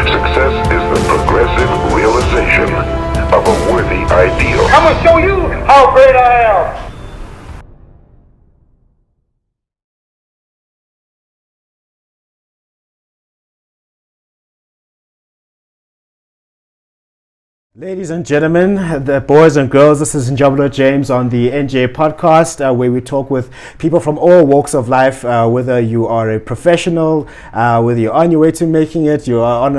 Success is the progressive realization of a worthy ideal. I'm gonna show you how great I am. Ladies and gentlemen, the boys and girls, this is Njabulo James on the NJ podcast, where we talk with people from all walks of life, whether you are a professional, whether you're on your way to making it, you are on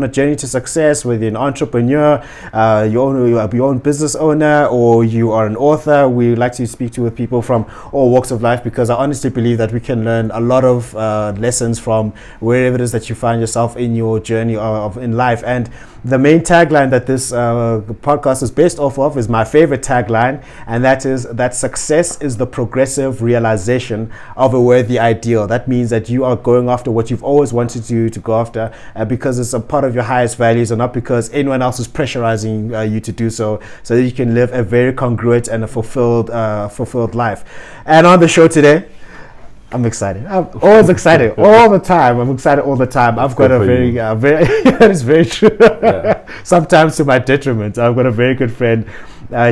a journey to success, whether you're an entrepreneur, you own your own business owner, or you are an author. We like to speak with people from all walks of life because I honestly believe that we can learn a lot of lessons from wherever it is that you find yourself in your journey in life. And the main tagline that this podcast is based off of is my favorite tagline, and that is that success is the progressive realization of a worthy ideal. That means that you are going after what you've always wanted to go after because it's a part of your highest values, and not because anyone else is pressurizing you to do so that you can live a very congruent and a fulfilled life. And on the show today, I'm excited. I'm always excited all the time. I'm excited all the time. I've got a very that is very true. Yeah. Sometimes to my detriment. I've got a very good friend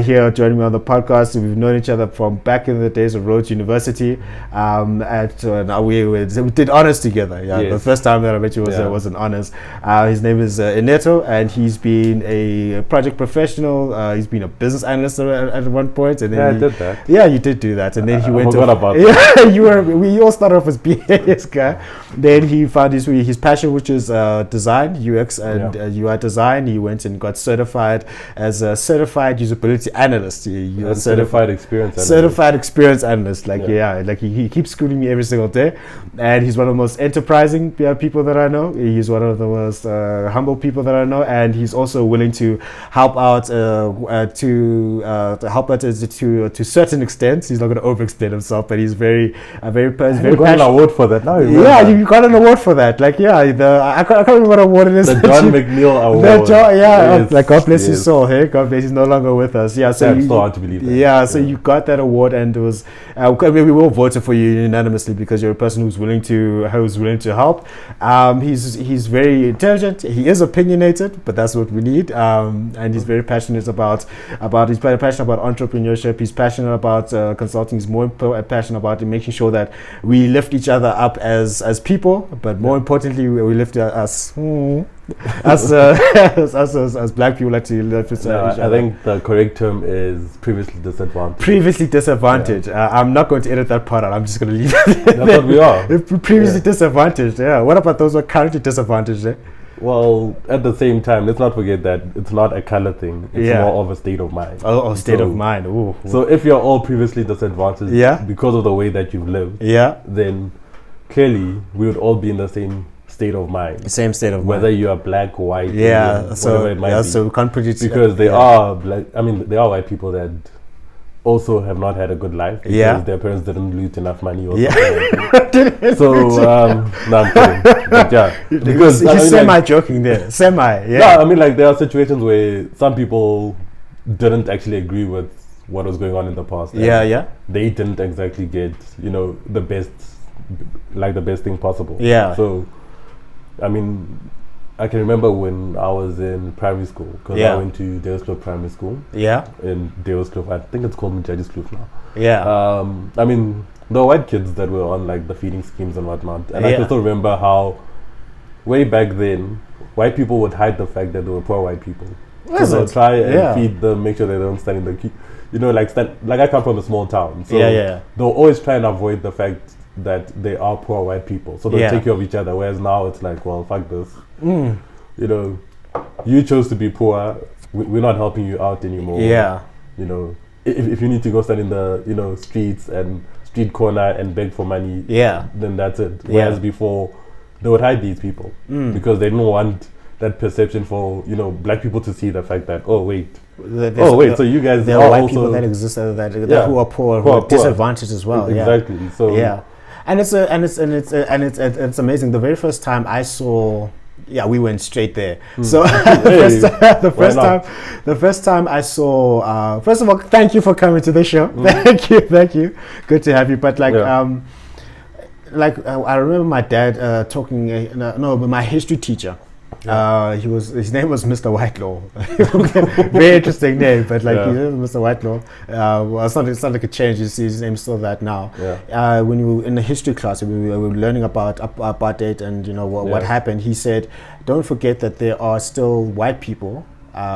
here joining me on the podcast. We've known each other from back in the days of Rhodes University. Now we did honors together. Yeah, yes. The first time that I met you was an honors. His name is Eneto, and he's been a project professional. He's been a business analyst at one point, and then I did that. Yeah, you did do that, and then he went. About that. We all started off as BAs guy. Then he found his passion, which is design, UX and UI design. He went and got certified as a certified usability analyst. Certified experience analyst. Certified experience analyst. He keeps schooling me every single day, and he's one of the most enterprising people that I know. He's one of the most humble people that I know, and he's also willing to help out to certain extent. He's not going to overextend himself, but he's very got an award for that now. You got an award for that. I can't remember what award it is. The John McNeil Award. God bless his soul. Hey, God bless. He's no longer with us. Yeah, so it's so hard to believe that. Yeah, so you got that award, and it was. We all voted for you unanimously because you're a person who's willing to help. He's very intelligent. He is opinionated, but that's what we need. And he's very passionate about entrepreneurship. He's passionate about consulting. He's more passionate about making sure that we lift each other up as people, but more importantly, we lift us. As black people like to lift each other. I think the correct term is previously disadvantaged. Previously disadvantaged. Yeah. I'm not going to edit that part out. I'm just going to leave it. That's what we are. Previously disadvantaged. Yeah. What about those who are currently disadvantaged? Eh? Well, at the same time, let's not forget that it's not a color thing. It's more of a state of mind. State of mind. Ooh. So if you're all previously disadvantaged because of the way that you've lived, then clearly we would all be in the same state of mind. Same state of mind. Whether you are black, white, whatever it might be. So we can't predict because they are black. I mean, there are white people that also have not had a good life because their parents didn't loot enough money or something. So no, I'm kidding. But because he's semi-joking there. Yeah, I mean, there are situations where some people didn't actually agree with what was going on in the past. They didn't exactly get the best thing possible. Yeah. So, I mean, I can remember when I was in primary school, because I went to Deoskloof Primary School. Yeah. In Deoskloof, I think it's called Njabulo now. Yeah. I mean, there were white kids that were on the feeding schemes and whatnot, and I can still remember how, way back then, white people would hide the fact that they were poor white people. So they'll try and feed them, make sure they don't stand in the queue. I come from a small town, so they'll always try and avoid the fact that they are poor white people, so they'll take care of each other. Whereas now it's well, fuck this. You chose to be poor. We're not helping you out anymore. Yeah. If you need to go stand in the streets and street corner and beg for money, then that's it. Whereas before, they would hide these people because they don't want that perception for black people to see the fact that so you guys there are white people that exist who are poor, who are disadvantaged as well. Exactly. So and it's amazing. The very first time I saw. Yeah, we went straight there. So the first time I saw. First of all, thank you for coming to the show. Thank you. Good to have you. But I remember my dad talking. My history teacher His name was Mr. Whitelaw. Very interesting name, but like he was Mr. Whitelaw. Well, it's not like a change. His name's still that now. When we were in the history class, we were learning about apartheid and what happened. He said, "Don't forget that there are still white people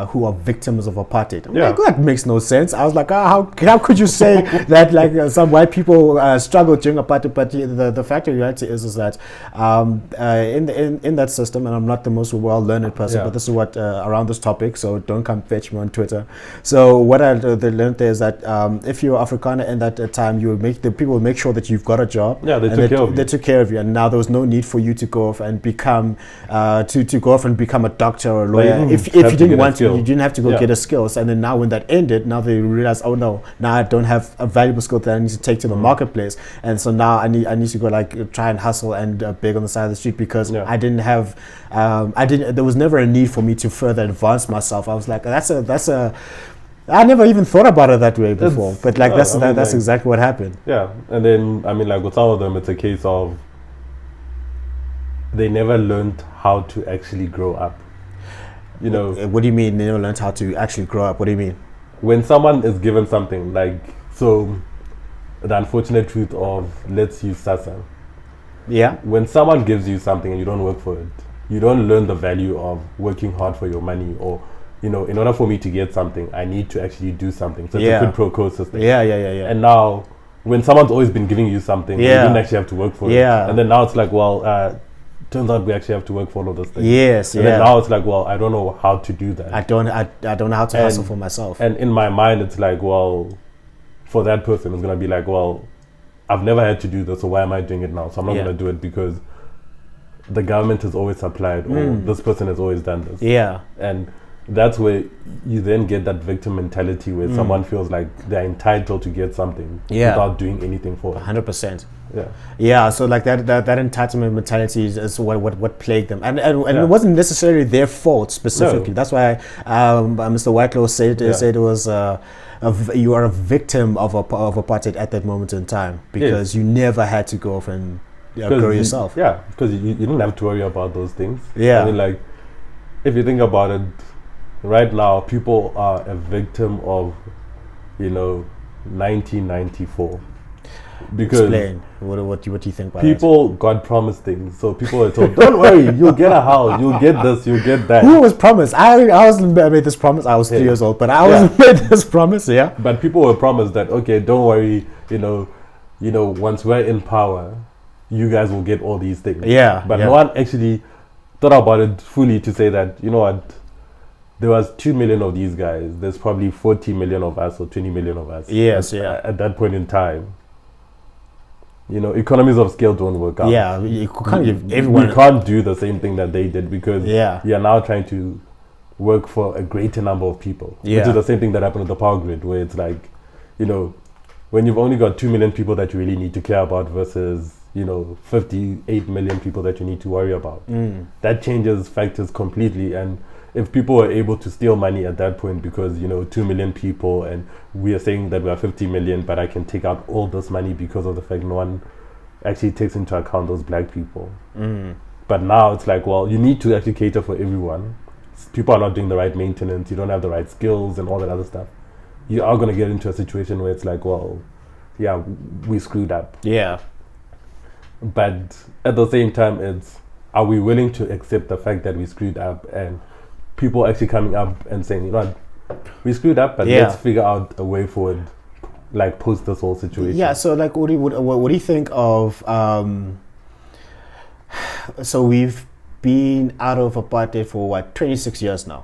who are victims of apartheid." I'm like, that makes no sense. I was like, how could you say that like some white people struggled during apartheid? But the fact of the reality is that in that system, and I'm not the most well-learned person, but this is what around this topic, so don't come fetch me on Twitter. So what I learned there is that if you're Afrikaner in that time, the people will make sure that you've got a job. They took care of you, and now there was no need for you to go off and become a doctor or a lawyer. If you didn't want to, you didn't have to go get a skills. And then now when that ended, now they realize, oh no, now I don't have a valuable skill that I need to take to the marketplace, and so now I need to go like try and hustle and beg on the side of the street because I didn't have there was never a need for me to further advance myself. I was like, I never even thought about it that way before, but like that's exactly what happened. Yeah, and then I mean, like with some of them, it's a case of they never learned how to actually grow up. What do you mean they never learned how to actually grow up? What do you mean? When someone is given something, like, so the unfortunate truth of, let's use SASA. Yeah. When someone gives you something and you don't work for it, you don't learn the value of working hard for your money, or in order for me to get something, I need to actually do something. So it's a quid pro quo system. Yeah. And now, when someone's always been giving you something, you didn't actually have to work for it. And then now it's like, well, turns out we actually have to work for all of those things. Yes, and then now it's like, well, I don't know how to do that. I don't know how to hustle for myself. And in my mind, it's like, well, for that person, it's gonna be like, well, I've never had to do this, so why am I doing it now? So I'm not gonna do it because the government has always supplied, or this person has always done this. Yeah. And that's where you then get that victim mentality where someone feels like they're entitled to get something without doing anything for it. 100%. Yeah. So like that entitlement mentality is what plagued them, and it wasn't necessarily their fault specifically. That's why Mr. Whitelaw said it was you are a victim of apartheid at that moment in time because you never had to go off and grow yourself. Because you didn't have to worry about those things. Yeah. I mean, like, if you think about it, right now people are a victim of 1994. Because explain what do you think by people got promised things. So people were told, don't worry, you'll get a house, you'll get this, you'll get that. Who was promised? I made this promise. I was 3 years old, but I was made this promise. But people were promised that, okay, don't worry, once we're in power, you guys will get all these things. But no one actually thought about it fully to say that, you know what, there was 2 million of these guys, there's probably 40 million of us or 20 million of us. At that point in time, economies of scale don't work out. You can't give everyone. We can't do the same thing that they did because you're now trying to work for a greater number of people. Which is the same thing that happened with the power grid, where it's like, when you've only got 2 million people that you really need to care about versus 58 million people that you need to worry about. That changes factors completely. And if people were able to steal money at that point because 2 million people and we are saying that we are 50 million, but I can take out all this money because of the fact no one actually takes into account those black people. But now it's like, well, you need to actually cater for everyone. People are not doing the right maintenance, you don't have the right skills and all that other stuff. You are going to get into a situation where it's like, well, we screwed up. But at the same time, it's, are we willing to accept the fact that we screwed up, and people actually coming up and saying, we screwed up, but let's figure out a way forward, like post this whole situation. So like, what do you think of? So we've been out of apartheid for 26 years now.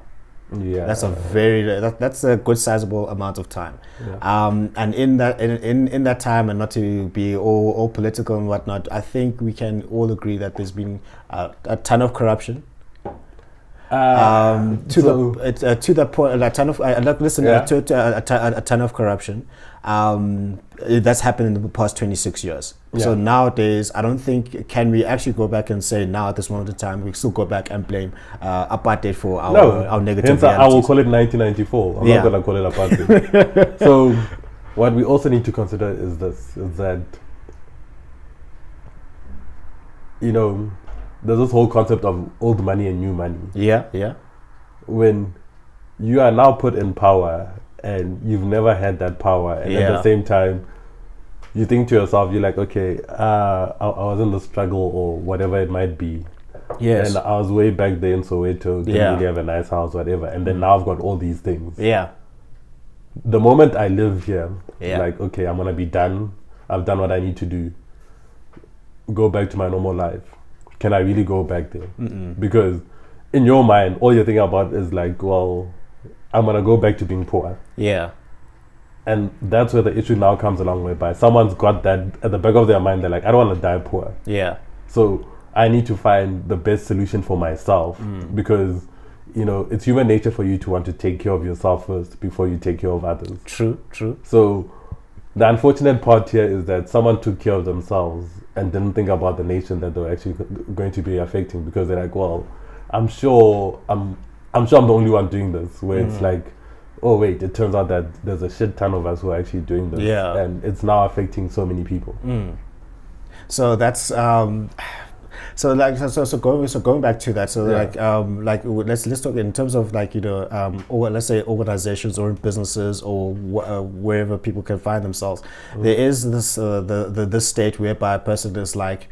That's that's a good sizable amount of time. And in that time, and not to be all political and whatnot, I think we can all agree that there's been a ton of corruption. To the point, a ton of a ton of corruption. That's happened in the past 26 years. So nowadays, I don't think can we actually go back and say now at this moment in time we still go back and blame apartheid for our negative. I will call it 1994. I'm not gonna call it apartheid. So what we also need to consider is that there's this whole concept of old money and new money. Yeah. When you are now put in power and you've never had that power, and at the same time you think to yourself, you're like, okay, I was in the struggle or whatever it might be. Yes. And I was way back there in Soweto, didn't really have a nice house, whatever. And then now I've got all these things. Yeah. The moment I live here, like, okay, I'm going to be done. I've done what I need to do. Go back to my normal life. Can I really go back there? Because in your mind, all you're thinking about is like, well, I'm going to go back to being poor. Yeah. And that's where the issue now comes along, whereby someone's got that at the back of their mind. They're like, I don't want to die poor. Yeah. So I need to find the best solution for myself, because, you know, it's human nature for you to want to take care of yourself first before you take care of others. True. So the unfortunate part here is that someone took care of themselves and didn't think about the nation that they were actually going to be affecting, because they're like, well, I'm sure I'm the only one doing this, where it's like, oh wait, it turns out that there's a shit ton of us who are actually doing this, and it's now affecting so many people. So that's so going back to that, let's talk in terms of, like, you know, or let's say organizations or businesses or wherever people can find themselves. There is this this state whereby a person is like,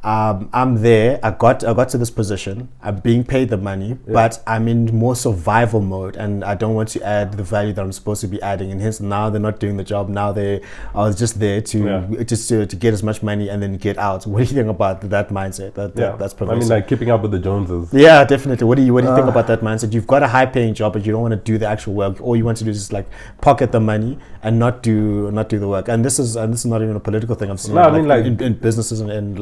I'm there, I got to this position, I'm being paid the money, but I'm in more survival mode, and I don't want to add the value that I'm supposed to be adding, and hence now they're not doing the job. Now I was just there to get as much money and then get out. What do you think about that mindset? That's pervasive. I mean, like keeping up with the Joneses. Yeah, definitely. What do you think about that mindset? You've got a high paying job, but you don't want to do the actual work. All you want to do is just like pocket the money and not do the work. And this is not even a political thing. I'm saying, in businesses and in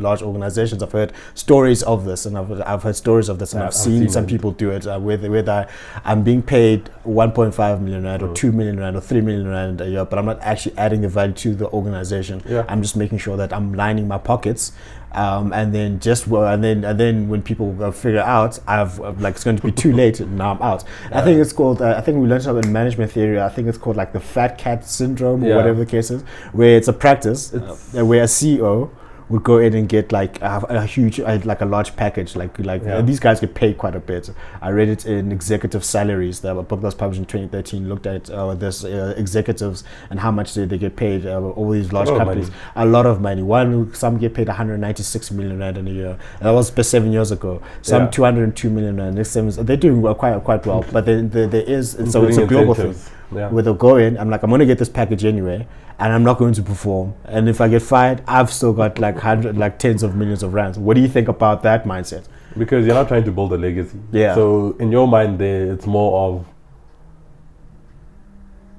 large organizations, I've heard stories of this, and I've heard stories of this, and I've seen some people do it where I'm being paid 1.5 million rand or 2 million rand or 3 million rand a year, but I'm not actually adding the value to the organization. I'm just making sure that I'm lining my pockets. And then when people figure out, it's going to be too late, and now I'm out. I think it's called. I think we learned something in management theory. I think it's called like the fat cat syndrome or whatever the case is, where it's a practice where a CEO would go in and get like a huge, like a large package, these guys get paid quite a bit. I read it in Executive Salaries, the book that was published in 2013, looked at this executives and how much they get paid, all these large companies. A lot of money. Some get paid 196 million rand in a year. And that was 7 years ago. Some 202 million rand. They're doing quite well, but there is, it's a global thing. Where they'll go in, I'm going to get this package anyway, and I'm not going to perform. And if I get fired, I've still got tens of millions of rands. What do you think about that mindset? Because you're not trying to build a legacy. Yeah. So in your mind there, it's more of,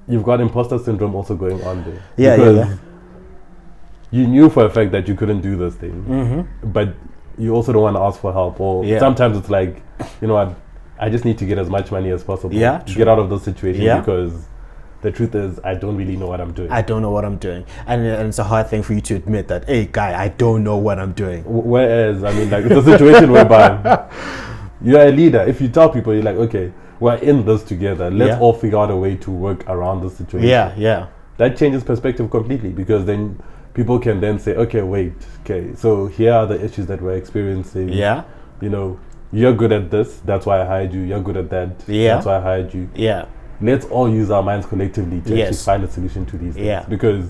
you've got imposter syndrome also going on there. Yeah. You knew for a fact that you couldn't do this thing, but you also don't want to ask for help. Or sometimes it's like, you know what, I just need to get as much money as possible to get out of those situations, because the truth is, I don't really know what I'm doing. And it's a hard thing for you to admit that, hey guy, I don't know what I'm doing. Whereas, I mean, like, it's a situation whereby you're a leader. If you tell people, you're like, okay, we're in this together, let's all figure out a way to work around this situation. That changes perspective completely, because then people can then say, okay, so here are the issues that we're experiencing. You know, you're good at this, that's why I hired you. You're good at that, that's why I hired you. Let's all use our minds collectively to actually find a solution to these things. Because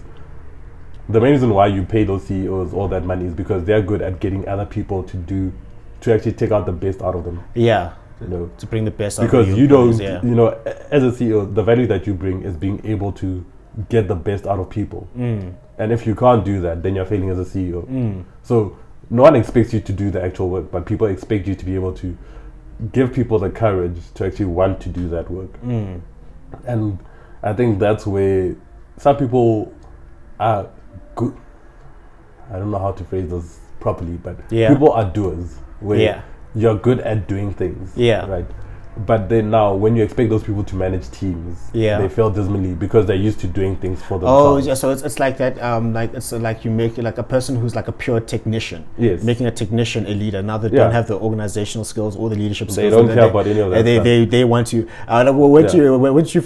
the main reason why you pay those CEOs all that money is because they're good at getting other people to actually take out the best out of them. You know, to bring the best out of you. Because you don't, you know, as a CEO, the value that you bring is being able to get the best out of people. And if you can't do that, then you're failing as a CEO. So no one expects you to do the actual work, but people expect you to be able to give people the courage to actually want to do that work. And I think that's where some people are good. I don't know how to phrase this properly, but people are doers, where you're good at doing things, right? But then now, when you expect those people to manage teams, they fail dismally because they're used to doing things for themselves. So it's like that. It's like you make like a person who's like a pure technician. Making a technician a leader. Now they don't have the organizational skills or the leadership skills. They don't care about any of that. They want to. Once you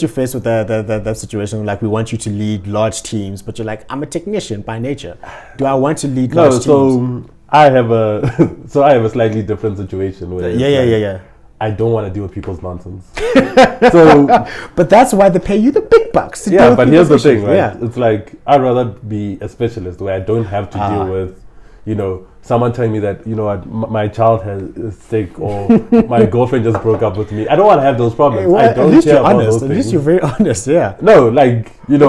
face with that situation, like, we want you to lead large teams, but you're like, I'm a technician by nature. Do I want to lead large teams? I have a slightly different situation where Yeah. I don't want to deal with people's nonsense. So, but that's why they pay you the big bucks. Yeah, but here's the thing, right? Yeah. It's like I'd rather be a specialist where I don't have to deal with, someone telling me that my child is sick or my girlfriend just broke up with me. I don't want to have those problems. Well, I don't care about those things. At least you're very honest. Yeah. No,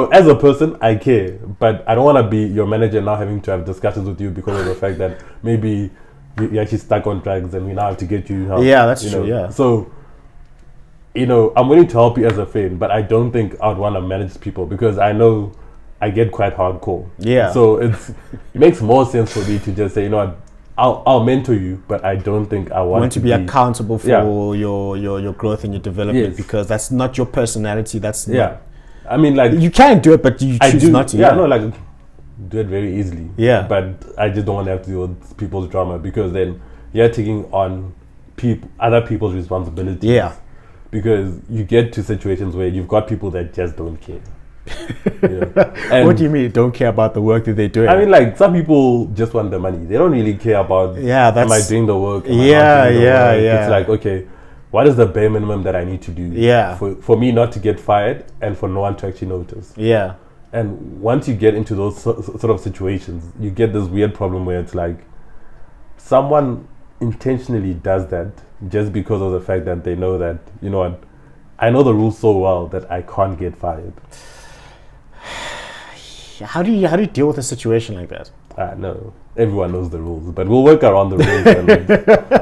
as a person, I care, but I don't want to be your manager now having to have discussions with you because of the fact that maybe you're actually stuck on drugs and we now have to get you help. Yeah, that's true. Yeah. So, I'm willing to help you as a friend, but I don't think I'd want to manage people because I know I get quite hardcore. Yeah. So it makes more sense for me to just say, I'll mentor you, but I don't think I want to be accountable for your growth and your development because that's not your personality. That's not, I mean, you can do it, but you choose not to. Do it very easily. Yeah. But I just don't want to have to deal with people's drama because then you're taking on other people's responsibilities. Yeah. Because you get to situations where you've got people that just don't care. What do you mean don't care about the work that they're doing? I mean, some people just want the money. They don't really care about am I doing the work? Yeah. It's like, okay, what is the bare minimum that I need to do for me not to get fired and for no one to actually notice? Yeah. And once you get into those sort of situations, you get this weird problem where it's like someone intentionally does that just because of the fact that they know that, I know the rules so well that I can't get fired. How do you deal with a situation like that? No, everyone knows the rules, but we'll work around the rules.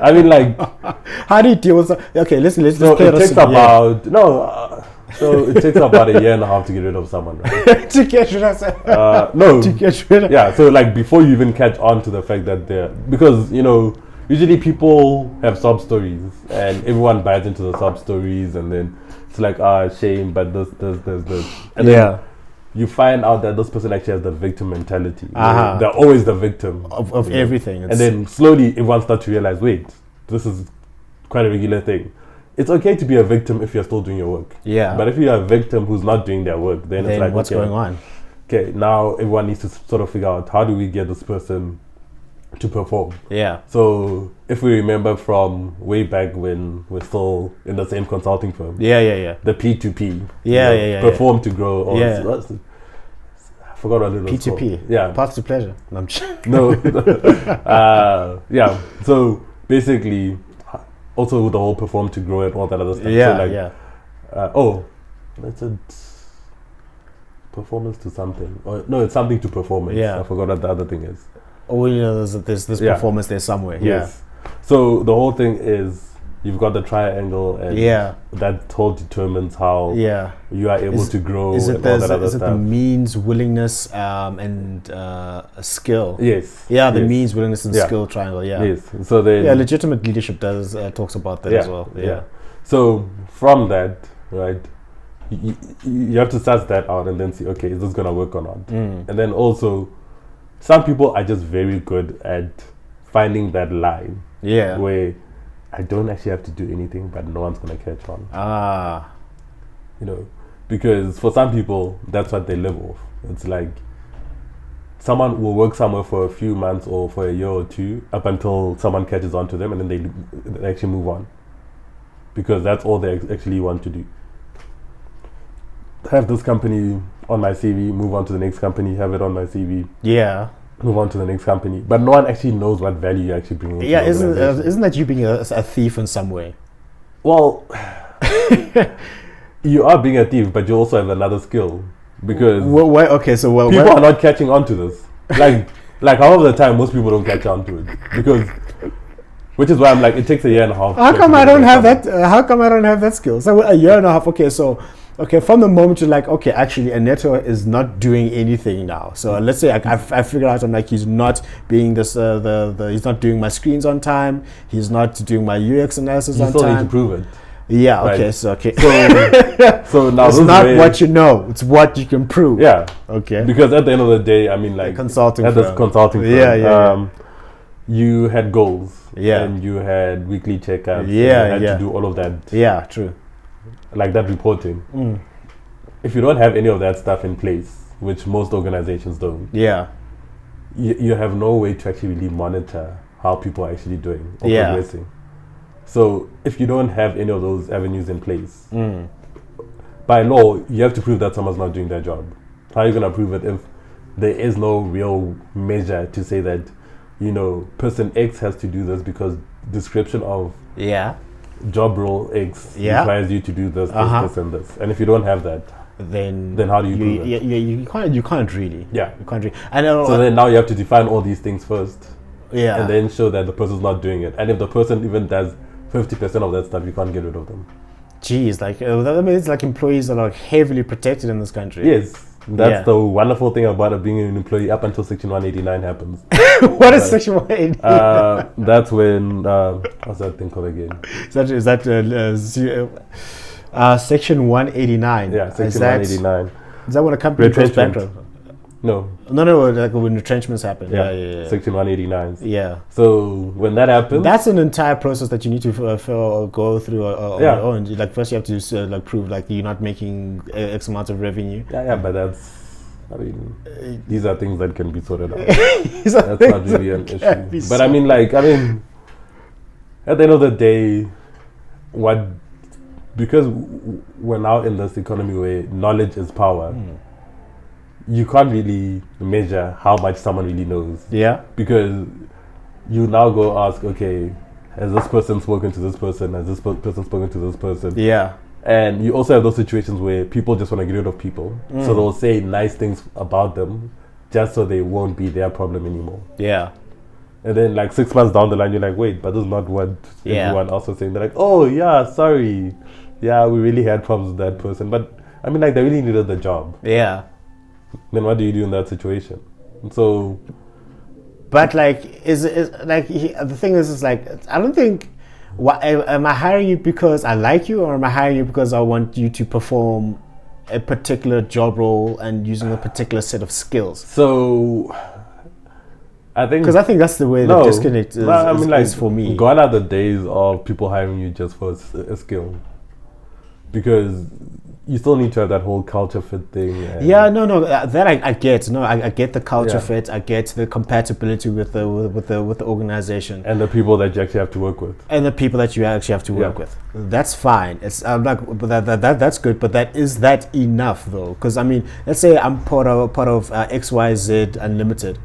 I mean, how do you deal with? Okay, let's so it takes about So it takes about a year and a half to get rid of someone, right? To get rid of someone? No. To get rid of... Yeah, so before you even catch on to the fact that they're... Because, usually people have sob stories and everyone buys into the sob stories and then it's like, shame, but this. And then you find out that this person actually has the victim mentality. They're always the victim. Of everything. And then slowly everyone starts to realize, wait, this is quite a regular thing. It's okay to be a victim if you're still doing your work. Yeah. But if you're a victim who's not doing their work, then it's like, what's going on? Okay, now everyone needs to sort of figure out how do we get this person to perform. Yeah. So if we remember from way back when we're still in the same consulting firm. Yeah. The P2P. Perform to grow. Or I forgot what it was P2P. called. Yeah. Path to pleasure. No. So basically, also the whole perform to grow and all that other stuff. That's a performance to something. Or no, it's something to performance. Yeah. I forgot what the other thing is. Oh, there's this performance there somewhere. Yes. So the whole thing is you've got the triangle and that whole determines how you are able to grow and all that other stuff. Is it the means, willingness, and skill? Yes. Yeah, the means, willingness, and skill triangle. Yeah. Yes. So then legitimate leadership talks about that as well. Yeah. So from that, right, you have to suss that out and then see, okay, is this gonna work or not? And then also, some people are just very good at finding that line. Yeah. Where I don't actually have to do anything, but no one's gonna catch on. Because for some people, that's what they live off. It's like someone will work somewhere for a few months or for a year or two up until someone catches on to them, and then they actually move on because that's all they actually want to do. Have this company on my CV, move on to the next company, have it on my CV. Yeah. Move on to the next company. But no one actually knows what value you're actually bringing. Yeah, isn't that you being a thief in some way? Well, you are being a thief, but you also have another skill. Because people are not catching on to this. Like half of the time, most people don't catch on to it. Which is why I'm like, it takes a year and a half. How come I don't have that? How come I don't have that skill? So a year and a half. Okay, from the moment you're like, okay, actually, Eneto is not doing anything now. So let's say I figured out, I'm like, he's not being this, he's not doing my screens on time. He's not doing my UX analysis on time. You still need to prove it. Yeah. Right. Okay. So now it's not what you know; it's what you can prove. Yeah. Okay. Because at the end of the day, I mean, like consulting this consulting firm. Yeah. You had goals. Yeah. And you had weekly checkups. Yeah. You had to do all of that. Yeah. True. Like that reporting. If you don't have any of that stuff in place, which most organizations don't, you have no way to actually really monitor how people are actually doing or progressing. So if you don't have any of those avenues in place, by law, you have to prove that someone's not doing their job. How are you going to prove it if there is no real measure to say that, person X has to do this because description of job role X requires you to do this, this, and this. And if you don't have that, then how do you prove it? You can't really. Yeah. You can't really. So then now you have to define all these things first. Yeah. And then show that the person's not doing it. And if the person even does 50% of that stuff, you can't get rid of them. Jeez, it's like employees are like heavily protected in this country. Yes. That's the wonderful thing about it being an employee up until Section 189 happens. What is Section 189? That's when, what's that thing called again? Is that Section 189? Yeah, Section 189. Is that when a company goes bankrupt? No, like when retrenchments happen. Yeah. Section 189. Yeah. So when that happens, that's an entire process that you need to go through on your own. Like first you have to prove like you're not making X amount of revenue. Yeah, but these are things that can be sorted out. That's not really an issue. But at the end of the day, because we're now in this economy where knowledge is power. You can't really measure how much someone really knows. Yeah. Because you now go ask, okay, has this person spoken to this person? Has this person spoken to this person? Yeah. And you also have those situations where people just want to get rid of people. So they'll say nice things about them just so they won't be their problem anymore. Yeah. And then like 6 months down the line, you're like, wait, but this is not what everyone else was saying. They're like, oh yeah, sorry. Yeah, we really had problems with that person. But they really needed the job. Yeah. Then what do you do in that situation? So, but the thing is I don't think. Am I hiring you because I like you, or am I hiring you because I want you to perform a particular job role and using a particular set of skills? So, I think that's the way the disconnect is for me. Gone are the days of people hiring you just for a skill, because you still need to have that whole culture fit thing. That I get. No, I get the culture fit. I get the compatibility with the organization and the people that you actually have to work with. With. That's fine. It's that's good. But is that enough though? Because let's say I'm part of XYZ Unlimited,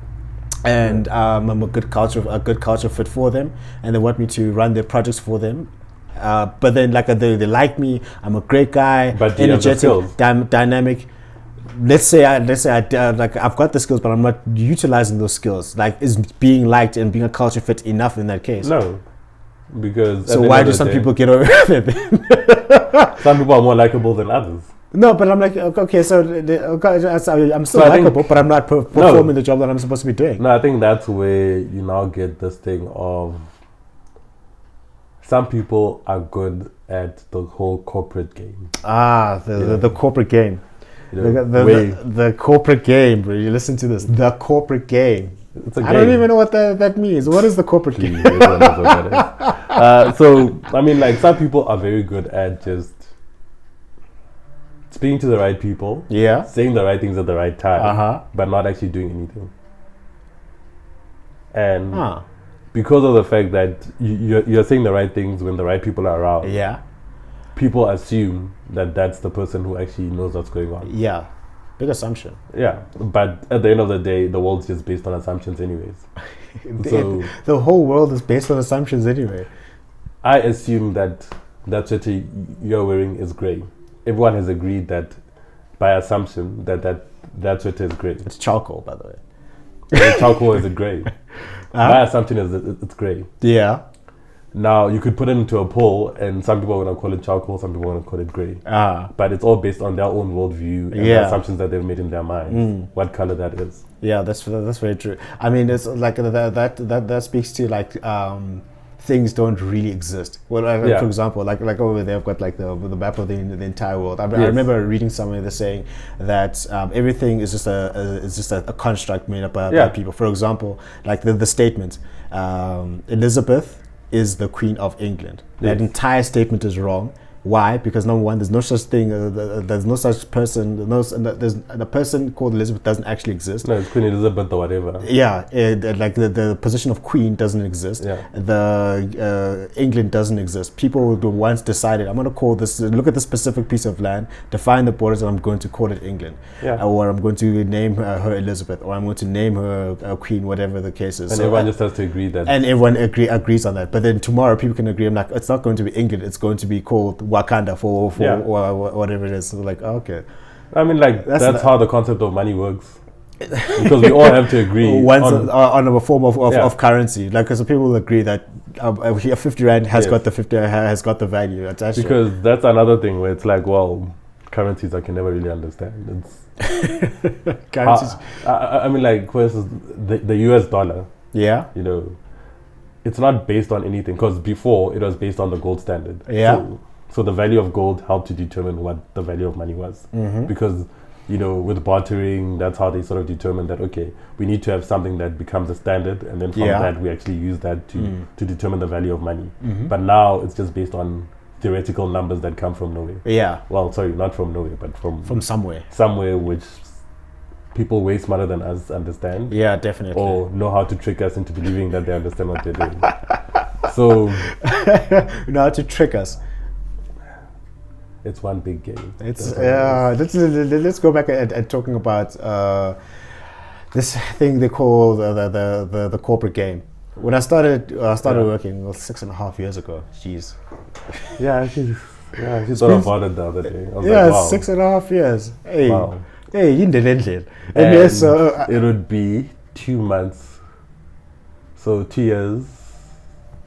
and I'm a good culture fit for them, and they want me to run their projects for them. But then they like me. I'm a great guy, but energetic, dynamic. Let's say I've got the skills, but I'm not utilizing those skills. Is being liked and being a culture fit enough in that case? No, because so why do some people get away with it? Some people are more likable than others. No, but I'm like, okay, so I'm still likable, but I'm not performing the job that I'm supposed to be doing. No, I think that's where you now get this thing of. Some people are good at the whole corporate game. The corporate game. The corporate game, bro. You listen to this. The corporate game. It's a game. I don't even know what that means. What is the corporate game? Some people are very good at just speaking to the right people. Yeah. Saying the right things at the right time. But not actually doing anything. And... because of the fact that you're saying the right things when the right people are around. Yeah. People assume that that's the person who actually knows what's going on. Yeah. Big assumption. Yeah. But at the end of the day, the world's just based on assumptions anyways. So the whole world is based on assumptions anyway. I assume that sweater you're wearing is grey. Everyone has agreed that by assumption that sweater is grey. It's charcoal, by the way. Charcoal is grey. My assumption is that it's grey. Yeah. Now, you could put it into a poll, and some people are going to call it charcoal, some people are going to call it grey. But it's all based on their own worldview and the assumptions that they've made in their minds, what color that is. Yeah, that's very true. It's like that speaks to things don't really exist. Well, for example, like over there, I've got the map of the entire world. I remember reading somewhere they're saying that everything is just a construct made up by people. For example, like the statement, Elizabeth is the Queen of England. That entire statement is wrong. Why? Because number one, there's no such thing. There's no such person. There's a person called Elizabeth doesn't actually exist. No, it's Queen Elizabeth or whatever. Yeah, like the position of queen doesn't exist. Yeah. The England doesn't exist. People once decided, I'm going to call this. Look at this specific piece of land, define the borders, and I'm going to call it England. Yeah. Or I'm going to name her Elizabeth, or I'm going to name her queen, whatever the case is. And everyone just has to agree that. And everyone agrees on that. But then tomorrow, people can agree. I'm like, it's not going to be England. It's going to be called Wakanda for or whatever it is. So like, okay. I mean, like that's how the concept of money works. Because we all have to agree on a form of currency. Like, because people will agree that a 50 rand has got the value attached. Because that's another thing where it's like, well, currencies I can never really understand. It's currencies. I mean, like, for instance, the US dollar. Yeah. You know, it's not based on anything, because before it was based on the gold standard. Yeah. So the value of gold helped to determine what the value of money was. Mm-hmm. Because, you know, with bartering, that's how they sort of determined that, okay, we need to have something that becomes a standard, and then from that we actually use that to determine the value of money. Mm-hmm. But now it's just based on theoretical numbers that come from nowhere. Yeah. Well, sorry, not from nowhere, but from somewhere. Somewhere which people way smarter than us understand. Yeah, definitely. Or know how to trick us into believing that they understand what they're doing. So know how to trick us. It's one big game. Let's go back and talking about this thing they call the corporate game. When I started working 6.5 years ago. Jeez. Yeah, she thought about it the other day. I was yeah, like, wow. 6.5 years. Hey, wow. Hey, you didn't. And so it would be 2 months. So 2 years.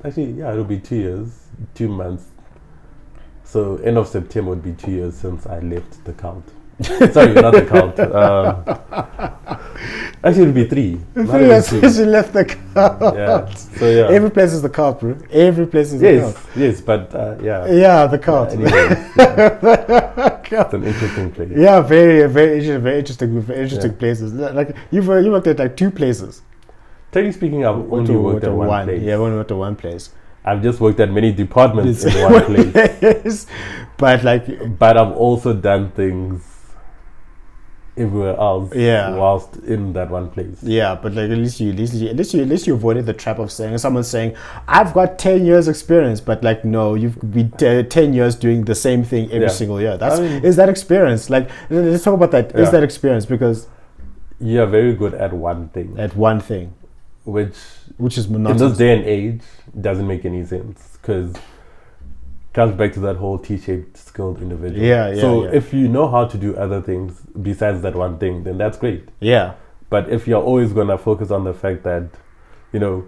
Actually, yeah, it would be 2 years, 2 months. So end of September would be 2 years since I left the cult. Sorry, not the cult. Actually, it would be 3. 3 years since you left the cult. Yeah. So yeah. Every place is the cult, bro. Every place is the cult. Yes, but yeah. Yeah, the cult. Anyways, yeah. It's an interesting place. Yeah, very interesting places. Like you worked at like 2 places. Technically speaking, I've only worked at one place. Yeah, I've only worked at one place. I've just worked at many departments in one place. But I've also done things everywhere else. Yeah. Whilst in that one place. Yeah, but like at least you avoided the trap of someone saying, "I've got 10 years experience," but like no, you've been 10 years doing the same thing every single year. Is that experience? Like, let's talk about that. Yeah. Is that experience? Because you're very good at one thing. Which is monotonous. In this day and age, doesn't make any sense, because it comes back to that whole T-shaped skilled individual. So if you know how to do other things besides that one thing, then that's great. Yeah. But if you're always going to focus on the fact that, you know,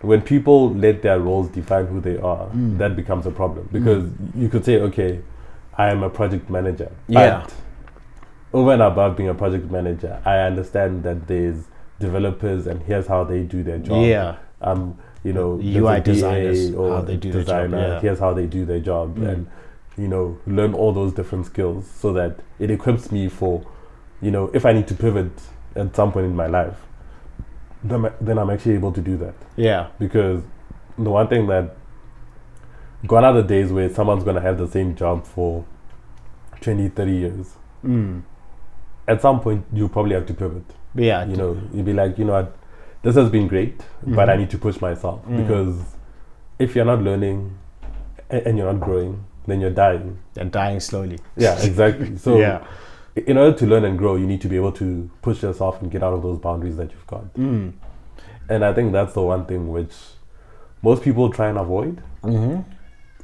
when people let their roles define who they are, that becomes a problem. Because you could say, okay, I am a project manager. But over and above being a project manager, I understand that there's developers, and here's how they do their job. Yeah. You know, UI designers, or how they do their job. Yeah. Here's how they do their job, and you know, learn all those different skills so that it equips me for, you know, if I need to pivot at some point in my life, then I'm actually able to do that. Yeah. Because the one thing that gone are the days where someone's gonna have the same job for 20, 30 years. At some point, you probably have to pivot. Yeah. You know, you'd be like, you know what, this has been great, but I need to push myself, because if you're not learning and you're not growing, then you're dying. And dying slowly. Yeah, exactly. So in order to learn and grow, you need to be able to push yourself and get out of those boundaries that you've got. And I think that's the one thing which most people try and avoid.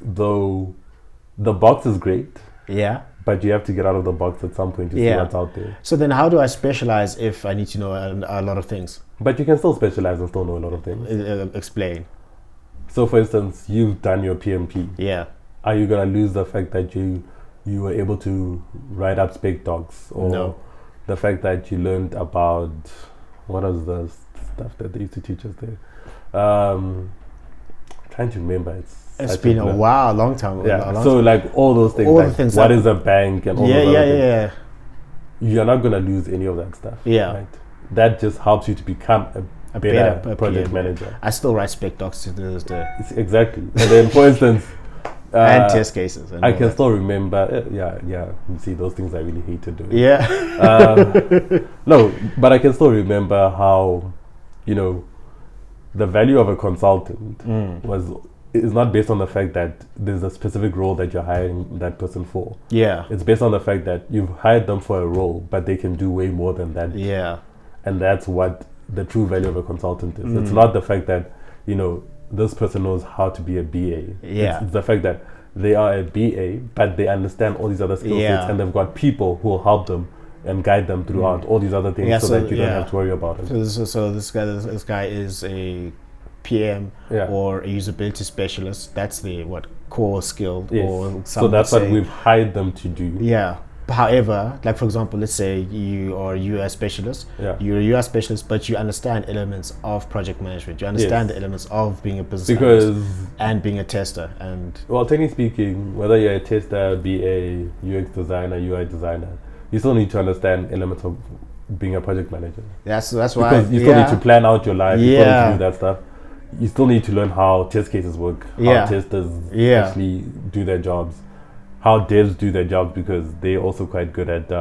Though the box is great. Yeah. But you have to get out of the box at some point to see what's out there. So then how do I specialize if I need to know a lot of things? But you can still specialize and still know a lot of things. Explain. So for instance, you've done your PMP. Yeah. Are you going to lose the fact that you were able to write up spec docs? Or the fact that you learned about, what was the stuff that they used to teach us there? Trying to remember. It's been a while, a long time. Yeah. So like all those things, like the things what is a bank and all those other things. You're not going to lose any of that stuff. Yeah. Right? That just helps you to become a better project manager. I still write spec docs to this day. Exactly. And then for instance, and test cases. And I can still remember. You see, those things I really hate to do. Yeah. No, but I can still remember how, the value of a consultant is not based on the fact that there's a specific role that you're hiring that person for. Yeah. It's based on the fact that you've hired them for a role, but they can do way more than that. Yeah. And that's what the true value of a consultant is. It's not the fact that, this person knows how to be a BA. Yeah. It's the fact that they are a BA, but they understand all these other skill sets, and they've got people who will help them and guide them throughout all these other things, so that you don't have to worry about it. So this guy is a PM or a usability specialist. That's the core skill. Yes. Or so that's what we've hired them to do. Yeah. However, like for example, let's say you are a UI specialist. Yeah. You're a UI specialist, but you understand elements of project management. You understand the elements of being a business analyst and being a tester. And well, technically speaking, whether you're a tester, BA, UX designer, UI designer, you still need to understand elements of being a project manager. That's why, because you still need to plan out your life. You still need to do that stuff. You still need to learn how test cases work, how testers actually do their jobs, how devs do their jobs, because they're also quite good at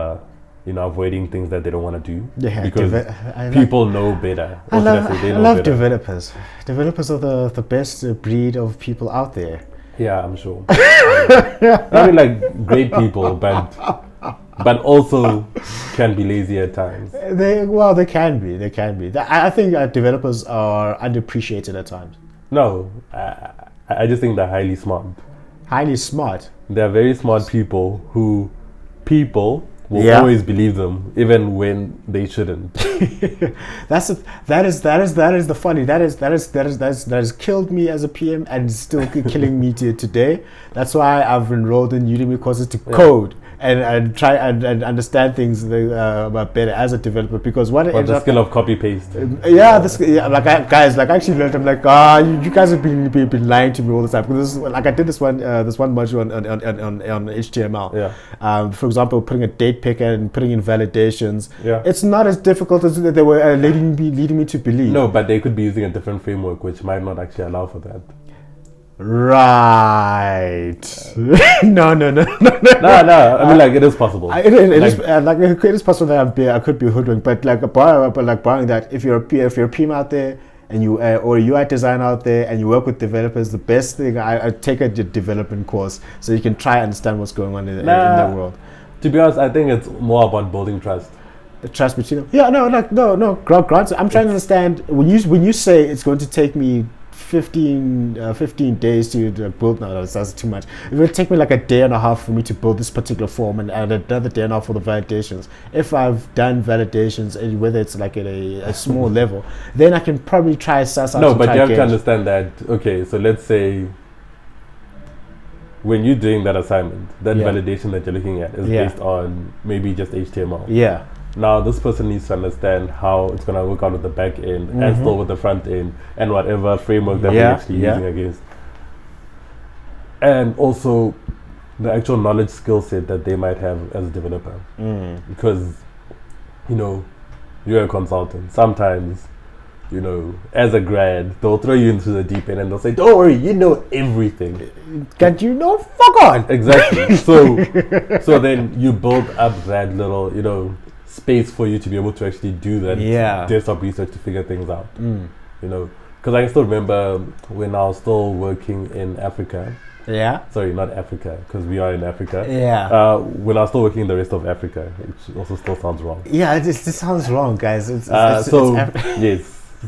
avoiding things that they don't want to do. Yeah, because people know better. I love developers. Developers are the best breed of people out there. Yeah, I'm sure. I mean, like, great people, but also can be lazy at times. They can be. I think developers are underappreciated at times. No, I just think they're highly smart. Highly smart. They're very smart people who people will always believe them, even when they shouldn't. That is the funny. That has killed me as a PM and is still killing me today. That's why I've enrolled in Udemy courses to code and try and understand things better as a developer, because the skill of copy paste. Guys, I actually learned. I'm like, you guys have been lying to me all the time. Because I did this one module on HTML. Yeah. For example, putting a date picker and putting in validations. Yeah. It's not as difficult as they were leading me to believe. No, but they could be using a different framework which might not actually allow for that. Right. No. I mean, like, it is possible. It is possible that I could be hoodwinked, but barring that, if you're a PM out there and you or a UI designer out there and you work with developers, the best thing I take a development course so you can try and understand what's going on in the world. To be honest, I think it's more about building trust. The trust between them. Yeah, no. Granted, I'm trying to understand when you say it's going to take me 15 days to build. No, that's too much. It will take me like a day and a half for me to build this particular form, and another day and a half for the validations. If I've done validations, whether it's like at a small level, then I can probably try suss out. No, but you have to understand that. Okay, so let's say when you're doing that assignment, that validation that you're looking at is based on maybe just HTML. Yeah. Now, this person needs to understand how it's going to work out with the back end and still with the front end and whatever framework that we're actually using against. And also the actual knowledge skill set that they might have as a developer. Because, you're a consultant. Sometimes, as a grad, they'll throw you into the deep end and they'll say, don't worry, you know everything. Can't you know? Fuck on! Exactly. So then you build up that little, space for you to be able to actually do that desktop research to figure things out. Because I still remember when I was still working in Africa. Yeah. Sorry, not Africa, because we are in Africa. Yeah. When I was still working in the rest of Africa, which also still sounds wrong. Yeah, this sounds wrong, guys. Yes.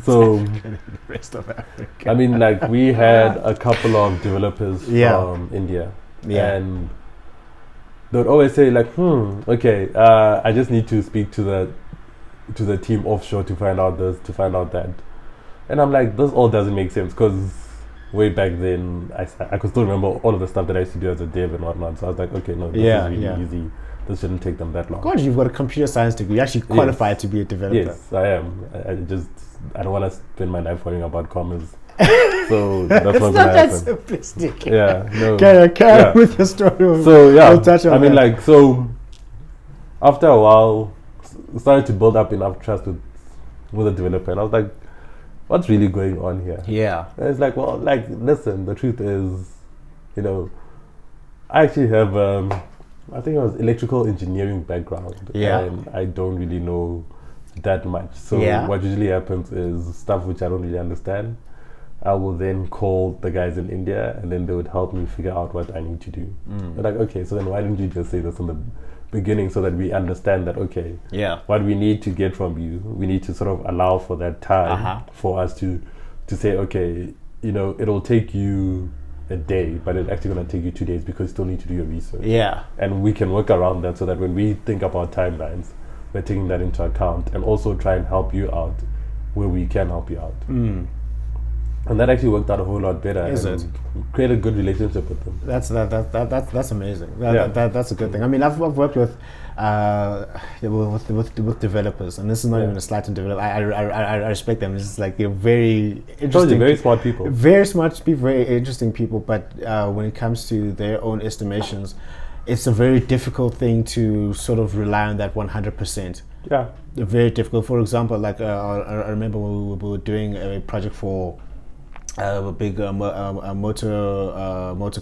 So the rest of Africa. I mean, like, we had a couple of developers from India. Yeah. And they would always say, like, okay, I just need to speak to the team offshore to find out this, to find out that. And I'm like, this all doesn't make sense, because way back then, I could still remember all of the stuff that I used to do as a dev and whatnot. So I was like, okay, no, this is really easy. This shouldn't take them that long. God, you've got a computer science degree. You're actually qualified to be a developer. Yes, I am. I don't want to spend my life worrying about commas. So that's not going to happen. It's not that simplistic. Yeah, no. Carry on with your story. So yeah, I'll touch on that. So after a while, started to build up enough trust with the developer, and I was like, what's really going on here? Yeah. And it's like, well, like, listen, the truth is, I actually have, I think I was electrical engineering background. Yeah. And I don't really know that much. So Yeah. what usually happens is stuff which I don't really understand. I will then call the guys in India, and then they would help me figure out what I need to do. They're like, okay, so then why didn't you just say this in the beginning so that we understand that, okay, what we need to get from you, we need to sort of allow for that time for us to say, okay, you know, it'll take you a day, but it's actually going to take you 2 days because you still need to do your research. Yeah. And we can work around that so that when we think about timelines, we're taking that into account and also try and help you out where we can help you out. And that actually worked out a whole lot better. Is it? Create a good relationship with them. That's amazing. That's a good thing. I mean, I've worked with developers, and this is not even a slight on developers. I respect them. It's like they're very interesting, very smart people, very interesting people. But when it comes to their own estimations, it's a very difficult thing to sort of rely on that 100%. Yeah, very difficult. For example, like I remember when we were doing a project for a big motor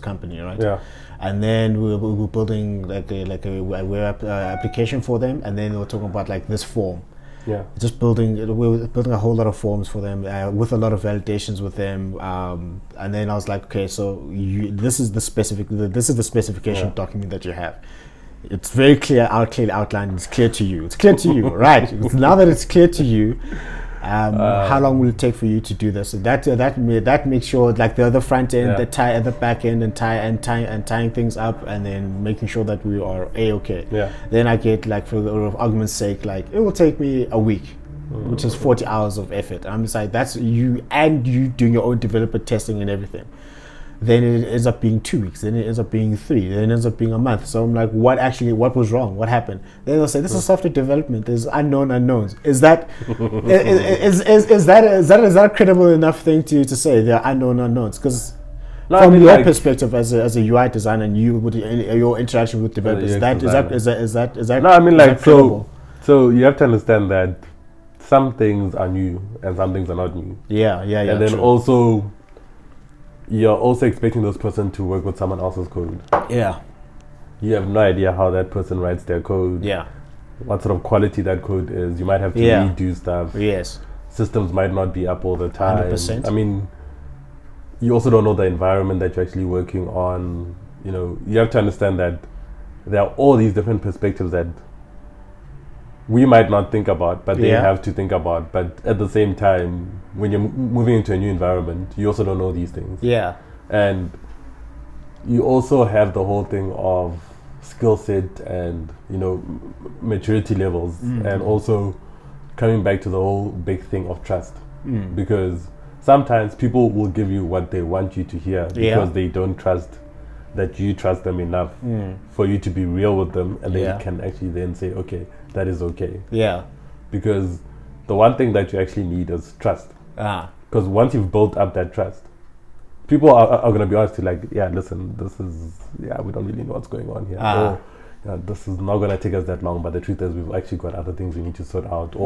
company, right? Yeah. And then we were building like a web application for them, and then we were talking about like this form. Yeah. We were building a whole lot of forms for them with a lot of validations with them, and then I was like, okay, so this is the specification document that you have. It's very clearly outlined. It's clear to you. It's clear to you, right? Now that it's clear to you, how long will it take for you to do this? So that makes sure, like the front end, the back end, and tying things up, and then making sure that we are okay. Yeah. Then I get, like, for argument's sake, like it will take me a week, which is 40 hours of effort. I'm just like, that's you doing your own developer testing and everything. Then it ends up being 2 weeks. Then it ends up being 3. Then it ends up being a month. So I'm like, what was wrong? What happened? Then they'll say, this is software development. There's unknown unknowns. Is that is that a credible enough thing to say? There are unknown unknowns? Because from your perspective as a UI designer, and your interaction with developers, is that no, I mean, like, so you have to understand that some things are new and some things are not new. Yeah. And then also, you're also expecting those person to work with someone else's code. Yeah. You have no idea how that person writes their code. Yeah. What sort of quality that code is. You might have to redo stuff. Yes. Systems might not be up all the time. 100%. I mean, you also don't know the environment that you're actually working on. You know, you have to understand that there are all these different perspectives that we might not think about, but they have to think about. But at the same time, when you're moving into a new environment, you also don't know these things. Yeah. And you also have the whole thing of skill set and, you know, maturity levels, and also coming back to the whole big thing of trust. Because sometimes people will give you what they want you to hear because they don't trust that you trust them enough for you to be real with them, and then you can actually then say, okay, that is okay. Yeah. Because the one thing that you actually need is trust. Because once you've built up that trust, people are going to be honest to, like, yeah, listen, this is, we don't really know what's going on here. Or, this is not going to take us that long, but the truth is we've actually got other things we need to sort out.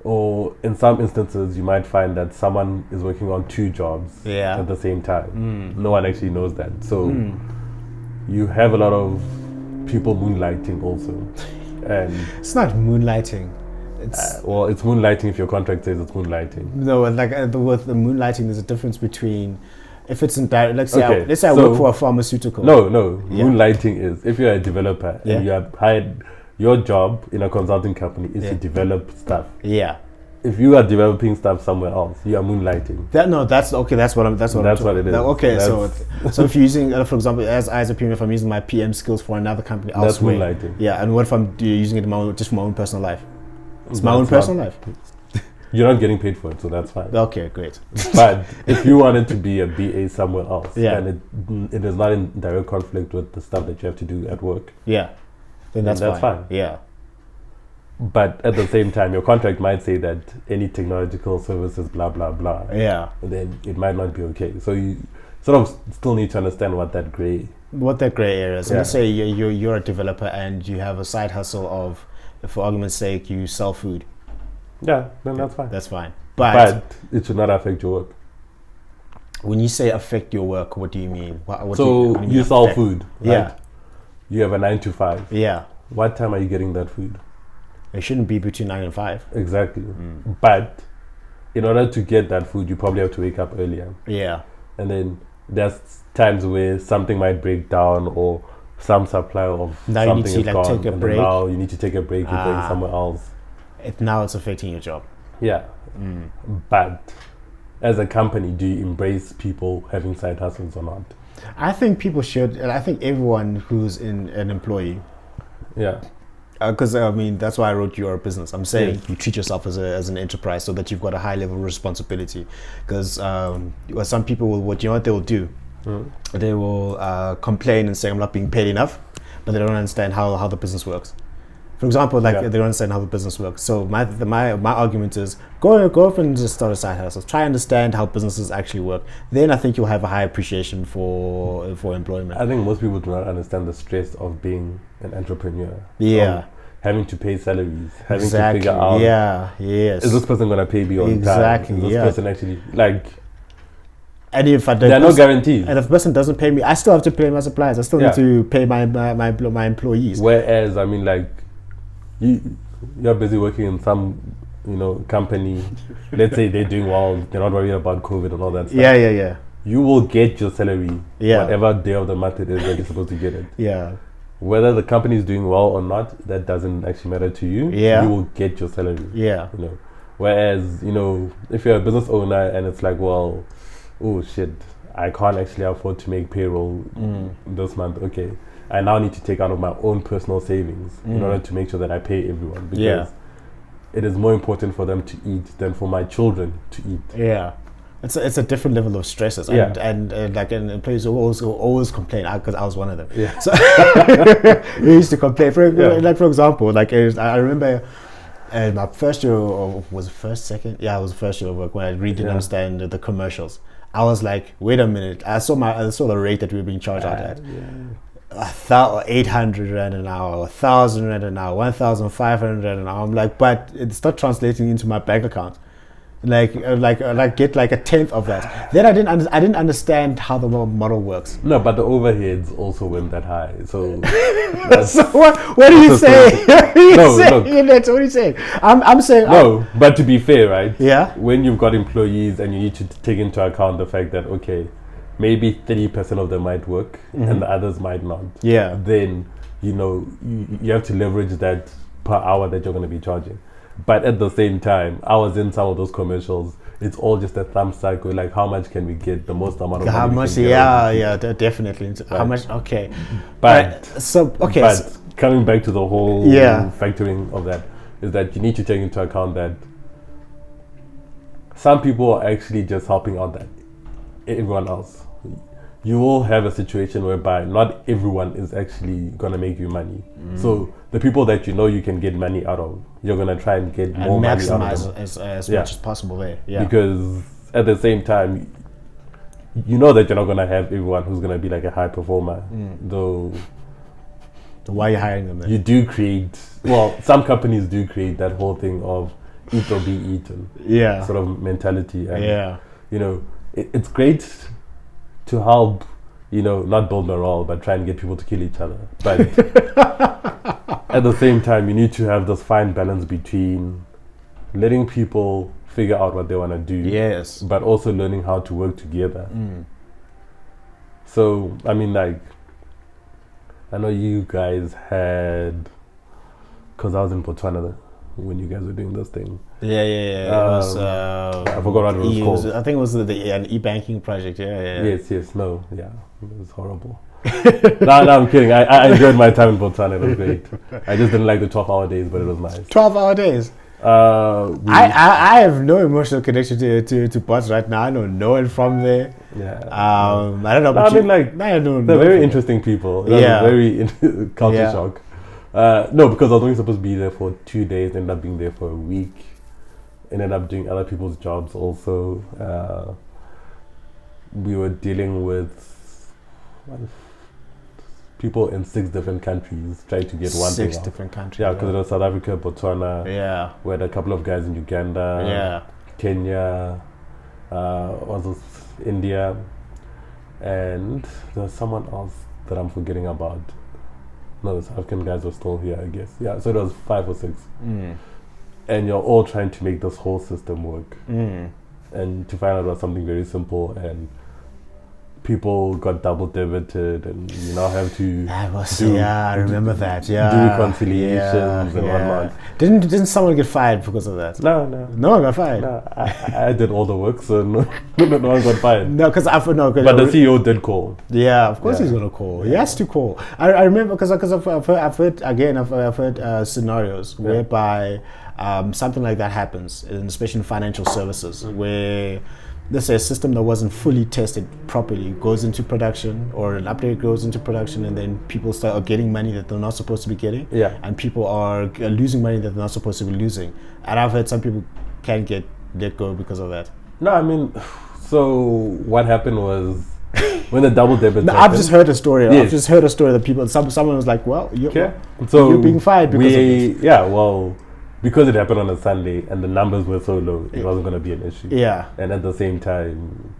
Or in some instances, you might find that someone is working on 2 jobs at the same time. No one actually knows that. So you have a lot of people moonlighting also. And it's not moonlighting. It's it's moonlighting if your contract says it's moonlighting. No, like with the moonlighting, there's a difference between if it's in direct. Let's say I work for a pharmaceutical. No. Moonlighting is if you're a developer and you are hired. Your job in a consulting company is to develop stuff. Yeah. If you are developing stuff somewhere else, you are moonlighting. That's what it is. So if you're using, for example, as a PM, if I'm using my PM skills for another company elsewhere, that's moonlighting. Yeah, and what if I'm using it just for my own personal life? It's my own personal life. You're not getting paid for it, so that's fine. Okay, great. But if you wanted to be a BA somewhere else, and it is not in direct conflict with the stuff that you have to do at work, then that's fine. Yeah. But at the same time, your contract might say that any technological services, blah, blah, blah. Yeah. And then it might not be okay. So you sort of still need to understand what that gray area is. So let's say you're a developer and you have a side hustle of, for argument's sake, you sell food. Yeah, then that's fine. That's fine. But it should not affect your work. When you say affect your work, what do you mean? What So do you mean sell affect? food. Right? Yeah. You have a 9 to 5. Yeah. What time are you getting that food? It shouldn't be between 9 and 5. Exactly. But in order to get that food, you probably have to wake up earlier. Yeah. And then there's times where something might break down or some supply of Now you need something to, is like, gone. take a and break. then now you need to take a break. You're going somewhere else. Now it's affecting your job. Yeah. But as a company, do you embrace people having side hustles or not? I think people should, and I think everyone who's in an employee, Yeah. because I mean that's why I wrote You're a Business. I'm saying Yes. you treat yourself as an enterprise so that you've got a high level of responsibility. Because some people will, what they will do, they will complain and say I'm not being paid enough, but they don't understand how the business works. For example, like they don't understand how the business works. So my argument is go off and just start a side hustle. Try and understand how businesses actually work. Then I think you'll have a high appreciation for employment. I think most people do not understand the stress of being an entrepreneur. Yeah. Having to pay salaries, having Exactly. to figure out, Yeah. Yes. is this person going to pay me on Exactly, time? Is this yeah. person actually, like, And if there are no guarantees. And if a person doesn't pay me, I still have to pay my suppliers. I still need to pay my employees. Whereas, I mean, like, you're busy working in some, company. Let's say they're doing well. They're not worried about COVID and all that stuff. Yeah. You will get your salary Yeah. whatever day of the month it is that you're supposed to get it. Yeah. Whether the company is doing well or not, that doesn't actually matter to you. Yeah. You will get your salary. Yeah. Whereas, if you're a business owner and it's like, well, oh shit, I can't actually afford to make payroll this month. Okay, I now need to take out of my own personal savings in order to make sure that I pay everyone, because it is more important for them to eat than for my children to eat. Yeah. It's a different level of stresses, and like employees will always complain, because I was one of them. Yeah. So we used to complain. For example, like I remember my first year, or was it second? Yeah, it was the first year of work when I really didn't understand the commercials. I was like, wait a minute. I saw the rate that we were being charged out at. 800 rand an hour, 1,000 rand an hour, 1,500 rand an hour. I'm like, but it's not translating into my bank account. Like get like a tenth of that. Then I didn't understand how the model works. No, but the overheads also went that high. So, so what are you saying? What are you saying? I'm saying no. But to be fair, right? Yeah. When you've got employees and you need to take into account the fact that maybe 30% of them might work and the others might not. Yeah. Then you have to leverage that per hour that you're going to be charging. But at the same time, I was in some of those commercials. It's all just a thumb cycle. Like, how much can we get? The most amount of money. How much? Yeah, definitely. Right. How much? Okay. But coming back to the whole factoring of that, is that you need to take into account that some people are actually just helping out everyone else. You will have a situation whereby not everyone is actually going to make you money. So the people that you can get money out of, you're going to try and get more money out of them. Maximize as much as possible there. Yeah. Because at the same time, you know that you're not going to have everyone who's going to be like a high performer. Though. Why are you hiring them then? You do create, some companies do create that whole thing of eat or be eaten. Yeah. Sort of mentality. And, it's great to help, not build morale, but try and get people to kill each other. But at the same time, you need to have this fine balance between letting people figure out what they want to do. Yes. But also learning how to work together. So, I mean, like, I know you guys had, because I was in Botswana when you guys were doing this thing. Yeah. It was, I forgot what it was called. I think it was an e-banking project. Yeah. Yes. No. Yeah. It was horrible. No, I'm kidding. I enjoyed my time in Botswana. It was great. I just didn't like the 12-hour days, but it was nice. 12-hour days? I have no emotional connection to Bots right now. I know no one from there. Yeah. I don't know. No, I mean, like, they're very interesting people. It was a very culture shock. No, because I was only supposed to be there for 2 days, ended up being there for a week. Ended up doing other people's jobs also. We were dealing with people in 6 different countries trying to get one thing 6 out. different countries. Yeah, because it was South Africa, Botswana. Yeah. We had a couple of guys in Uganda. Yeah. Kenya. India, and there's someone else that I'm forgetting about. No, the South African guys were still here, I guess. Yeah, so it was 5 or 6. And you're all trying to make this whole system work. And to find out about something very simple, and people got double debited, and you now have to I remember that. Yeah, do reconciliations and whatnot. Didn't someone get fired because of that? No one got fired. No, I did all the work, so no one got fired. No, because but the CEO did call. Yeah, of course he's gonna call. He has to call. I remember because I've heard scenarios whereby something like that happens, especially in financial services, where let's say a system that wasn't fully tested properly goes into production, or an update goes into production, and then people start getting money that they're not supposed to be getting, and people are losing money that they're not supposed to be losing. And I've heard some people can't get let go because of that. No, I mean, so what happened was when the double debit. No, I've just heard a story. Yes. I've just heard a story that someone was like, "Well, you're being fired because of this." Yeah, well, because it happened on a Sunday and the numbers were so low, it wasn't going to be an issue. Yeah. And at the same time,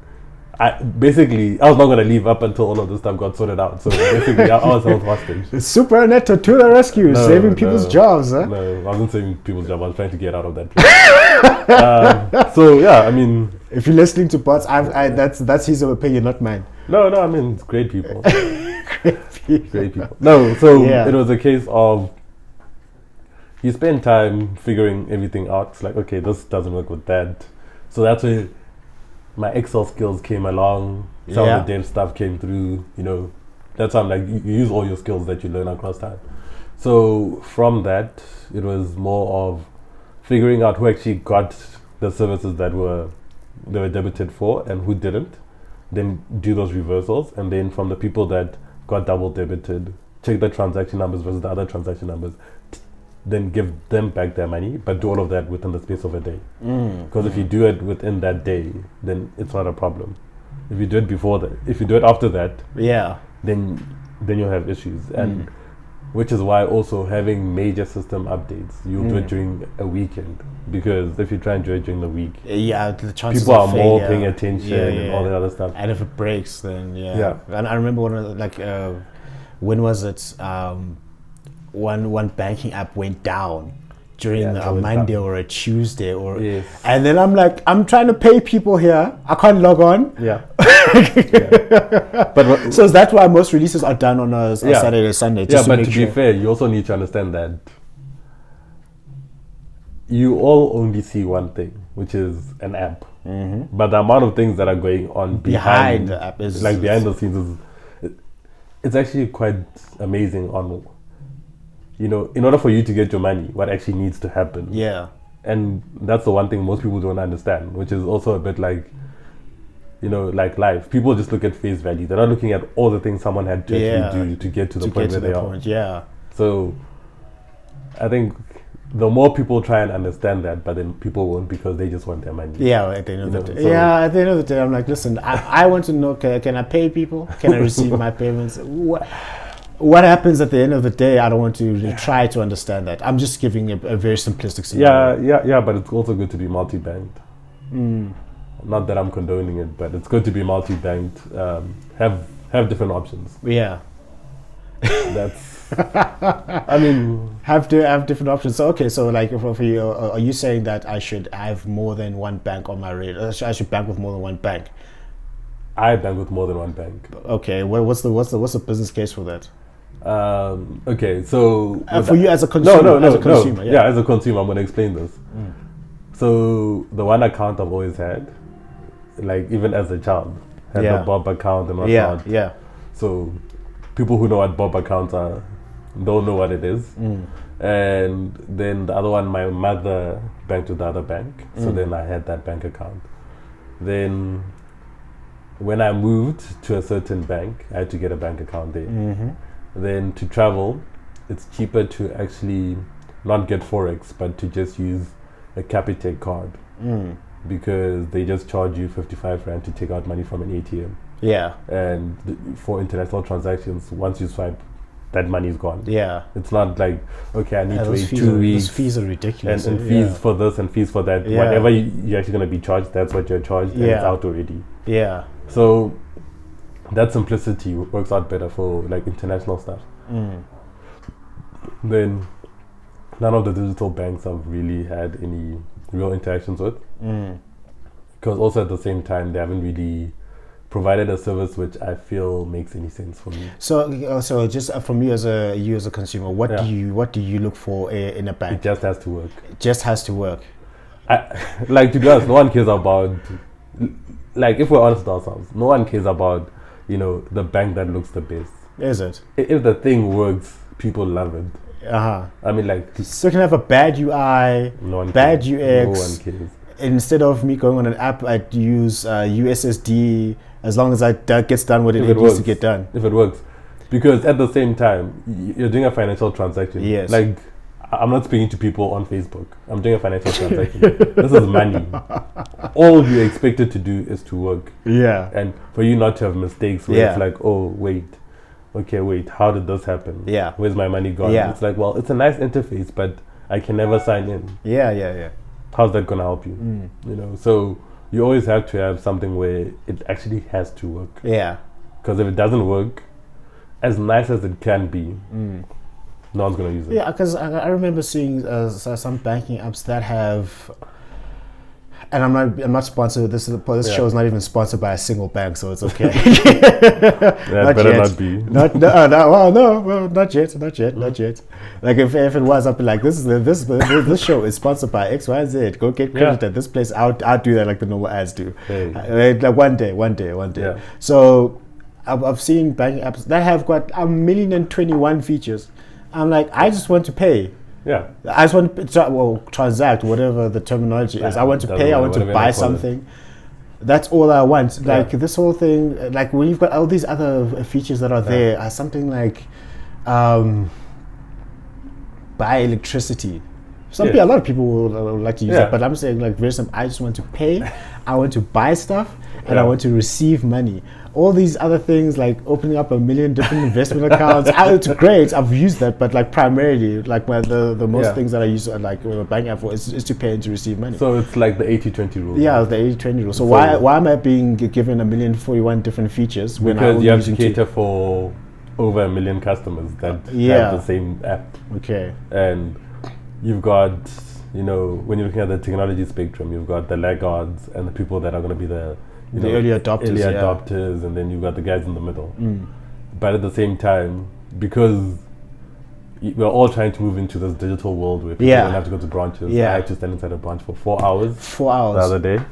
I was not going to leave up until all of this stuff got sorted out. So basically, I was held hostage. Super Eneto to the rescue, saving people's jobs. Huh? No, I wasn't saving people's jobs. I was trying to get out of that place. So yeah, I mean, if you're listening to bots, that's his opinion, not mine. No, I mean, it's great people. Great people. No, so it was a case of you spend time figuring everything out. It's like, okay, this doesn't work with that. So that's where my Excel skills came along. Some of the dev stuff came through, That's why I'm like, you use all your skills that you learn across time. So from that, it was more of figuring out who actually got the services that they were debited for and who didn't. Then do those reversals. And then from the people that got double debited, check the transaction numbers versus the other transaction numbers. Then give them back their money, but do all of that within the space of a day. Because if you do it within that day, then it's not a problem. If you do it before that, if you do it after that, then you'll have issues. And which is why also having major system updates, you'll do it during a weekend. Because if you try and do it during the week, the chances people are more paying attention and all that other stuff. And if it breaks, then And I remember when was it? One banking app went down during a Monday or a Tuesday, and then I'm trying to pay people here. I can't log on. But so that's why most releases are done on a Saturday or Sunday. But to be fair, you also need to understand that you all only see one thing, which is an app. But the amount of things that are going on behind the app is behind the scenes it's actually quite amazing on. In order for you to get your money, what actually needs to happen. And that's the one thing most people don't understand, which is also a bit like, like life. People just look at face value. They're not looking at all the things someone had to actually do to get to the point where they are. So I think the more people try and understand that, but then people won't because they just want their money. At the end of the day. At the end of the day, I'm like, listen, I want to know, can I pay people? Can I receive my payments? What happens at the end of the day? I don't want to try to understand that. I'm just giving a very simplistic scenario. But it's also good to be multi-banked. Not that I'm condoning it, but it's good to be multi-banked. Have different options. That's. I mean, have different options. So like, for you, are you saying that I should have more than one bank on my radar? I should bank with more than one bank. I bank with more than one bank. Okay, what's the business case for that? Okay, so for you as a consumer, as a consumer, as a consumer, I'm going to explain this. So the one account I've always had, like even as a child, had the Bob account and whatnot. So people who know what Bob accounts are don't know what it is. And then the other one, my mother banked with the other bank, so then I had that bank account. Then when I moved to a certain bank, I had to get a bank account there. Then to travel, it's cheaper to actually not get Forex, but to just use a Capitec card. Because they just charge you 55 Rand to take out money from an ATM. And for international transactions, once you swipe, that money is gone. It's not like, okay, I need to wait 2 weeks. Those fees are ridiculous. And fees for this and fees for that. Whatever you're actually going to be charged, that's what you're charged, and it's out already. Yeah. So that simplicity works out better for like international stuff. Then none of the digital banks I've really had any real interactions with. Because also at the same time they haven't really provided a service which I feel makes any sense for me. So just from you as a consumer, what do you look for in a bank? It just has to work. It just has to work. Like, to be honest, no one cares about, like, if we're honest with ourselves, no one cares about, the bank that looks the best. Is it? If the thing works, people love it. I mean, like, so you can have a bad UI, bad UX. No one cares. Instead of me going on an app, I'd use USSD as long as that gets done what it needs to get done. If it works. Because at the same time, you're doing a financial transaction. Yes. Like, I'm not speaking to people on Facebook. I'm doing a financial transaction. This is money. All you're expected to do is to work. Yeah. And for you not to have mistakes where it's like, oh, wait, how did this happen? Yeah. Where's my money gone? Yeah. It's like, well, it's a nice interface, but I can never sign in. Yeah. How's that going to help you? So you always have to have something where it actually has to work. Yeah. Because if it doesn't work, as nice as it can be, no one's going to use it. Yeah, because I remember seeing some banking apps that have, and I'm not sponsored. This show is not even sponsored by a single bank, so it's okay. Not better yet. Not be. Not yet. Like if it was, I'd be like, this show is sponsored by X, Y, Z. Go get credit at this place. I'll do that like the normal ads do. Like one day. Yeah. So I've seen banking apps that have got 1,021 features. I'm like, I just want to pay. Yeah. I just want to transact, whatever the terminology is. I want to pay. I want to buy something. That's all I want. Like this whole thing, like when you've got all these other features that are there, something like buy electricity. A lot of people will like to use that, but I'm saying like very simple. I just want to pay. I want to buy stuff, and I want to receive money. All these other things like opening up 1 million different investment accounts, it's great. I've used that, but like primarily, like the most things that I use like a bank app for is to pay and to receive money. So it's like the 80-20 rule. Yeah, the 80-20 rule. So why am I being given 1,041 different features when because you have to cater for over 1 million customers that have the same app. Okay. And you've got, when you're looking at the technology spectrum, you've got the laggards and the people that are going to be the early adopters, and then you've got the guys in the middle. But at the same time, because we're all trying to move into this digital world where people don't have to go to branches. I had to stand inside a branch for 4 hours. 4 hours. The other day.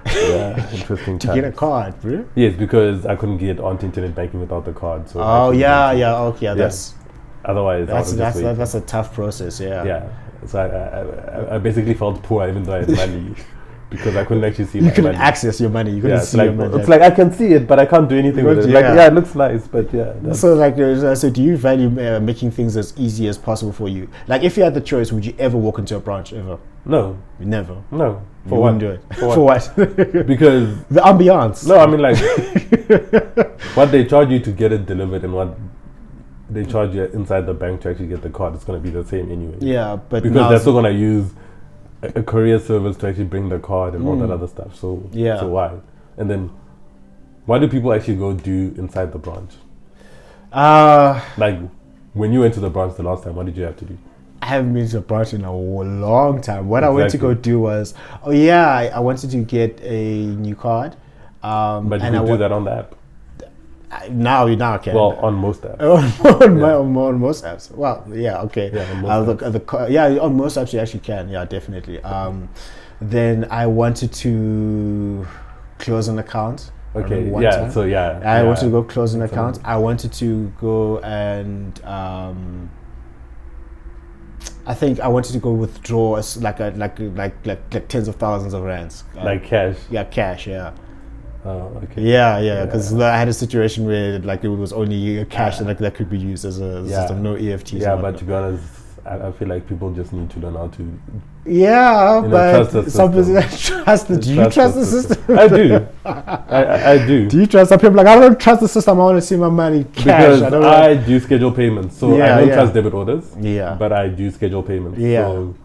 Yeah, interesting. To get a card, bro? Yes, because I couldn't get onto internet banking without the card. So that's otherwise that's a tough process. Yeah. So I basically felt poor even though I had money. Because I couldn't actually see my money. You couldn't access your money. You couldn't see your money. It's like I can see it, but I can't do anything with it. Like, it looks nice, but So do you value making things as easy as possible for you? Like, if you had the choice, would you ever walk into a branch ever? No. Never. No. For what? Do it. For what? Because the ambiance. No, I mean like what they charge you to get it delivered and what they charge you inside the bank to actually get the card, it's going to be the same anyway. Yeah, but because they're still going to use a courier service to actually bring the card and all that other stuff. So why? And then what do people actually go do inside the branch? Like when you went to the branch the last time, what did you have to do? I haven't been to the branch in a long time. What I went to go do was, I wanted to get a new card. But you could do that on the app. Now I can. Well, on most apps. on most apps. Well, yeah, okay. Yeah, on most apps. On most apps you actually can. Yeah, definitely. Then I wanted to close an account. Okay. I wanted to go close an account. I wanted to go and I think I wanted to go withdraw like tens of thousands of rands. Like cash. Yeah, cash. Yeah. Oh, okay. Yeah, because I had a situation where like it was only cash that could be used as a system, no EFTs. Yeah, but to be honest, I feel like people just need to learn how to. Yeah, but some people trust the. Do you trust the system? I do. I do. Do you trust some people? Like, I don't trust the system. I want to see my money cash. Because I do schedule payments, so I don't trust debit orders. Yeah, but I do schedule payments. Yeah. So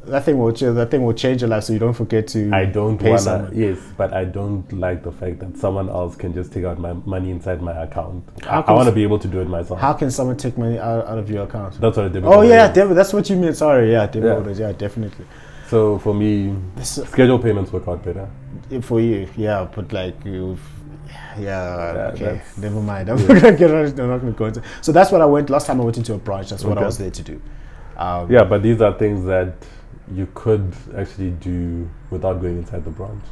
That thing will change your life, so you don't forget to. I don't pay wanna. someone. Yes, but I don't like the fact that someone else can just take out my money inside my account. How I want to be able to do it myself. How can someone take money out of your account? That's what a debit Oh order yeah, is. debit. That's what you mean. Sorry, yeah, debit Yeah. orders. Yeah, definitely. So for me, schedule payments work out better. For you, yeah, but like you. Yeah, okay. that's- Never mind. I'm not gonna go into. So that's what I went last time. I went into a branch. That's what I Okay. was there to do. Yeah, but these are things that you could actually do without going inside the branch.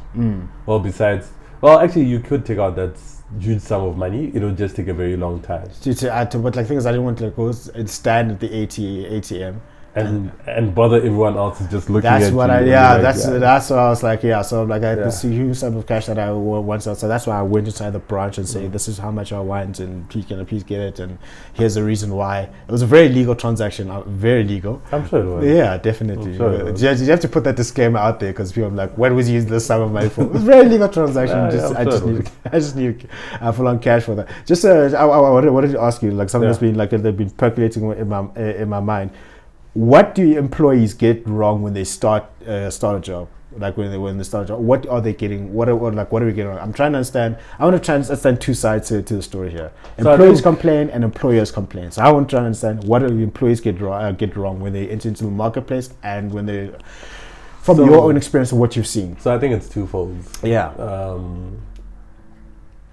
Well, actually, you could take out that huge sum of money. It'll just take a very long time. To add to, but like things I didn't want to like go and stand at the ATM. And bother everyone else is just looking That's at what you. I and yeah. you're like, That's what I was like. Yeah, so like I had Yeah. this huge sum of cash that I wanted. So that's why I went inside the branch and say, "This is how much I want, and please can I please get it?" And here's the reason why. It was a very legal transaction. Very legal. I'm sure it was. Yeah, definitely. I'm sure it was. You have to put that disclaimer out there because people are like, "What was you using this sum of money for?" It was a very legal transaction. Yeah, I I'm just sure it need I just need full on cash for that. Just I wanted to ask you like something Yeah. that's been like they've been percolating in my mind. What do employees get wrong when they start a job? Like when they start a job, what are they getting? What are we getting wrong? I'm trying to understand. I want to try and understand two sides to the story here. So Employees complain and employers complain. So I want to try and understand what do the employees get wrong when they enter into the marketplace and when they, from So- your own experience of what you've seen. So I think it's twofold. Yeah.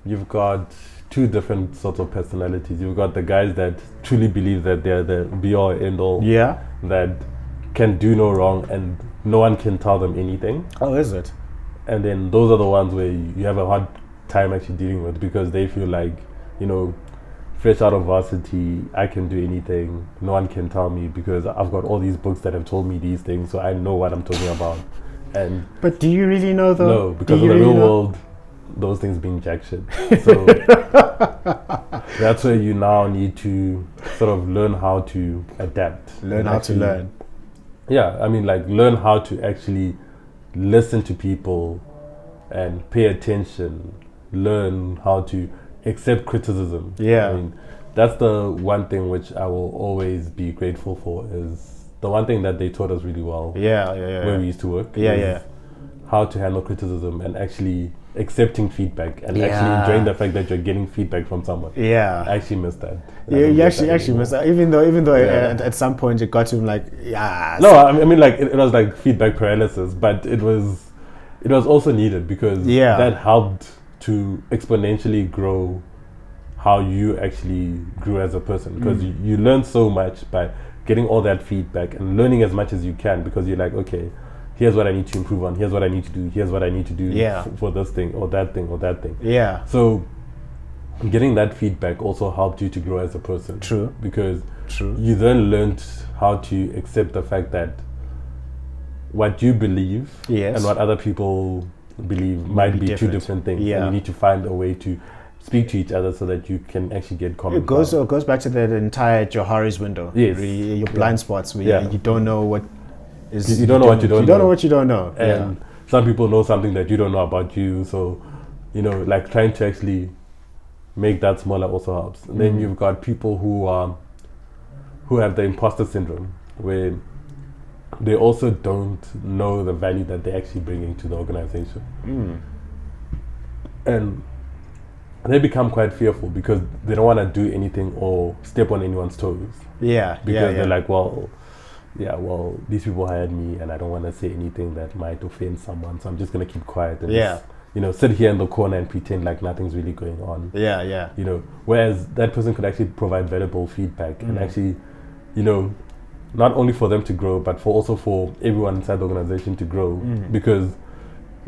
You've got two different sorts of personalities. You've got the guys that truly believe that they're the be all end all, Yeah. that can do no wrong and no one can tell them anything. Oh, is it? And then those are the ones where you have a hard time actually dealing with because they feel like, fresh out of varsity, I can do anything. No one can tell me because I've got all these books that have told me these things, so I know what I'm talking about. And But do you really know though? no, because Do in you the real really know? world, those things being jack shit. So that's where you now need to sort of learn how to adapt. Learn and how to actually- learn. Yeah, I mean, like learn how to actually listen to people and pay attention. Learn how to accept criticism. Yeah. I mean, that's the one thing which I will always be grateful for. Is the one thing that they taught us really well Yeah. where we used to work. Yeah, is yeah. How to handle criticism and actually accepting feedback and Yeah. actually enjoying the fact that you're getting feedback from someone. Yeah. I actually miss that. I You don't get actually that anymore. miss that. Even though Yeah. at some point it got to him like, yeah. No, I mean like it was like feedback paralysis, but it was also needed because Yeah. that helped to exponentially grow how you actually grew as a person because you learn so much by getting all that feedback and learning as much as you can because you're like, okay, here's what I need to improve on, here's what I need to do, here's what I need to do Yeah. for this thing or that thing or that thing. Yeah. So getting that feedback also helped you to grow as a person. True. Because True. you then learned how to accept the fact that what you believe Yes. and what other people believe might be be two different. different things. Yeah. And you need to find a way to speak to each other so that you can actually get common It goes ground. back to that entire Johari's window. Yes. Your blind spots where Yeah. you don't know what is. You don't know what you don't You don't know know. what you don't know. And some people know something that you don't know about you. So, like trying to actually make that smaller also helps. And then you've got people who have the imposter syndrome where they also don't know the value that they're actually bringing to the organization. And they become quite fearful because they don't want to do anything or step on anyone's toes. Yeah. Because they're like, well, these people hired me and I don't want to say anything that might offend someone, so I'm just going to keep quiet and Yeah. just, sit here in the corner and pretend like nothing's really going on. Yeah. Whereas that person could actually provide valuable feedback and actually, not only for them to grow, but also for everyone inside the organization to grow because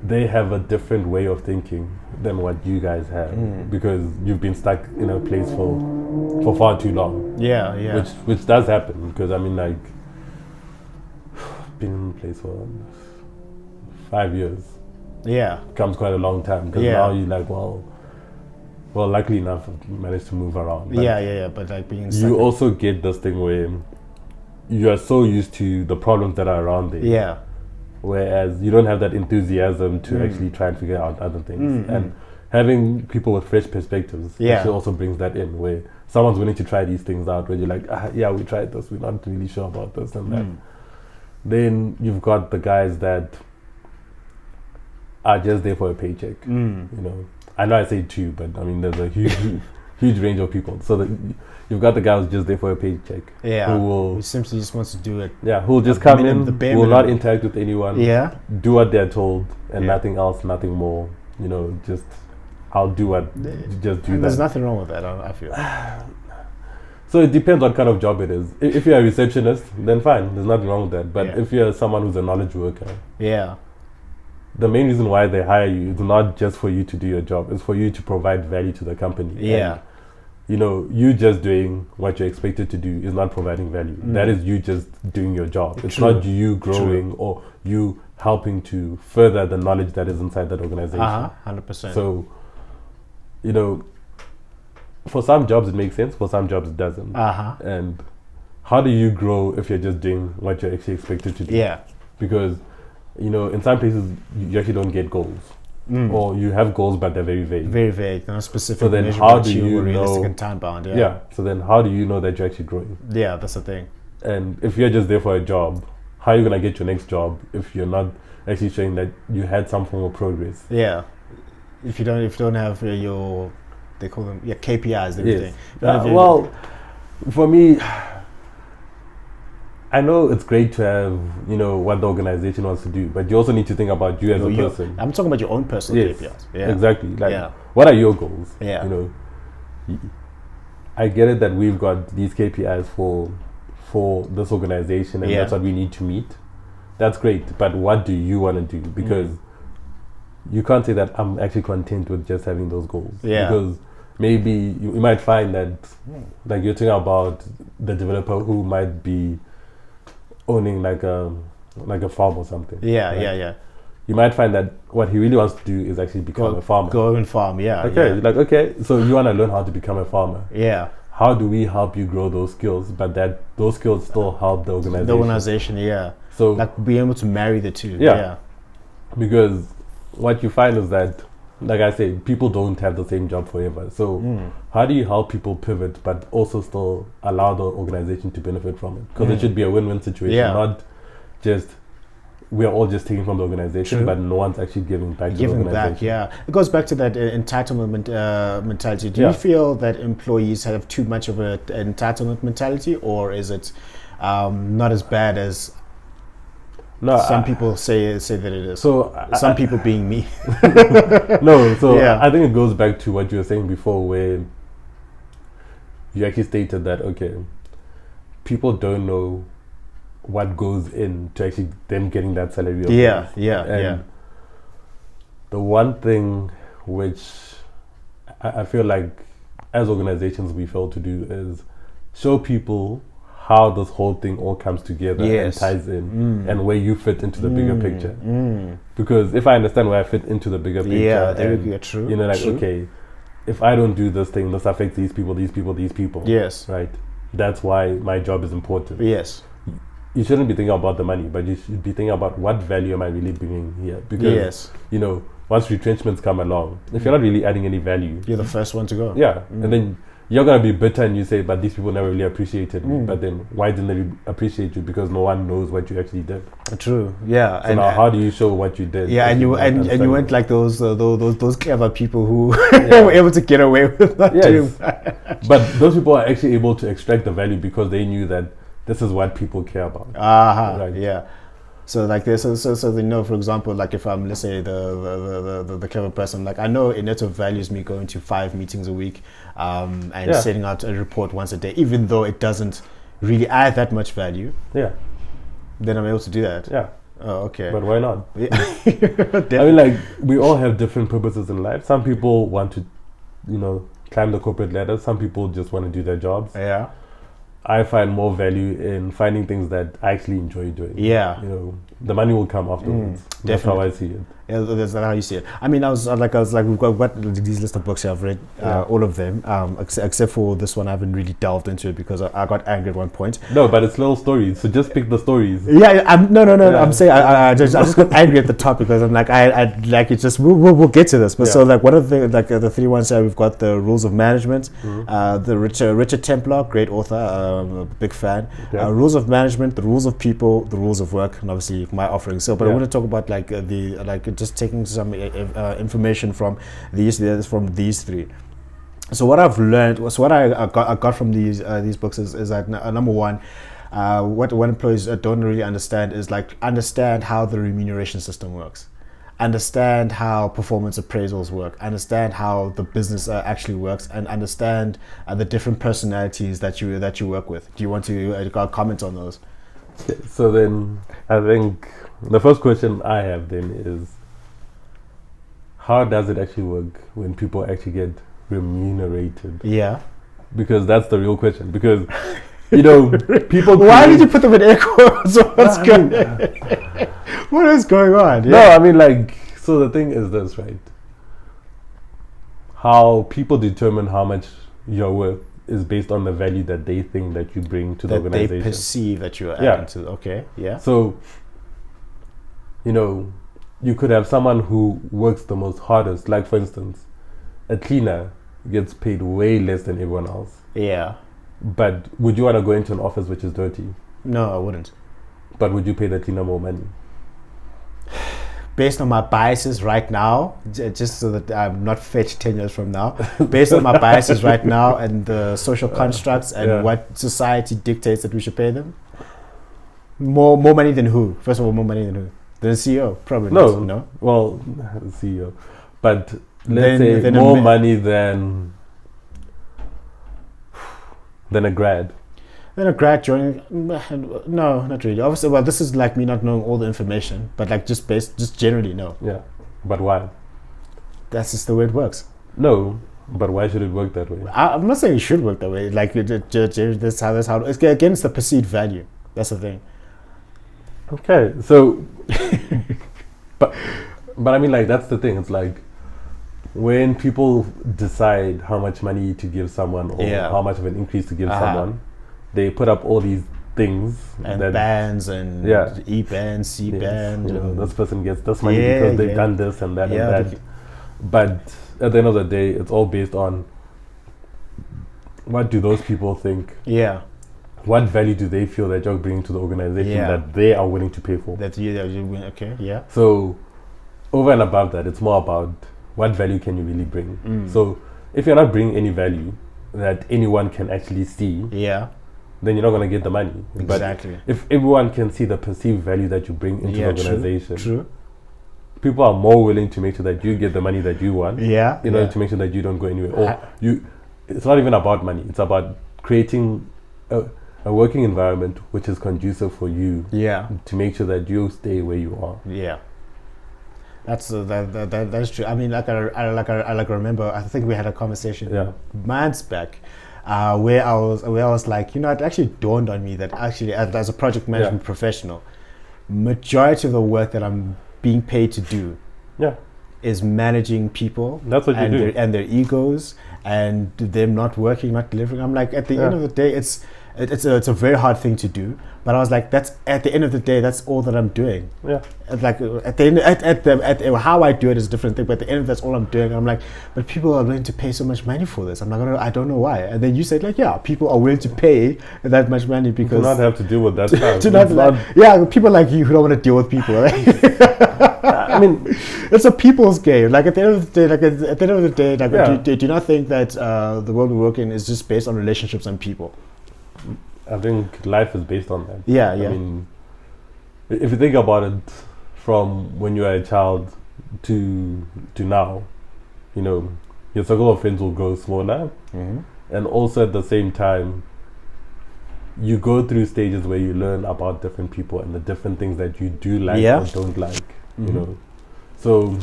they have a different way of thinking than what you guys have because you've been stuck in a place for far too long. Yeah. Which does happen because been in place for 5 years. Yeah. Becomes quite a long time because Yeah. now you're like, well, luckily enough, I've managed to move around. But Yeah. But like being you stuck. also get this thing where you are so used to the problems that are around there. Yeah. Whereas you don't have that enthusiasm to actually try and figure out other things. And having people with fresh perspectives actually also brings that in where someone's willing to try these things out where you're like, we tried this, we're not really sure about this and that. Then you've got the guys that are just there for a paycheck. You know, I know I say two, but I mean there's a huge range of people. So you've got the guy who's just there for a paycheck. Yeah. Who simply just wants to do it. Yeah, who'll just come in, will not interact with anyone. Yeah. Do what they're told and nothing else, nothing more. You know, just I'll do what just do that. There's nothing wrong with that, I feel. So it depends what kind of job it is. If you're a receptionist, then fine, there's nothing wrong with that. But if you're someone who's a knowledge worker, the main reason why they hire you is not just for you to do your job, it's for you to provide value to the company. Yeah. And, you know, you just doing what you're expected to do is not providing value. That is you just doing your job. It's not you growing or you helping to further the knowledge that is inside that organization. 100%. So, you know, for some jobs it makes sense, for some jobs it doesn't. And how do you grow if you're just doing what you're actually expected to do? Yeah. Because, you know, in some places you actually don't get goals. Or you have goals but they're very vague. Very vague, not specific. So then how do you realistic know, and time bound? So then how do you know that you're actually growing? Yeah, that's the thing. And if you're just there for a job, how are you gonna get your next job if you're not actually showing that you had some form of progress? Yeah. If you don't have your, they call them KPIs, everything. Yes. Well, for me, I know it's great to have, you know, what the organization wants to do, but you also need to think about you as a person. I'm talking about your own personal KPIs. Yeah. Exactly. Like, what are your goals? Yeah. You know, I get it that we've got these KPIs for this organization and that's what we need to meet. That's great, but what do you want to do? Because you can't say that I'm actually content with just having those goals. Yeah. Because maybe you might find that, like you're talking about the developer who might be owning like a farm or something. Yeah. You might find that what he really wants to do is actually become a farmer. Go and farm, Okay, so you want to learn how to become a farmer. Yeah. How do we help you grow those skills, but that those skills still help the organization? The organization, yeah. So like being able to marry the two. Yeah. Because what you find is that, like I say, people don't have the same job forever. So how do you help people pivot but also still allow the organization to benefit from it? Because it should be a win-win situation, not just we're all just taking from the organization, but no one's actually giving back to the organization. It goes back to that entitlement mentality. Do you feel that employees have too much of an entitlement mentality, or is it not as bad as some people say that it is? So some people being me. I think it goes back to what you were saying before, where you actually stated that people don't know what goes into actually them getting that salary. And the one thing which I feel like as organizations we fail to do is show people how this whole thing all comes together and ties in, and where you fit into the bigger picture. Because if I understand where I fit into the bigger picture, true. You know, like okay, if I don't do this thing, this affects these people. Yes. Right. That's why my job is important. Yes. You shouldn't be thinking about the money, but you should be thinking about what value am I really bringing here. Because you know, once retrenchments come along, if you're not really adding any value, you're the first one to go. And then you're gonna be bitter and you say, but these people never really appreciated me. But then why didn't they appreciate you? Because no one knows what you actually did. True. Yeah. So now how do you show what you did? Yeah, and you went like those clever people who were able to get away with not doing that. But those people are actually able to extract the value because they knew that this is what people care about. Right. Yeah. So like this, so they know, for example, like if I'm, let's say the clever person, like I know Eneto values me going to 5 meetings a week, and sending out a report once a day, even though it doesn't really add that much value. Yeah. Then I'm able to do that. Yeah. Oh, okay. But why not? I mean, like we all have different purposes in life. Some people want to, you know, climb the corporate ladder. Some people just want to do their jobs. Yeah. I find more value in finding things that I actually enjoy doing. Yeah. You know, the money will come afterwards. That's how I see it. Yeah, that's how you see it. I mean, I was like, we've got these list of books here. I've read all of them, except for this one. I haven't really delved into it because I got angry at one point. No, but it's little stories, so just pick the stories. Yeah, no. I'm saying I just got angry at the top because I'm like, I like it. Just we'll get to this. But so like one of the the three ones here, we've got the Rules of Management, the Richard Templar, great author, a big fan. Rules of Management, the Rules of People, the Rules of Work, and obviously my offering. So, but I want to talk about like just taking some information from these three. So what I've learned was what I got from these books is that number one, what employees don't really understand is like understand how the remuneration system works, understand how performance appraisals work, understand how the business actually works, and understand the different personalities that you work with. Do you want to comment on those? So then I think the first question I have then is, how does it actually work when people actually get remunerated? Yeah. Because that's the real question. Because, you know, people... Why did you put them in air quotes? What is going on? Yeah. No, I mean, like, so the thing is this, right? How people determine how much you're worth is based on the value that they think that you bring to the organization. They perceive that you are adding to. Okay, yeah. So, you know, you could have someone who works the most hardest. Like, for instance, a cleaner gets paid way less than everyone else. Yeah. But would you want to go into an office which is dirty? No, I wouldn't. But would you pay the cleaner more money? Based on my biases right now, just so that I'm not fetched 10 years from now, based on my biases right now and the social constructs and what society dictates that we should pay them, more money than who? First of all, more money than who? Than the CEO? Probably no. No? Well, the CEO. But let's say more money than a grad. Then a grad joining? No, not really. Obviously, well, this is like me not knowing all the information, but like just generally, no. Yeah, but why? That's just the way it works. No, but why should it work that way? I'm not saying it should work that way. Like that's how it's against the perceived value. That's the thing. Okay, so, but I mean, like, that's the thing. It's like when people decide how much money to give someone or how much of an increase to give someone, they put up all these things and bands and E band, C band. You know, this person gets this money because they've done this and that and that. But at the end of the day, it's all based on what do those people think? Yeah. What value do they feel that you're bringing to the organization that they are willing to pay for? Okay, yeah. So, over and above that, it's more about what value can you really bring. So, if you're not bringing any value that anyone can actually see, then you're not going to get the money. Exactly. But if everyone can see the perceived value that you bring into the organization, true. People are more willing to make sure that you get the money that you want. In order to make sure that you don't go anywhere. Or it's not even about money. It's about creating a working environment which is conducive for you. To make sure that you stay where you are. That's that's true. I mean, I remember. I think we had a conversation months back, where I was like, you know, it actually dawned on me that actually, as a project management professional, majority of the work that I'm being paid to do, is managing people. That's what you do, and their egos and them not working, not delivering. I'm like, at the end of the day, it's a very hard thing to do, but I was like, that's at the end of the day, that's all that I'm doing. Like at the end, at how I do it is a different thing, but at the end, that's all I'm doing. I'm like, but people are willing to pay so much money for this. I don't know why. And then you said like, people are willing to pay that much money because to not have to deal with that. People like you who don't want to deal with people. Right? I mean, it's a people's game. Like at the end of the day, do you not think that the world we work in is just based on relationships and people? I think life is based on that. I mean, if you think about it, from when you are a child to now, you know, your circle of friends will grow smaller, and also at the same time, you go through stages where you learn about different people and the different things that you do like or don't like. You know, so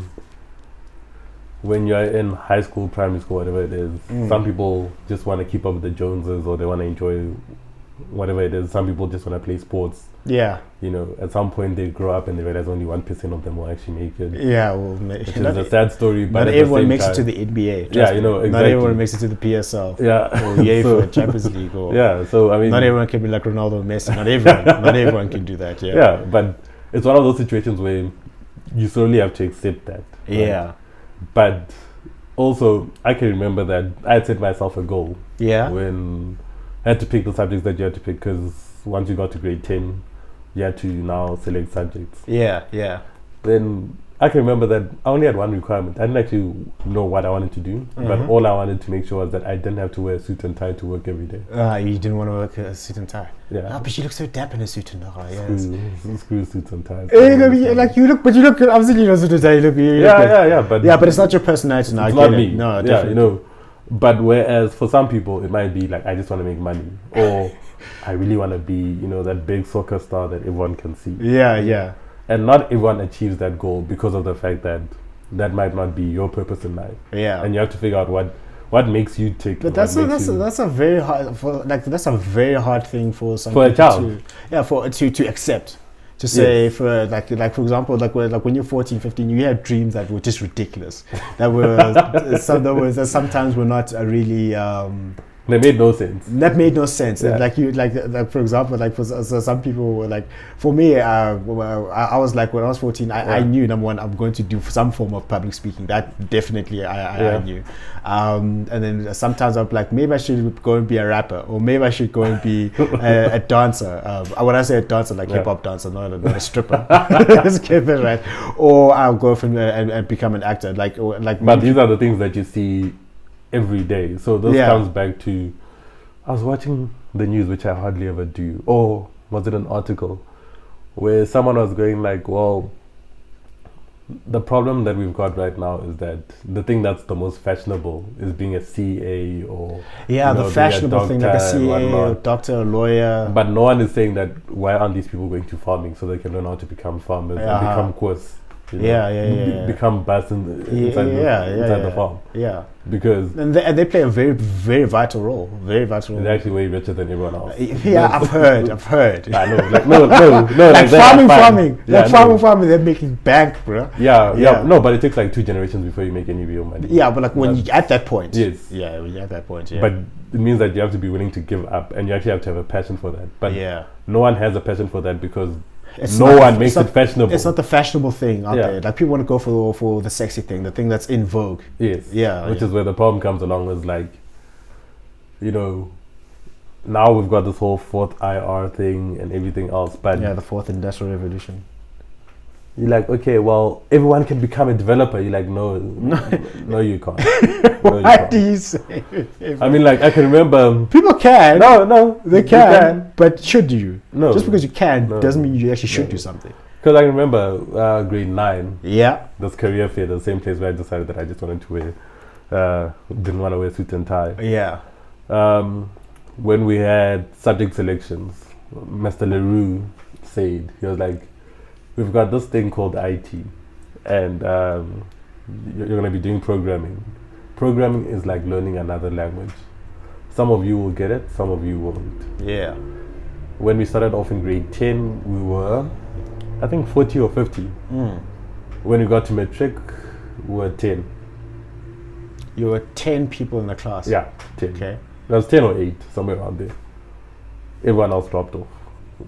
when you're in high school, primary school, whatever it is, some people just want to keep up with the Joneses, or they want to enjoy whatever it is. Some people just want to play sports. Yeah. You know, at some point they grow up and they realize only 1% of them will actually make it. Yeah, well, which is a sad story. But not everyone makes it to the NBA. Yeah, you know, exactly. Not everyone makes it to the PSL. Yeah. Or UEFA, Champions League. Or yeah, so I mean, not everyone can be like Ronaldo or Messi. Not everyone. Not everyone can do that. Yeah. Yeah, but it's one of those situations where you slowly have to accept that. Right? Yeah. But also, I can remember that I had set myself a goal. Yeah. When I had to pick the subjects that you had to pick, because once you got to grade 10, you had to now select subjects. Yeah, yeah. Then I can remember that I only had one requirement. I didn't actually know what I wanted to do, but all I wanted to make sure was that I didn't have to wear a suit and tie to work every day. You didn't want to work a suit and tie. Yeah. But you look so dapper in a suit and tie. Screw suits and ties. You look. Obviously, you know, suit and tie. You look but it's not your personality. It's not me. No, definitely. Yeah, you know. But whereas for some people, it might be like, I just want to make money, or I really want to be, you know, that big soccer star that everyone can see. Yeah, yeah. And not everyone achieves that goal because of the fact that that might not be your purpose in life. Yeah. And you have to figure out what makes you tick. But that's a very hard that's a very hard thing for some for a child. To accept. To say for like for example when you're 14, 15, you have dreams that were just ridiculous. That were sometimes were not really they made no sense. That made no sense. Yeah. Like for example, like for some people were like, for me, I was like, when I was 14, I knew, number one, I'm going to do some form of public speaking. That definitely I knew. And then sometimes I'm like, maybe I should go and be a rapper, or maybe I should go and be a dancer. When I say a dancer, like hip hop dancer, not a stripper. Let's keep it right. Or I'll go from and become an actor. But these are the things that you see every day. So this comes back to, I was watching the news, which I hardly ever do, or was it an article where someone was going like, well, the problem that we've got right now is that the thing that's the most fashionable is being a CA or the fashionable thing, like a CA or doctor or lawyer. But no one is saying that why aren't these people going to farming so they can learn how to become farmers and become course. Become bats inside the farm. Yeah. Because and they play a very, very vital role. They're actually way richer than everyone else. Yeah, I've heard. I know. Like no. Like farming. They're making bank, bro. Yeah. No, but it takes like 2 generations before you make any real money. Yeah, but like when you're at that point. Yes. Yeah, when you're at that point. Yeah. But it means that you have to be willing to give up, and you actually have to have a passion for that. But no one has a passion for that because no one makes it fashionable. It's not the fashionable thing out there. Like people want to go for the sexy thing, the thing that's in vogue. Yes. Yeah. Which is where the problem comes along, is like, you know, now we've got this whole 4th IR thing and everything else, but the 4th industrial revolution. You're like, okay, well, everyone can become a developer. You're like, no, you can't. What do you say? I mean, like, I can remember people can. No, they can. But should you? No. Just because you can doesn't mean you actually should do something. Because I remember grade 9. Yeah. This career fair, the same place where I decided that I just wanted to wear, didn't want to wear suit and tie. Yeah. When we had subject selections, Mr. LaRue said, he was like, we've got this thing called IT, and you're going to be doing programming. Programming is like learning another language. Some of you will get it, some of you won't. Yeah. When we started off in grade 10, we were, I think, 40 or 50. When we got to matric, we were 10. You were 10 people in the class? Yeah, 10. Okay. There was 10 or 8, somewhere around there. Everyone else dropped off.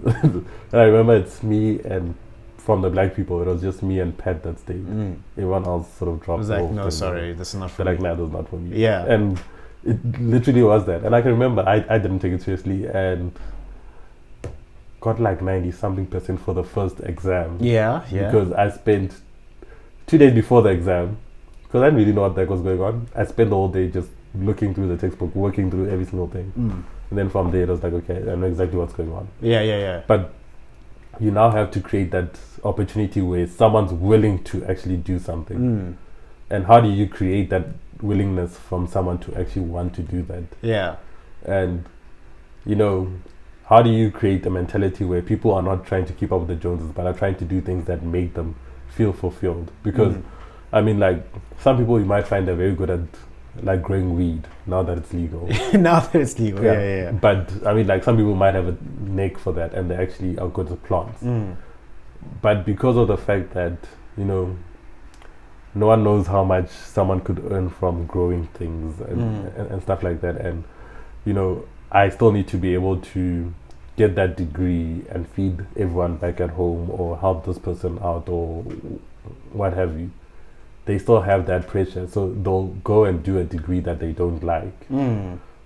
And I remember it's me, and from the black people, it was just me and Pat that stayed. Everyone else sort of dropped off. It was like, no, sorry, this is not for me. Like, no, this is not for me. Yeah. And it literally was that. And I can remember I didn't take it seriously and got like 90-something% for the first exam. Yeah. Because I spent 2 days before the exam, because I didn't really know what the heck was going on. I spent the whole day just looking through the textbook, working through every single thing. And then from there, it was like, okay, I know exactly what's going on. Yeah. But you now have to create that opportunity where someone's willing to actually do something. And how do you create that willingness from someone to actually want to do that? Yeah. And, you know, how do you create a mentality where people are not trying to keep up with the Joneses, but are trying to do things that make them feel fulfilled? Because, I mean, like, some people you might find they're very good like growing weed now that it's legal. Now that it's legal, yeah. But I mean, like some people might have a knack for that, and they actually are good at plants. But because of the fact that no one knows how much someone could earn from growing things and stuff like that, and I still need to be able to get that degree and feed everyone back at home or help this person out or what have you. They still have that pressure, so they'll go and do a degree that they don't like,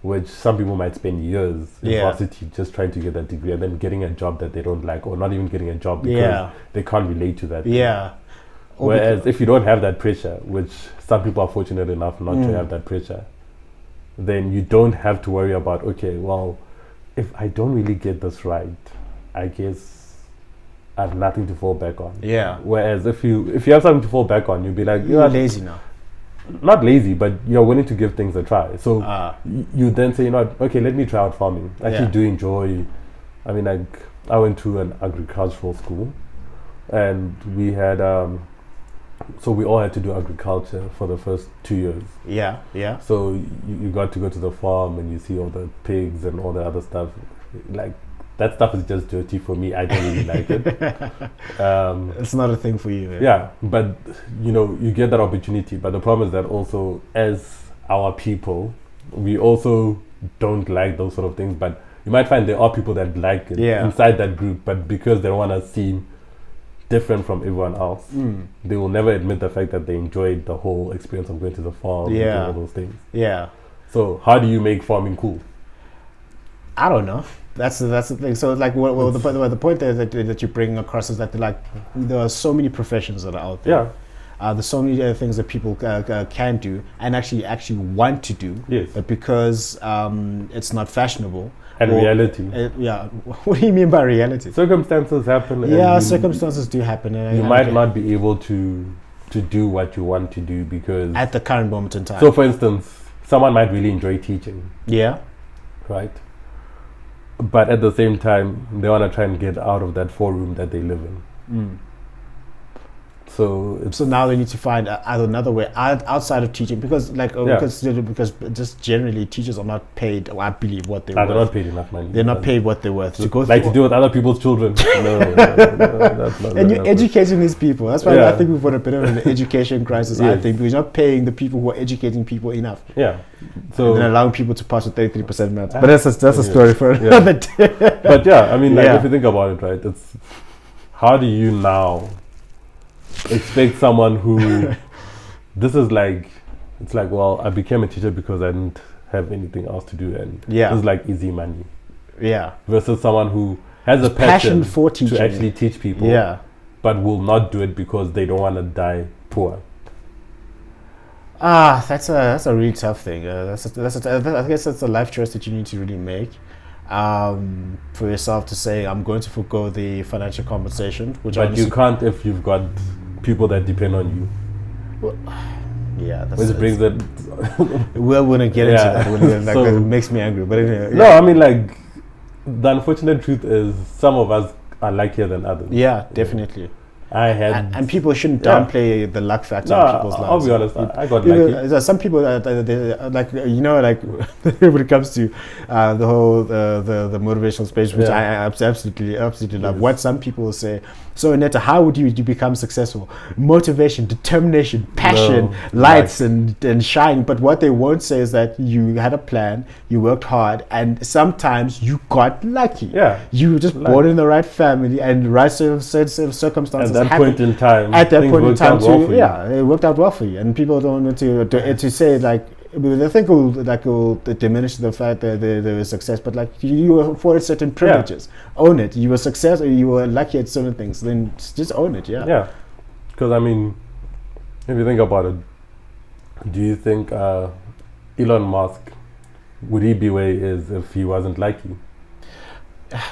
which some people might spend years in varsity just trying to get that degree and then getting a job that they don't like, or not even getting a job because they can't relate to that. Whereas if you don't have that pressure, which some people are fortunate enough not to have that pressure, then you don't have to worry about, okay, well, if I don't really get this right, I guess I have nothing to fall back on. Whereas if you have something to fall back on, you'll be like, you're lazy now. Not lazy, but you're willing to give things a try. So you then say, okay, let me try out farming. I actually do enjoy. I mean, like I went to an agricultural school, and we had so we all had to do agriculture for the first 2 years. So you got to go to the farm and you see all the pigs and all the other stuff. Like that stuff is just dirty for me. I don't really like it. It's not a thing for you. Yeah, but you get that opportunity. But the problem is that also as our people, we also don't like those sort of things. But you might find there are people that like it inside that group, but because they don't want to seem different from everyone else, they will never admit the fact that they enjoyed the whole experience of going to the farm and doing all those things. So how do you make farming cool? I don't know. That's the thing. So like, the point that you bring across is that like there are so many professions that are out there. There's so many other things that people can do and actually want to do. But because it's not fashionable. And reality. What do you mean by reality? Circumstances happen. Circumstances do happen. You might not be able to do what you want to do because at the current moment in time. So, for instance, someone might really enjoy teaching. Right. But at the same time, they want to try and get out of that 4-room that they live in. So now they need to find another way outside of teaching because just generally teachers are not paid, or I believe, what they're worth. They're not paid enough money. They're not paid what they're worth to go like to deal with other people's children. No, that's not. And you're educating these people. That's why I think we've got a bit of an education crisis. I think we're not paying the people who are educating people enough. So and then allowing people to pass with 33% maths. But that's a story for another day. But I mean, like if you think about it, right? It's how do you now expect someone who this is like, it's like, well, I became a teacher because I didn't have anything else to do, and this is like easy money. Versus someone who has a passion for teaching, to actually teach people, but will not do it because they don't want to die poor. That's a really tough thing. I guess that's a life choice that you need to really make. For yourself to say, I'm going to forgo the financial compensation, but you can't if you've got people that depend on you. Well, which brings it. We're gonna get into that. It makes me angry. But anyway, no, I mean, like the unfortunate truth is some of us are luckier than others. Definitely. I had and people shouldn't downplay the luck factor in people's lives. I'll be honest, I got lucky. Some people when it comes to the whole the motivational space, which I absolutely love. What some people will say. So Eneto, how would you become successful? Motivation, determination, passion, lights and shine. But what they won't say is that you had a plan, you worked hard, and sometimes you got lucky. You were just born in the right family and the right set of circumstances. At that point in time, it worked out well for you. And people don't want to say like, they think it will diminish the fact that there is success, but like you were afforded certain privileges. Own it. You were successful. You were lucky at certain things. Then just own it. Because I mean, if you think about it, do you think Elon Musk would he be where he is if he wasn't lucky?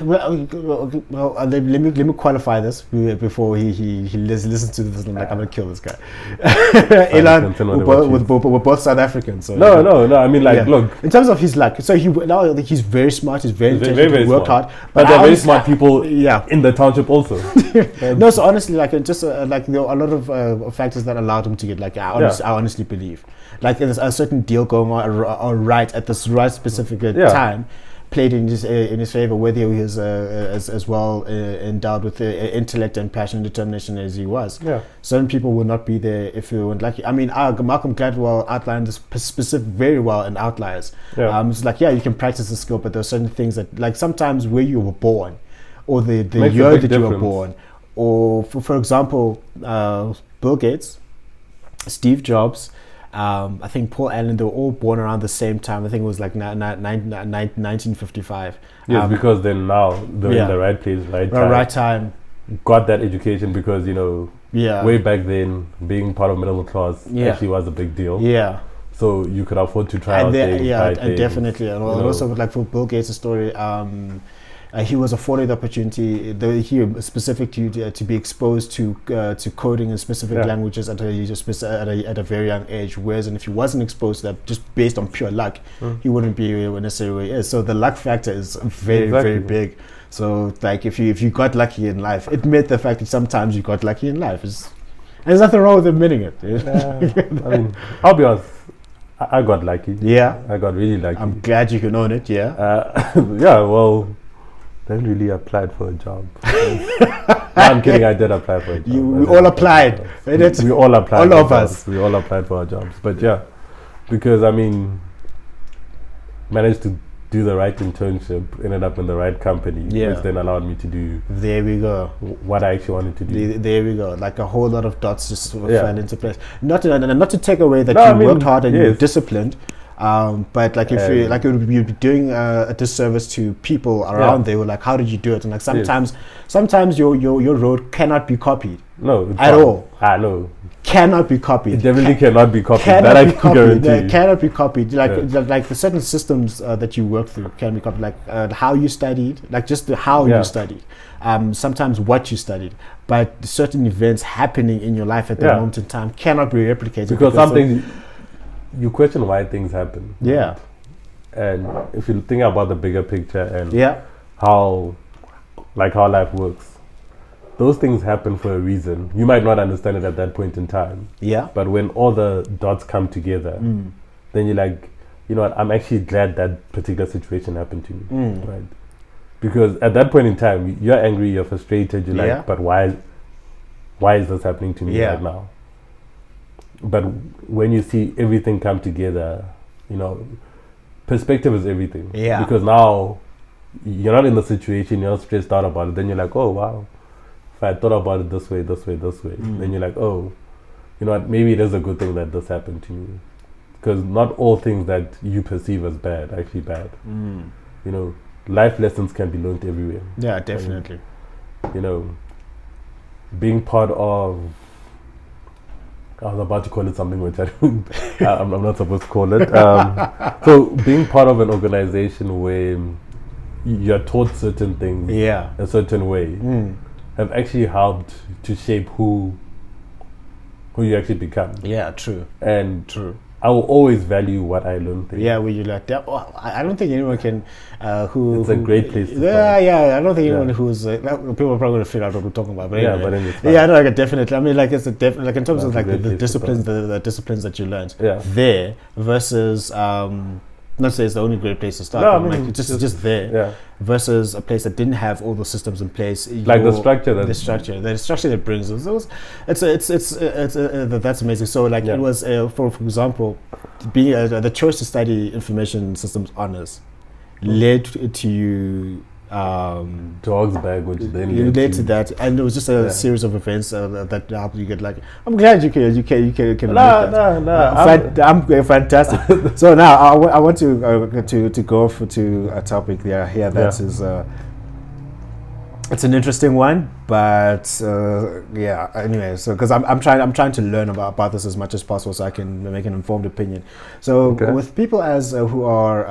Let me qualify this before he listens to this. I'm like, I'm gonna kill this guy. Elon, we're both South Africans. So no. I mean, like, look. In terms of his luck, so he's very smart. He's very intelligent. He worked hard, but there are very smart people. In the township also. No, so honestly, like, just like there are a lot of factors that allowed him to get. Like, I honestly believe, like, there's a certain deal going on right at this right specific time. Played in his favor, whether he was as well endowed with intellect and passion and determination as he was. Yeah. Certain people would not be there if you weren't lucky. I mean, Malcolm Gladwell outlined this specific very well in Outliers. Yeah. It's like, you can practice the skill, but there are certain things that, like, sometimes where you were born, or the year that you were born, or for example, Bill Gates, Steve Jobs, I think Paul Allen, they were all born around the same time. I think it was like 1955. Yes, because then now they're in the right place, right time. Got that education because, way back then, being part of middle class actually was a big deal. Yeah. So you could afford to try out things. Yeah, and definitely. And also, like, for Bill Gates' story, he was afforded the opportunity, specific to be exposed to coding in specific languages at a very young age. Whereas, and if he wasn't exposed to that, just based on pure luck, he wouldn't be necessarily where he is. So the luck factor is very big. So, like, if you got lucky in life, admit the fact that sometimes you got lucky in life. And there's nothing wrong with admitting it. I mean, I'll be honest. I got lucky. Yeah, I got really lucky. I'm glad you can own it. Yeah. Well. I haven't really applied for a job. No, I'm kidding. I did apply for a job. We all applied. We all applied. All of us. We all applied for our jobs. But yeah, because I mean, managed to do the right internship, ended up in the right company, which then allowed me to do. There we go. What I actually wanted to do. There we go. Like, a whole lot of dots just fell into place. Not to take away that you worked hard and you were disciplined. But like, if you'd be doing a disservice to people around there, like, how did you do it? And like, sometimes your road cannot be copied. No, at all. No, cannot be copied. It definitely cannot be copied. That I can guarantee. It cannot be copied. Like the certain systems that you work through can be copied. Like how you studied, like just how you studied. Sometimes what you studied, but certain events happening in your life at the moment in time cannot be replicated because something. You question why things happen. Yeah. And if you think about the bigger picture and how life works, those things happen for a reason. You might not understand it at that point in time. Yeah. But when all the dots come together, then you're like, you know what, I'm actually glad that particular situation happened to me. Right? Because at that point in time, you're angry, you're frustrated, you're like, but why is this happening to me right now? But when you see everything come together, perspective is everything. Yeah. Because now you're not in the situation, you're not stressed out about it. Then you're like, oh wow, if I thought about it this way, then you're like, oh, you know what, maybe it is a good thing that this happened to me. Because not all things that you perceive as bad are actually bad. Life lessons can be learned everywhere. Yeah, definitely. Being part of, I was about to call it something which I'm not supposed to call it. So being part of an organization where you're taught certain things a certain way have actually helped to shape who you actually become. Yeah, true. And true. I will always value what I learned there. Yeah, when you like that. Well, I don't think anyone can. It's a great place to start. Yeah. I don't think anyone who's people are probably going to figure out what we're talking about. But anyway. But then I know, like, definitely. I mean, like, it's like in terms of like the disciplines, the disciplines that you learned there versus. Not to say it's the only great place to start. No, I mean, like, just there versus a place that didn't have all the systems in place. Like the structure that brings us. It's that's amazing. So like it was for example, being the choice to study information systems honors led to you. Dog's bag, which then you led to that, and it was just a series of events that helped you get like. I'm glad you can. I'm fantastic. So now I want to go to a topic here that is. It's an interesting one, but anyway, so because I'm trying to learn about this as much as possible so I can make an informed opinion. So with people as who are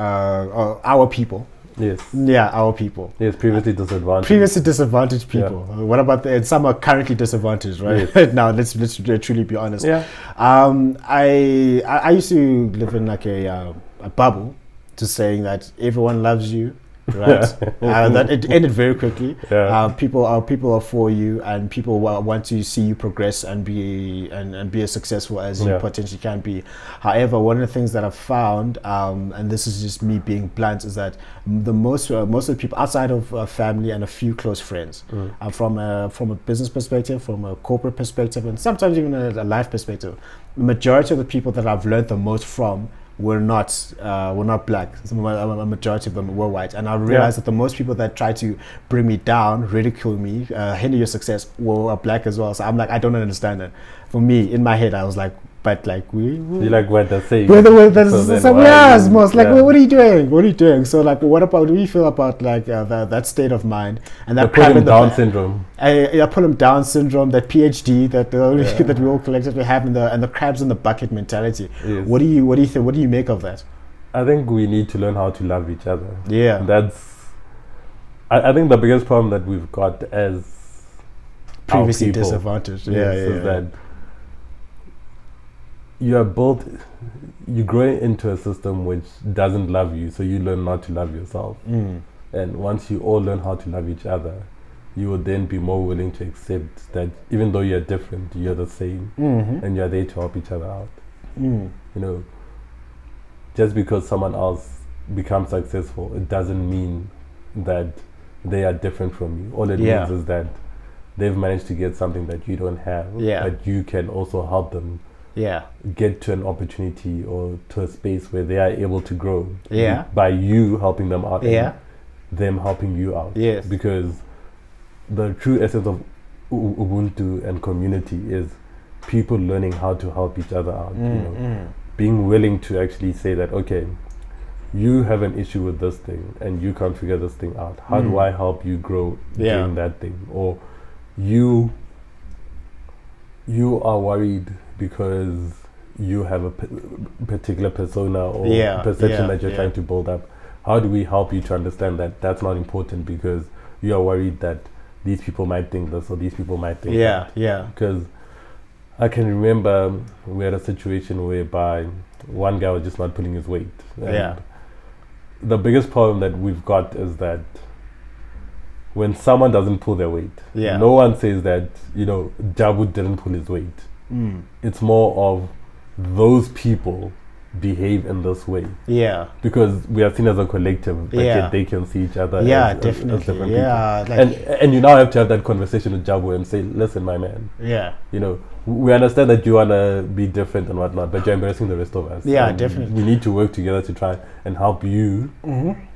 our people. Yes. Yeah, our people. Yes, previously disadvantaged. Previously disadvantaged people. What about and some are currently disadvantaged, right? Yes. Now let's truly be honest. Yeah. I used to live in like a bubble, to saying that everyone loves you, right? That it ended very quickly. Yeah. People are for you, and people want to see you progress and be as successful as you potentially can be. However, one of the things that I've found, and this is just me being blunt, is that the most of the people outside of family and a few close friends, from a business perspective, from a corporate perspective, and sometimes even a life perspective, the majority of the people that I've learned the most from were not black. A majority of them were white, and I realized that the most people that try to bring me down, ridicule me, hinder your success, were black as well. So I'm like, I don't understand it. For me, in my head, I was like, but like you like what they're saying. What are you doing? What are you doing? So like, what do you feel about like that state of mind and that Down syndrome? Put him down syndrome, that PhD that that we all collectively have, and the crabs in the bucket mentality. Yes. What do you think? What do you make of that? I think we need to learn how to love each other. Yeah, I think the biggest problem that we've got as previously disadvantaged. Is that you grow into a system which doesn't love you, so you learn not to love yourself. And once you all learn how to love each other, you will then be more willing to accept that even though you're different, you're the same, and you're there to help each other out. You know, just because someone else becomes successful, it doesn't mean that they are different from you. All it means is that they've managed to get something that you don't have, but you can also help them get to an opportunity or to a space where they are able to grow by you helping them out and them helping you out. Yes. Because the true essence of Ubuntu and community is people learning how to help each other out. You know, being willing to actually say that, okay, you have an issue with this thing and you can't figure this thing out. How do I help you grow doing that thing? Or you are worried because you have a particular persona or perception that you're trying to build up. How do we help you to understand that that's not important because you are worried that these people might think this or these people might think that? Because I can remember we had a situation whereby one guy was just not pulling his weight. And the biggest problem that we've got is that when someone doesn't pull their weight, no one says that, Jabu didn't pull his weight. It's more of those people behave in this way. Because we are seen as a collective, but yet they can see each other as definitely. As different people. And you now have to have that conversation with Jabu and say, listen, my man. We understand that you want to be different and whatnot, but you're embarrassing the rest of us. Definitely. We need to work together to try and help you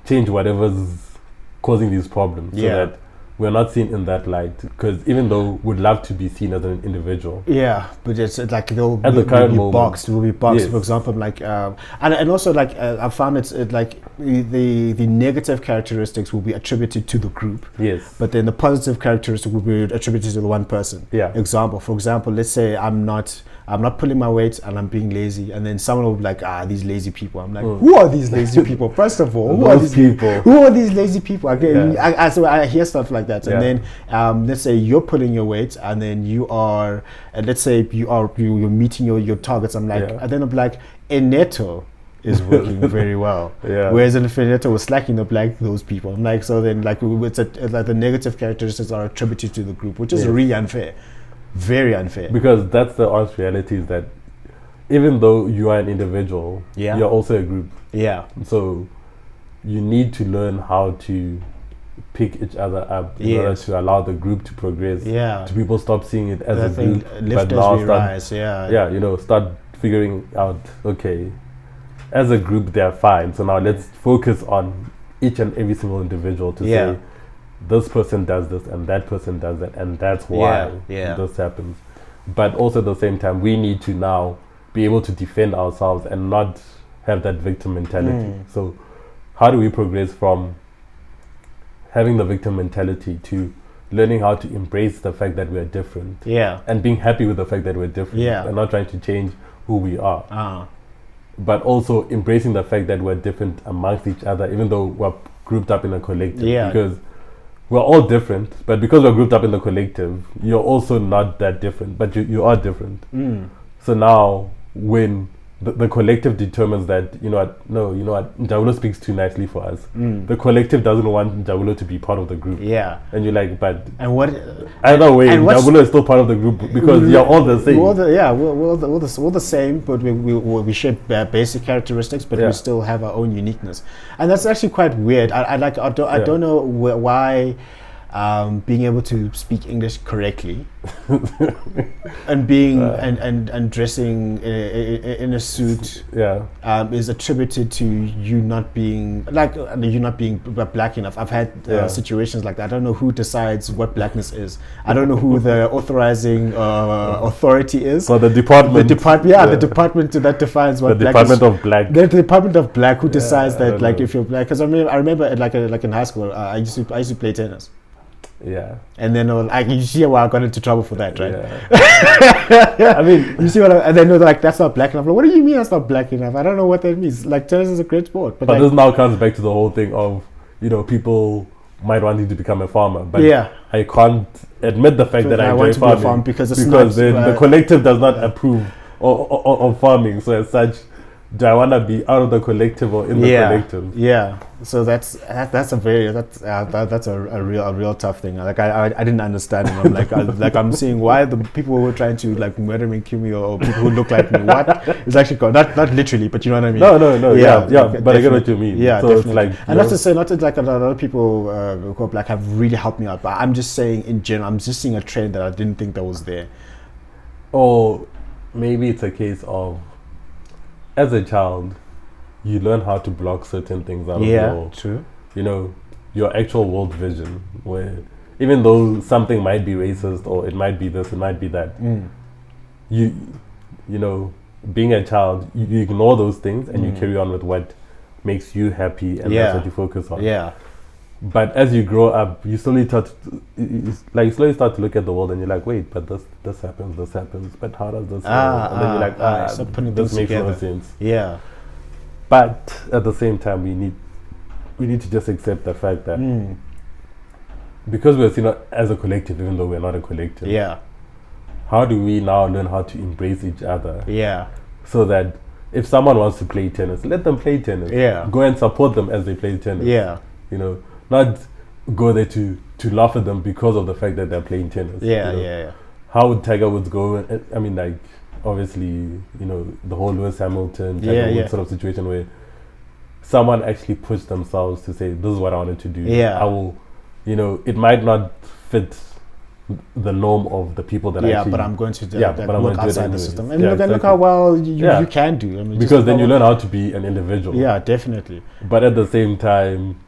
change whatever's causing these problems so that we're not seen in that light, because even though we'd love to be seen as an individual, but it's like we'll at the current moment we'll be boxed. For example, like and also like I found it's like the negative characteristics will be attributed to the group, but then the positive characteristic will be attributed to the one person. For example, let's say I'm not pulling my weight and I'm being lazy, and then someone will be like, these lazy people. I'm like, who are these lazy people? First of all, who are these lazy people? So I hear stuff like that, and then let's say you're pulling your weight, and then you are, let's say you're meeting your targets. I'm like, and then I'm like, Eneto is working very well, whereas if Eneto was slacking, those people. I'm like, so then like it's like the negative characteristics are attributed to the group, which is really unfair. Very unfair. Because that's the honest reality, is that even though you are an individual, you're also a group. So you need to learn how to pick each other up in order to allow the group to progress. To people stop seeing it as a group, but now start figuring out, okay, as a group they're fine. So now let's focus on each and every single individual to say, this person does this and that person does that, and that's why this happens. But also at the same time, we need to now be able to defend ourselves and not have that victim mentality. So how do we progress from having the victim mentality to learning how to embrace the fact that we're different and being happy with the fact that we're different and not trying to change who we are, but also embracing the fact that we're different amongst each other, even though we're grouped up in a collective. Yeah. Because we're all different, but because we're grouped up in the collective, you're also not that different, but you are different. So now, when the collective determines that, Njabulo speaks too nicely for us, the collective doesn't want Njabulo to be part of the group. Yeah. And you're like, but And what? either way, Njabulo is still part of the group because you're all the same. We're all the same, but we share basic characteristics, but we still have our own uniqueness, and that's actually quite weird. I don't know why. Being able to speak English correctly and being and dressing in a suit is attributed to you not being black enough. I've had situations like that. I don't know who decides what blackness is. I don't know who the authorizing authority is. So the department. The department that defines what the black department is. of black. The department of black who decides that know. if you're black. Because I remember like in high school, I used to play tennis. Yeah. And then you see why I got into trouble for that, right? Yeah. I mean, you see and then they're like, that's not black enough. Like, what do you mean that's not black enough? I don't know what that means. Like, tennis is a great sport. But this now comes back to the whole thing of, people might want you to become a farmer, but I can't admit the fact that I enjoy farming because the collective does not approve of farming. So as such, do I want to be out of the collective or in the collective? Yeah. So that's a real tough thing. Like I didn't understand. And I'm I'm seeing why the people who were trying to like murder me, kill me, or people who look like me. What is actually called not literally, but you know what I mean. No. Yeah. But I get what you mean. Yeah. So definitely. it's like, and not to say like a lot of people who are black have really helped me out, but I'm just saying in general, I'm just seeing a trend that I didn't think that was there. Or maybe it's a case of, as a child, you learn how to block certain things out of your actual world vision, where even though something might be racist or it might be this, it might be that, being a child, you ignore those things and you carry on with what makes you happy, and that's what you focus on. Yeah. But as you grow up, you slowly start to look at the world and you're like, wait, but this happens, but how does this happen? And then you're like, this makes no sense. Yeah. But at the same time, we need to just accept the fact that because we're seen as a collective, even though we're not a collective. Yeah. How do we now learn how to embrace each other? Yeah. So that if someone wants to play tennis, let them play tennis. Yeah. Go and support them as they play tennis. Yeah. Not go there to laugh at them because of the fact that they're playing tennis. Yeah. How would Tiger Woods go? I mean, like, obviously, the whole Lewis Hamilton, Tiger Woods sort of situation where someone actually pushed themselves to say, this is what I wanted to do. Yeah. I will, it might not fit the norm of the people that but I'm going to work outside the system. And look exactly. how well you can do. I mean, because then you learn how to be an individual. Yeah, definitely. But at the same time,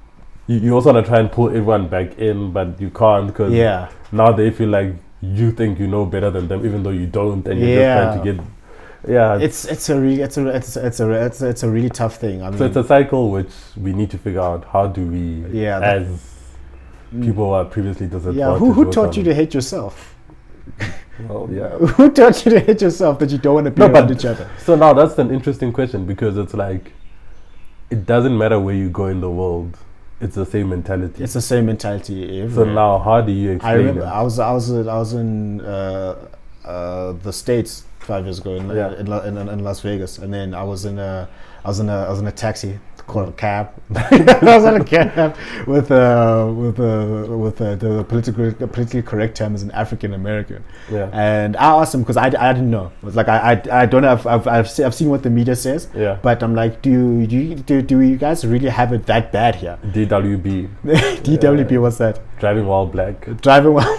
you also want to try and pull everyone back in, but you can't, because now they feel like you think you know better than them, even though you don't, and you're just trying to get. It's a really tough thing. I mean, so it's a cycle which we need to figure out, how do we, as people who are previously disadvantaged. Yeah, who taught you to hate yourself? Well, yeah. Who taught you to hate yourself that you don't want to be around each other? So now that's an interesting question, because it's like, it doesn't matter where you go in the world. It's the same mentality. It's the same mentality everywhere. So now, how do you explain I remember it? I was in the States 5 years ago in Las Vegas, and then I was in a taxi called a cab. I was in a cab with the politically correct term as an African American. Yeah. And I asked him, because I didn't know. It was like I don't know. I've seen what the media says. Yeah. But I'm like, do you guys really have it that bad here? DWB. DWB. What's that? Driving while black. Driving while.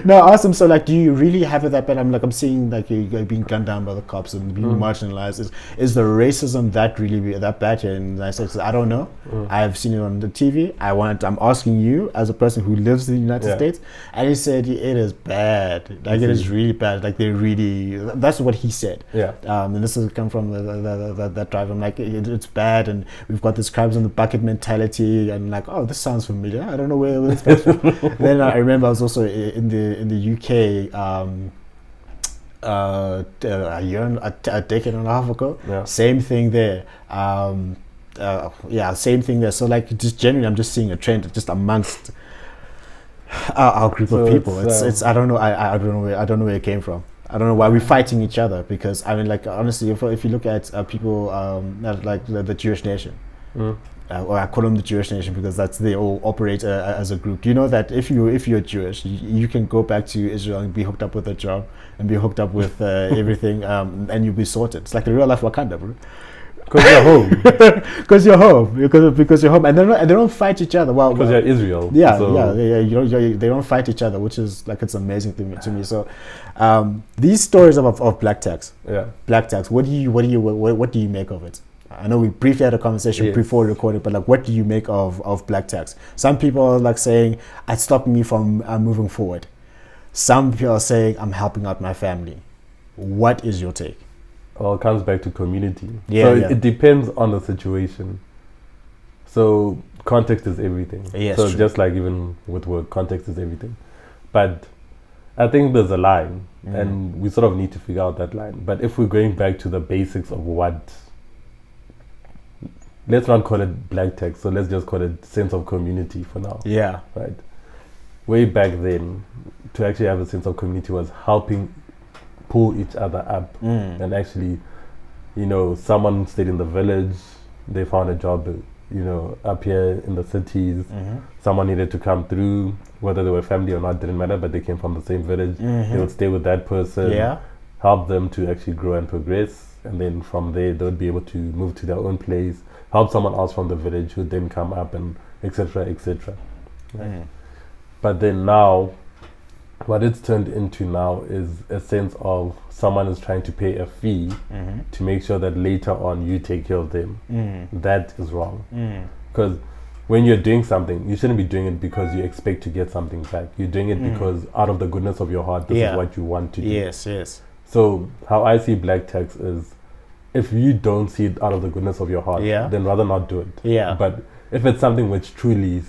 No, I asked him, so like, do you really have it that bad? I'm seeing like you're being gunned down by the cops and being marginalized. Is the racism that really that bad here? And I said, I don't know. I've seen it on the TV. I'm asking you as a person who lives in the United States. And he said it is bad. Like, it is really bad. Like, that's what he said. Yeah. And this has come from that drive. I'm like, it's bad, and we've got this crabs in the bucket mentality, and like, oh, this sounds familiar. I don't know where this comes from. Then I remember I was also in the UK a decade and a half ago. Yeah. Same thing there. same thing there. So like, just genuinely, I'm just seeing a trend just amongst our group of people. It's I don't know. I don't know where it came from. I don't know why we're fighting each other, because I mean, like, honestly, if you look at people like the Jewish nation, or I call them the Jewish nation because they all operate as a group. You know that if you're Jewish, you can go back to Israel and be hooked up with a job and be hooked up with everything, and you'll be sorted. It's like the real life Wakanda, bro. Because you're home. Because you're home. Because you're home, and they don't fight each other. Well, because you're Israel. Yeah, so. They don't fight each other, which is like, it's amazing to me. So, these stories of black tax. Yeah. Black tax. What do you make of it? I know we briefly had a conversation before recording, but like, what do you make of black tax? Some people are like saying it stopped me from moving forward. Some people are saying I'm helping out my family. What is your take? Well, it comes back to community. It depends on the situation. So context is everything. Yes, so true. Just like even with work, context is everything. But I think there's a line, and we sort of need to figure out that line. But if we're going back to the basics of what, let's not call it black tax, so let's just call it sense of community for now. Yeah. Right. Way back then, to actually have a sense of community was helping pull each other up, and actually, someone stayed in the village, they found a job, up here in the cities. Someone needed to come through, whether they were family or not, didn't matter, but they came from the same village. They would stay with that person, help them to actually grow and progress, and then from there they would be able to move to their own place, help someone else from the village who then come up, and etc. But then now, what it's turned into now is a sense of someone is trying to pay a fee to make sure that later on you take care of them. That is wrong. Because when you're doing something, you shouldn't be doing it because you expect to get something back. You're doing it because out of the goodness of your heart, this is what you want to do. Yes. So how I see black tax is, if you don't see it out of the goodness of your heart, then rather not do it. But if it's something which truly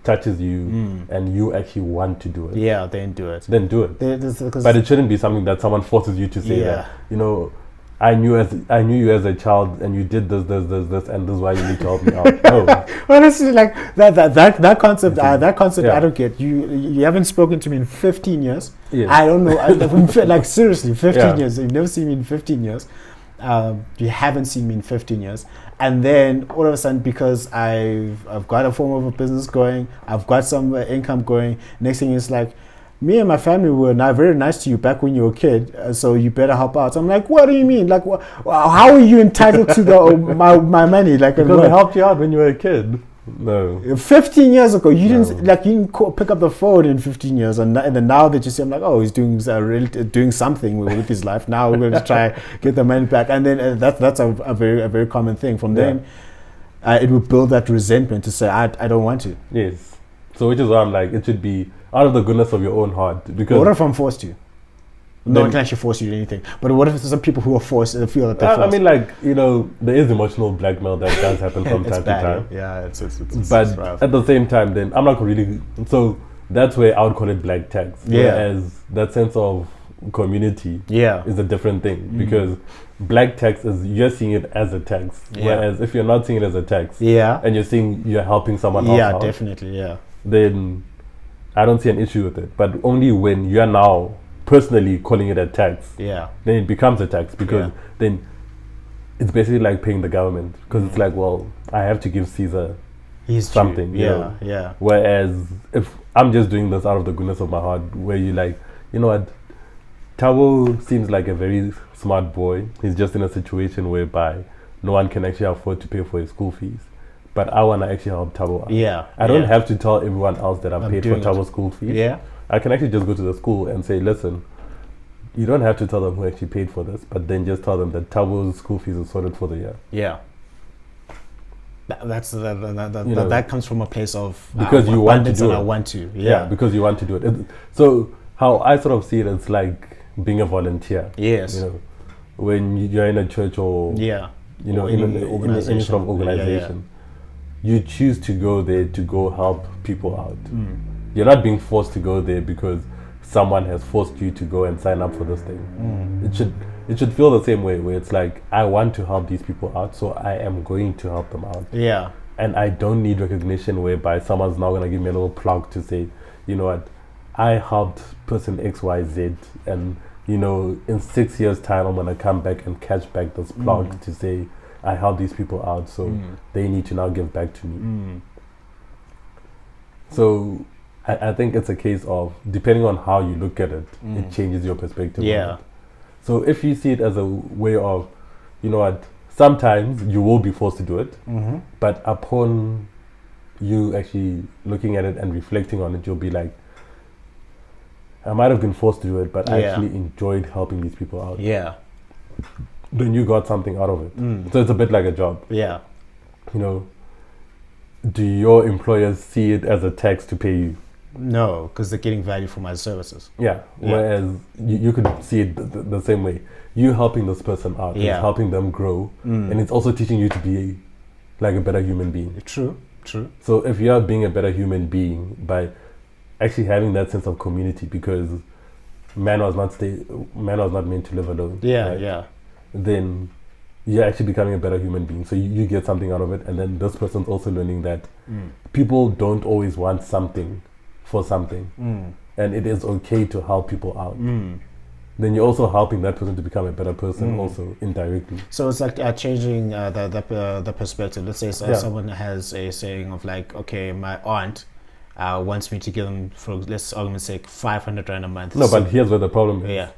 touches you, and you actually want to do it, then do it. Then do it. But it shouldn't be something that someone forces you to say that, I knew you as a child, and you did this, and this is why you need to help me out. No. Honestly, like that concept, I don't get. You haven't spoken to me in 15 years. Yes. I don't know. Like seriously, 15 years. You've never seen me in 15 years. You haven't seen me in 15 years. And then all of a sudden, because I've got a form of a business going, I've got some income going, next thing is like, me and my family were not very nice to you back when you were a kid, so you better help out. So I'm like, what do you mean? Like, how are you entitled to my money? Like, because I helped you out when you were a kid. No. 15 years ago, you didn't pick up the phone in 15 years, and then now that you see, I'm like, oh, he's doing something with his life. Now we're going to try get the money back, and then that's a very common thing. From then, it will build that resentment to say, I don't want to. Yes. So which is why I'm like, it should be out of the goodness of your own heart. Because what if I'm forced to? No one can actually force you to anything. But what if there's some people who are forced and feel that they're forced? I mean, like, there is emotional blackmail that does happen from time to time. Yeah, it's but at the same time, then I'm not really. So that's where I would call it black tax. Whereas that sense of community is a different thing. Because black tax is, you're seeing it as a tax. Whereas if you're not seeing it as a tax, and you're seeing you're helping someone else out, definitely, then I don't see an issue with it. But only when you're now personally calling it a tax, then it becomes a tax, because then it's basically like paying the government, because it's like, well, I have to give Caesar something. Whereas if I'm just doing this out of the goodness of my heart, where you like, you know what, Tabo seems like a very smart boy. He's just in a situation whereby no one can actually afford to pay for his school fees, but I want to actually help Tabo out. I don't have to tell everyone else that I've paid for Tabo's school fees. I can actually just go to the school and say, listen, you don't have to tell them who actually paid for this, but then just tell them that Tabo's school fees is sorted for the year. That comes from a place of because you want to do it. I want to. Because you want to do it. So how I sort of see it, it's like being a volunteer. Yes. When you're in a church or in any sort of organization, you choose to go there to go help people out. You're not being forced to go there because someone has forced you to go and sign up for this thing. it should feel the same way, where it's like, I want to help these people out, so I am going to help them out. Yeah. And I don't need recognition whereby someone's now going to give me a little plug to say, you know what, I helped person XYZ, and you know, in 6 years' time, I'm going to come back and catch back this plug to say, I helped these people out, so they need to now give back to me. So I think it's a case of, depending on how you look at it, it changes your perspective. Yeah. On it. So if you see it as a way of, you know what, sometimes you will be forced to do it, but upon you actually looking at it and reflecting on it, you'll be like, I might have been forced to do it, but I actually enjoyed helping these people out. Yeah. Then you got something out of it. So it's a bit like a job. Yeah. You know, do your employers see it as a tax to pay you? No, because they're getting value for my services. Yeah. Whereas you could see it the same way. You helping this person out, is helping them grow, and it's also teaching you to be like a better human being. True. So if you are being a better human being by actually having that sense of community, because man was not meant to live alone. Yeah, right? yeah. Then you're actually becoming a better human being. So you get something out of it, and then this person's also learning that people don't always want something for something, and it is okay to help people out. Then you're also helping that person to become a better person, also indirectly. So it's like changing the perspective. Let's say someone has a saying of like, okay, my aunt wants me to give them, for let's argument's sake, 500 rand a month. No, but here's where the problem is. Yeah.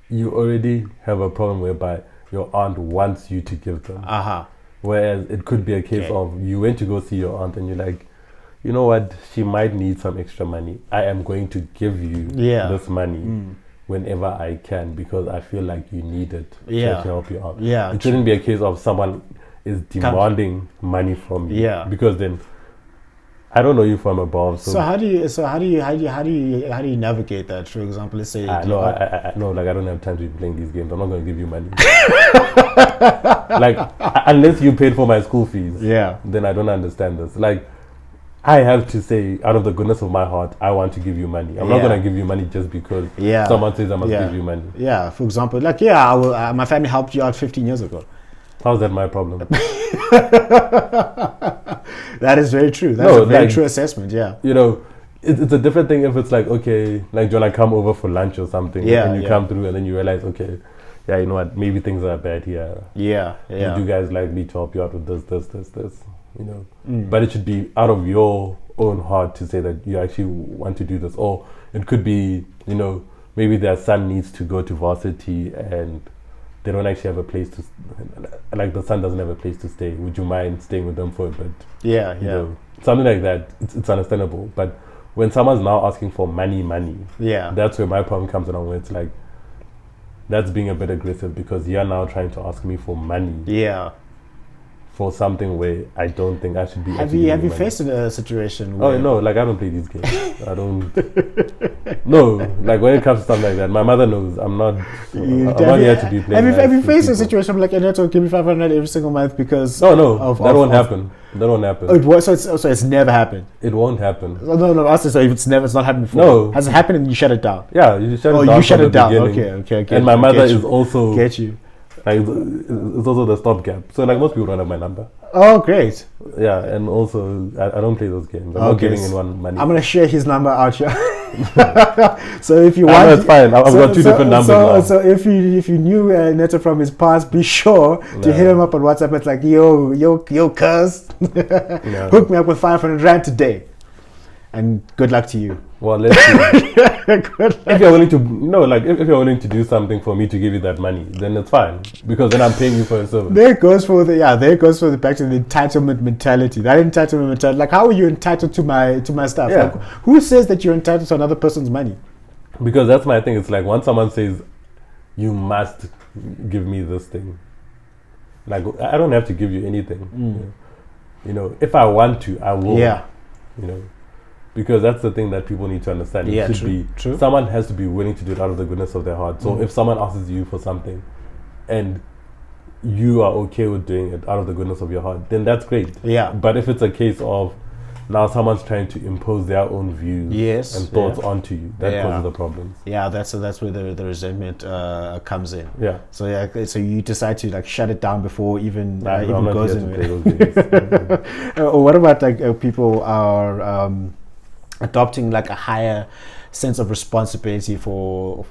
You already have a problem whereby your aunt wants you to give them. Whereas it could be a case of, you went to go see your aunt and you're like, you know what, she might need some extra money. I am going to give you this money whenever I can, because I feel like you need it to help you out. Yeah. It shouldn't be a case of someone is demanding money from you. Yeah. Because then I don't know you from above. So how do you navigate that? For example, let's say I don't have time to be playing these games. I'm not going to give you money. Like, unless you paid for my school fees, then I don't understand this. Like, I have to say, out of the goodness of my heart, I want to give you money. I'm not going to give you money just because someone says I must give you money. Yeah, for example, like, I will, my family helped you out 15 years ago. How's that my problem? That is very true. That's a very true assessment, You know, it's a different thing if it's like, okay, like, do you want to come over for lunch or something? And you come through and then you realize, okay, you know what, maybe things are bad here. Would you guys like me to help you out with this? You know, but it should be out of your own heart to say that you actually want to do this. Or it could be, you know, maybe their son needs to go to varsity and they don't actually have a place to, like, the son doesn't have a place to stay. Would you mind staying with them for a bit? You know, something like that. It's understandable. But when someone's now asking for money, that's where my problem comes along. Where it's like, that's being a bit aggressive, because you're now trying to ask me for money. For something where I don't think I should be. Have you faced a situation where... Oh no, like, I don't play these games. I don't. No, like, when it comes to stuff like that, my mother knows I'm not here to be playing. Have you faced a situation like, Eneto, give me 500 every single month because... No, that won't happen. That won't happen. Oh, so it's never happened? It won't happen. No, honestly, so it's not happened before? No. Has it happened and you shut it down? Yeah, you shut it down. Oh, you shut it down. Beginning. Okay. And my mother is also... Get you. Like, it's also the stopgap. So, like, most people don't have my number. Oh, great. Yeah, and also, I don't play those games. I'm not giving anyone money. I'm going to share his number out here. So if you want... That's fine. I've got two different numbers now. So if you knew Neto from his past, be sure to hit him up on WhatsApp. It's like, yo, cuz. Hook me up with 500 rand today. And good luck to you. Well, let's see. If you're willing to, if you're willing to do something for me to give you that money, then it's fine, because then I'm paying you for a service. There goes for the back to the entitlement mentality. That entitlement mentality, like, how are you entitled to my stuff? Yeah. Like, who says that you're entitled to another person's money? Because that's my thing. It's like, once someone says, you must give me this thing, like, I don't have to give you anything. You know, if I want to, I will. You know. Because that's the thing that people need to understand. It should be someone has to be willing to do it out of the goodness of their heart. So if someone asks you for something and you are okay with doing it out of the goodness of your heart, then that's great. But if it's a case of, now someone's trying to impose their own views and thoughts onto you. That causes the problems. Yeah, that's where the resentment comes in. Yeah. So so you decide to like shut it down before even goes in. Or what about like people are adopting like a higher sense of responsibility for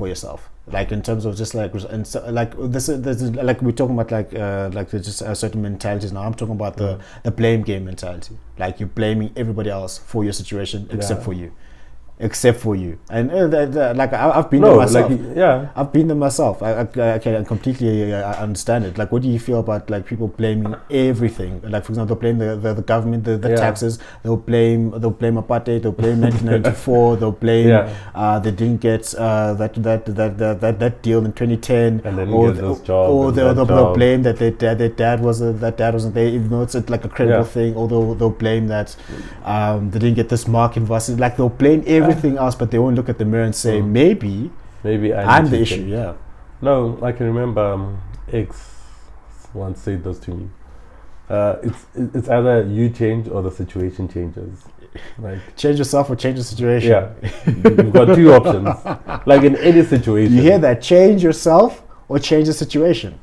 yourself, like in terms of just like, and so, like this like we're talking about like there's just certain mentalities. Now I'm talking about the blame game mentality, like you're blaming everybody else for your situation except for you. And like I've been there myself. I've been there myself. I can completely understand it. Like, what do you feel about like people blaming everything? Like, for example, they'll blame the government, the taxes. They'll blame apartheid. They'll blame 1994. They'll blame they didn't get that deal in 2010. And then get this job. Or they'll blame that their dad wasn't there, even though it's like a credible thing. Or they'll blame that they didn't get this mark in varsity. Like, they'll blame everything else, but they won't look at the mirror and say, maybe I'm the issue. Yeah. No, I can remember X once said this to me. It's either you change or the situation changes. Like, change yourself or change the situation. Yeah, you've got two options. Like in any situation. You hear that? Change yourself or change the situation.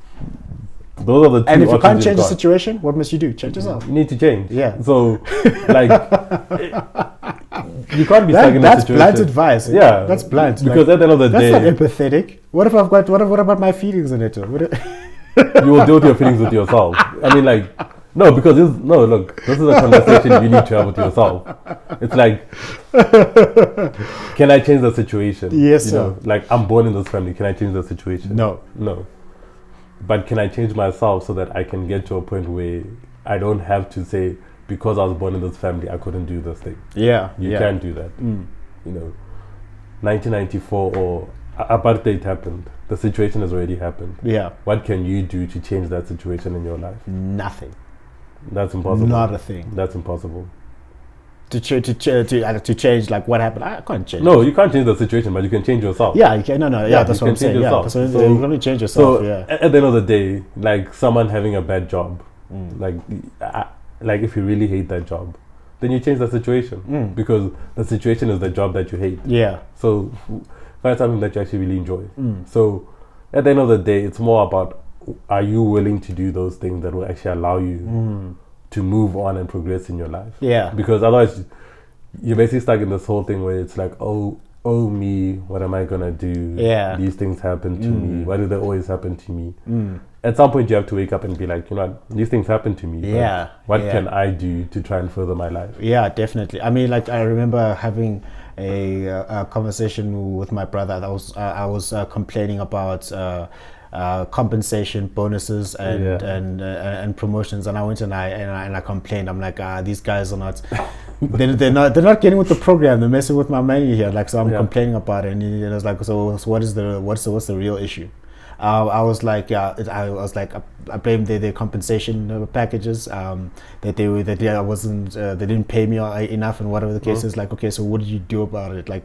Those are the two options. And if you can't change the situation, what must you do? Change yourself. You need to change. Yeah. So, like, you can't be stuck in a situation. That's blunt advice. Yeah. That's blunt. Because at the end of the day, that's not empathetic. What if I've got? What about my feelings in it? You will deal with your feelings with yourself. I mean, like, no, because look, this is a conversation you need to have with yourself. It's like, can I change the situation? Yes, you sir. know, like, I'm born in this family. Can I change the situation? No. But can I change myself so that I can get to a point where I don't have to say, because I was born in this family, I couldn't do this thing. Yeah. You can't do that. You know, 1994 or apartheid happened. The situation has already happened. Yeah. What can you do to change that situation in your life? Nothing. That's impossible. Not a thing. That's impossible. To change like what happened, I can't change. No, you can't change the situation, but you can change yourself. Yeah, you can. No. Yeah, that's what I'm saying. Yeah, that's what you can only change yourself. So yeah. At the end of the day, like someone having a bad job, like if you really hate that job, then you change the situation because the situation is the job that you hate. Yeah. So find something that you actually really enjoy. So at the end of the day, it's more about, are you willing to do those things that will actually allow you to move on and progress in your life? Yeah. Because otherwise, you're basically stuck in this whole thing where it's like, oh me, what am I gonna do? Yeah. These things happen to me. Why do they always happen to me? At some point, you have to wake up and be like, you know what, these things happen to me. Yeah. What can I do to try and further my life? Yeah, definitely. I mean, like, I remember having a conversation with my brother. I was complaining about compensation, bonuses, and promotions, and I went and I complained. I'm like, these guys are not. they're not getting with the program. They're messing with my money here. Like, so I'm complaining about it, and he was like, so what's the real issue? I was like, I blamed their compensation packages. That they didn't pay me enough, and whatever the case is. Like, okay, so what did you do about it? Like,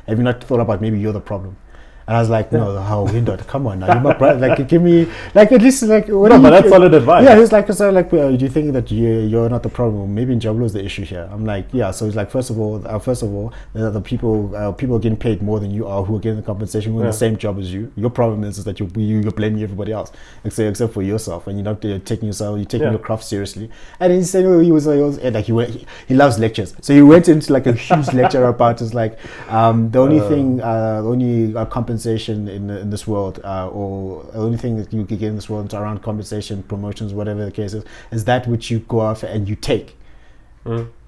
have you not thought about maybe you're the problem? And I was like, no, how Hindot? Come on now, you're my brother. Like, give me, like, at least, like, what? No, but that's solid advice. Yeah, he's like, so, like, do you think that you're not the problem? Maybe Njabulo is the issue here. I'm like, yeah. So it's like, first of all, the people are getting paid more than you are, who are getting the compensation, who are in the same job as you. Your problem is that you're blaming everybody else, except for yourself, and you're not taking your craft seriously. And he said, he loves lectures, so he went into like a huge lecture about it's like the only compensation in this world, or the only thing that you can get in this world around compensation, promotions, whatever the case is that which you go after and you take.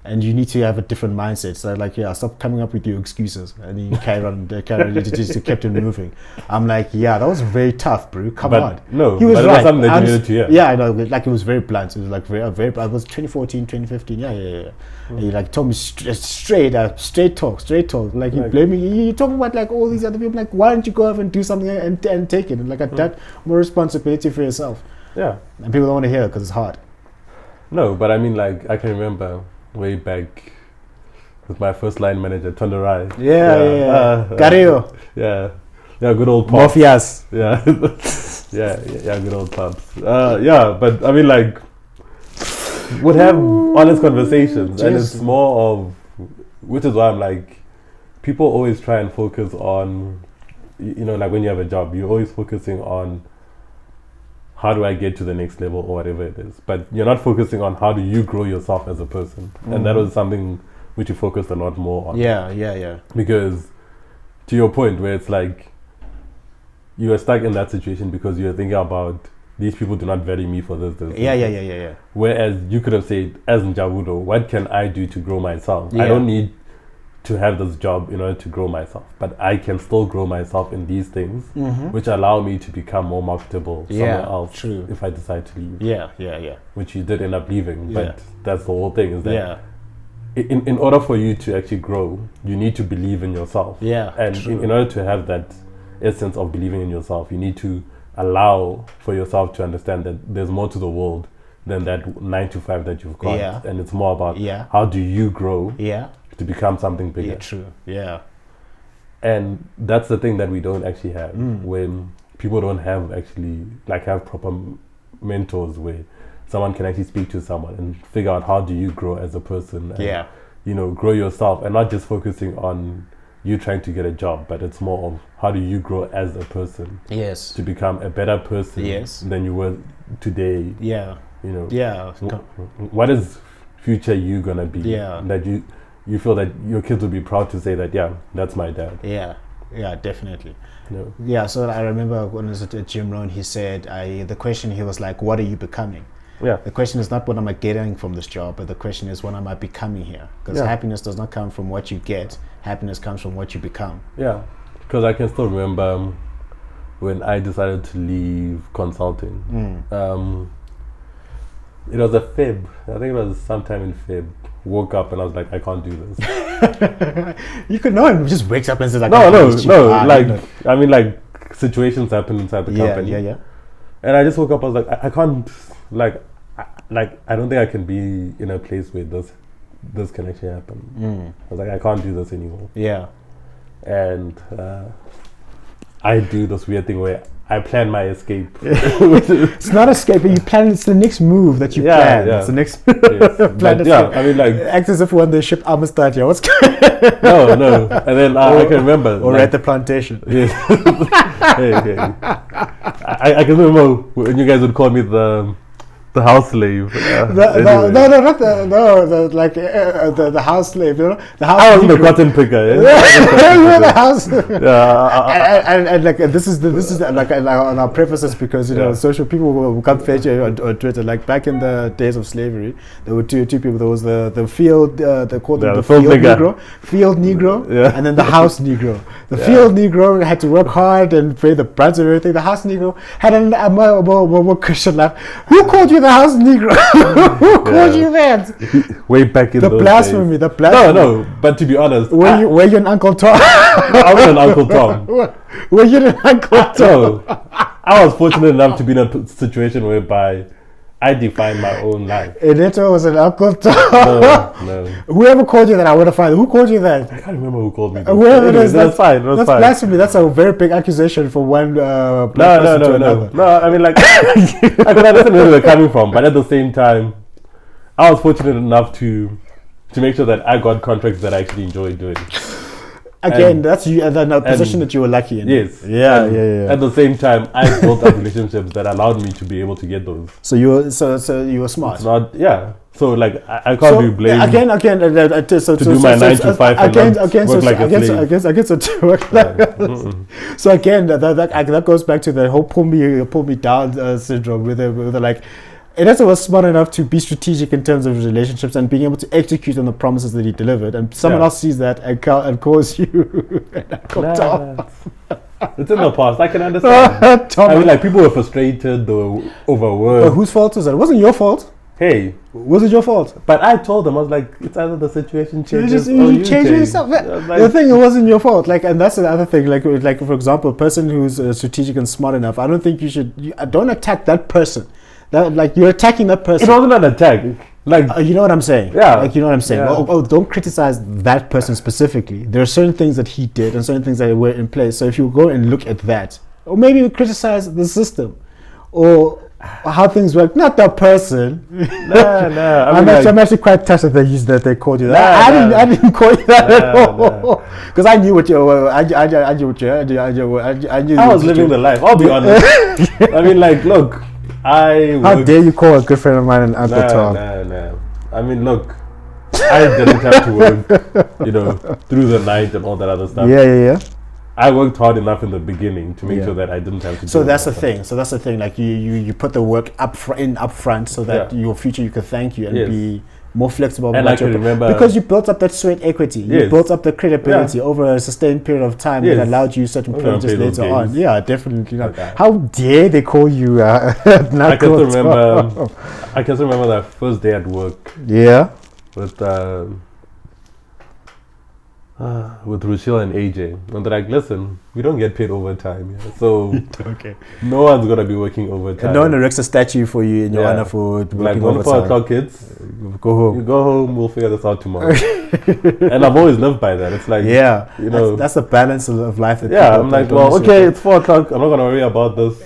And you need to have a different mindset. So like, stop coming up with your excuses, and you carry on, you just kept it moving. I'm like, that was very tough, bro. Come on. No, he was right. Something that you needed to hear. Yeah, I know. Like, it was very blunt. It was like very. It was 2014, 2015. Yeah. And he like told me straight talk. Like, you blaming you talking about like all these other people. Like, why don't you go off and do something and take it and like that more responsibility for yourself? Yeah. And people don't want to hear it because it's hard. No, but I mean, like, I can remember way back with my first line manager, Tonderai. Cario. Yeah, good old pops. Mafias. Yeah, good old pops. But I mean, like, would have honest conversations, and Yes. it's more of, which is why I'm like, people always try and focus on, like when you have a job, you're always focusing on how do I get to the next level or whatever it is, but you're not focusing on how do you grow yourself as a person, and that was something which you focused a lot more on. Yeah. Because to your point where it's like you were stuck in that situation because you were thinking about these people do not value me for this. Yeah. Whereas you could have said, as Njabulo, what can I do to grow myself? Yeah. I don't need to have this job in order to grow myself, but I can still grow myself in these things, which allow me to become more marketable somewhere else. True. If I decide to leave. Yeah. Which you did end up leaving, Yeah. but that's the whole thing, is that in order for you to actually grow, you need to believe in yourself. Yeah, and in order to have that essence of believing in yourself, you need to allow for yourself to understand that there's more to the world than that 9 to 5 that you've got. Yeah. And it's more about Yeah. how do you grow Yeah. to become something bigger. Yeah, true. Yeah. And that's the thing that we don't actually have, when people don't have actually have proper mentors where someone can actually speak to someone and figure out how do you grow as a person and, grow yourself, and not just focusing on you trying to get a job, but it's more of how do you grow as a person Yes. to become a better person than you were today. Yeah. Yeah. What is future you gonna be? Yeah. That you feel that your kids will be proud to say that, yeah, that's my dad. Yeah, definitely. No. Yeah, so I remember when I was at Jim Rohn, he said, the question, he was like, what are you becoming? Yeah. The question is not what am I getting from this job, but the question is what am I becoming here? Because happiness does not come from what you get. Happiness comes from what you become. Yeah, because I can still remember when I decided to leave consulting. It was a Feb. I think it was sometime in Feb. Woke up and I was like, I can't do this. You could know him. Just wakes up and says like, I mean, situations happen inside the company. Yeah. And I just woke up. I was like, I can't. I don't think I can be in a place where this can actually happen. I was like, I can't do this anymore. Yeah. And I do this weird thing where I plan my escape. It's not escaping. You plan. It's the next move that you plan. Yeah. It's the next plan. Yeah, I mean, act as if when the ship Amistad here. What's no. And then I can remember. Or at the plantation. Yes. hey. I can remember when you guys would call me the house slave. The house slave. You know, the house. I was the cotton picker. Yeah? The house. Yeah. And this is on our prefaces, because social people will come fetch you on Twitter. Like back in the days of slavery, there were two people. There was the field. They called them the field Negro, and then the house Negro. The field Negro had to work hard and pay the brunt of everything. The house Negro had a more Christian life. Who called you the house Negro? Who called you that? Way back in the those blasphemy. days. The blasphemy. No. But to be honest, were you an Uncle Tom? I was an Uncle Tom. Were you an Uncle Tom? No, I was fortunate enough to be in a situation whereby I defined my own life. Eneto was an Uncle Tom. No. Whoever called you that, I would have found. Who called you that? I can't remember who called me. Whoever it is, that's fine. That's blasphemy. That's a very big accusation for one black person to another. No, I mean, I can understand where they're coming from, but at the same time, I was fortunate enough to make sure that I got contracts that I actually enjoyed doing. Again, that's you, the position that you were lucky in. Yes. Yeah. At the same time, I built up relationships that allowed me to be able to get those. So you were smart. It's not, So I can't be blamed. Again. To do my 9 to 5 and work like a slave. So again, that goes back to the whole pull me down syndrome, where they're like, Eneto was smart enough to be strategic in terms of relationships and being able to execute on the promises that he delivered, and someone else sees that and calls you it's in the past. I can understand. I mean, people were frustrated, they were overworked. But whose fault was that? It wasn't your fault. Hey, was it your fault? But I told them, I was like, it's either the situation changes or you change yourself. The thing, it wasn't your fault. And that's the other thing. Like for example, a person who's strategic and smart enough, I don't think don't attack that person. You're attacking that person. It wasn't an attack. You know what I'm saying? Yeah. You know what I'm saying? Yeah. Don't criticize that person specifically. There are certain things that he did and certain things that were in place. So if you go and look at that, or maybe criticize the system, or how things work, not the person. Nah. I'm actually quite touched that they used that. They called you that. I didn't call you that at all. Because I knew what you were. I knew what you. I was living the life. I'll be honest. I mean, like, look, How dare you call a good friend of mine an Uncle Tom? Nah. I mean, look, I didn't have to work, through the night and all that other stuff. Yeah. I worked hard enough in the beginning to make sure that I didn't have to. So that's the thing. Like you put the work up front, so that your future you can thank you and be more flexible. And I can remember because you built up that sweat equity. You built up the credibility over a sustained period of time that allowed you certain privileges later on. Yeah, definitely. Okay. How dare they call you? I can remember that first day at work. Yeah. With Rochelle and AJ, and they're like, listen, we don't get paid overtime, so no one's gonna be working overtime. No one erects a statue for you in your honor for working like overtime. 4 o'clock kids, go home. You go home, we'll figure this out tomorrow. And I've always lived by that. It's like, that's the balance of life. That I'm like, well, okay, it's 4 o'clock. I'm not gonna worry about this.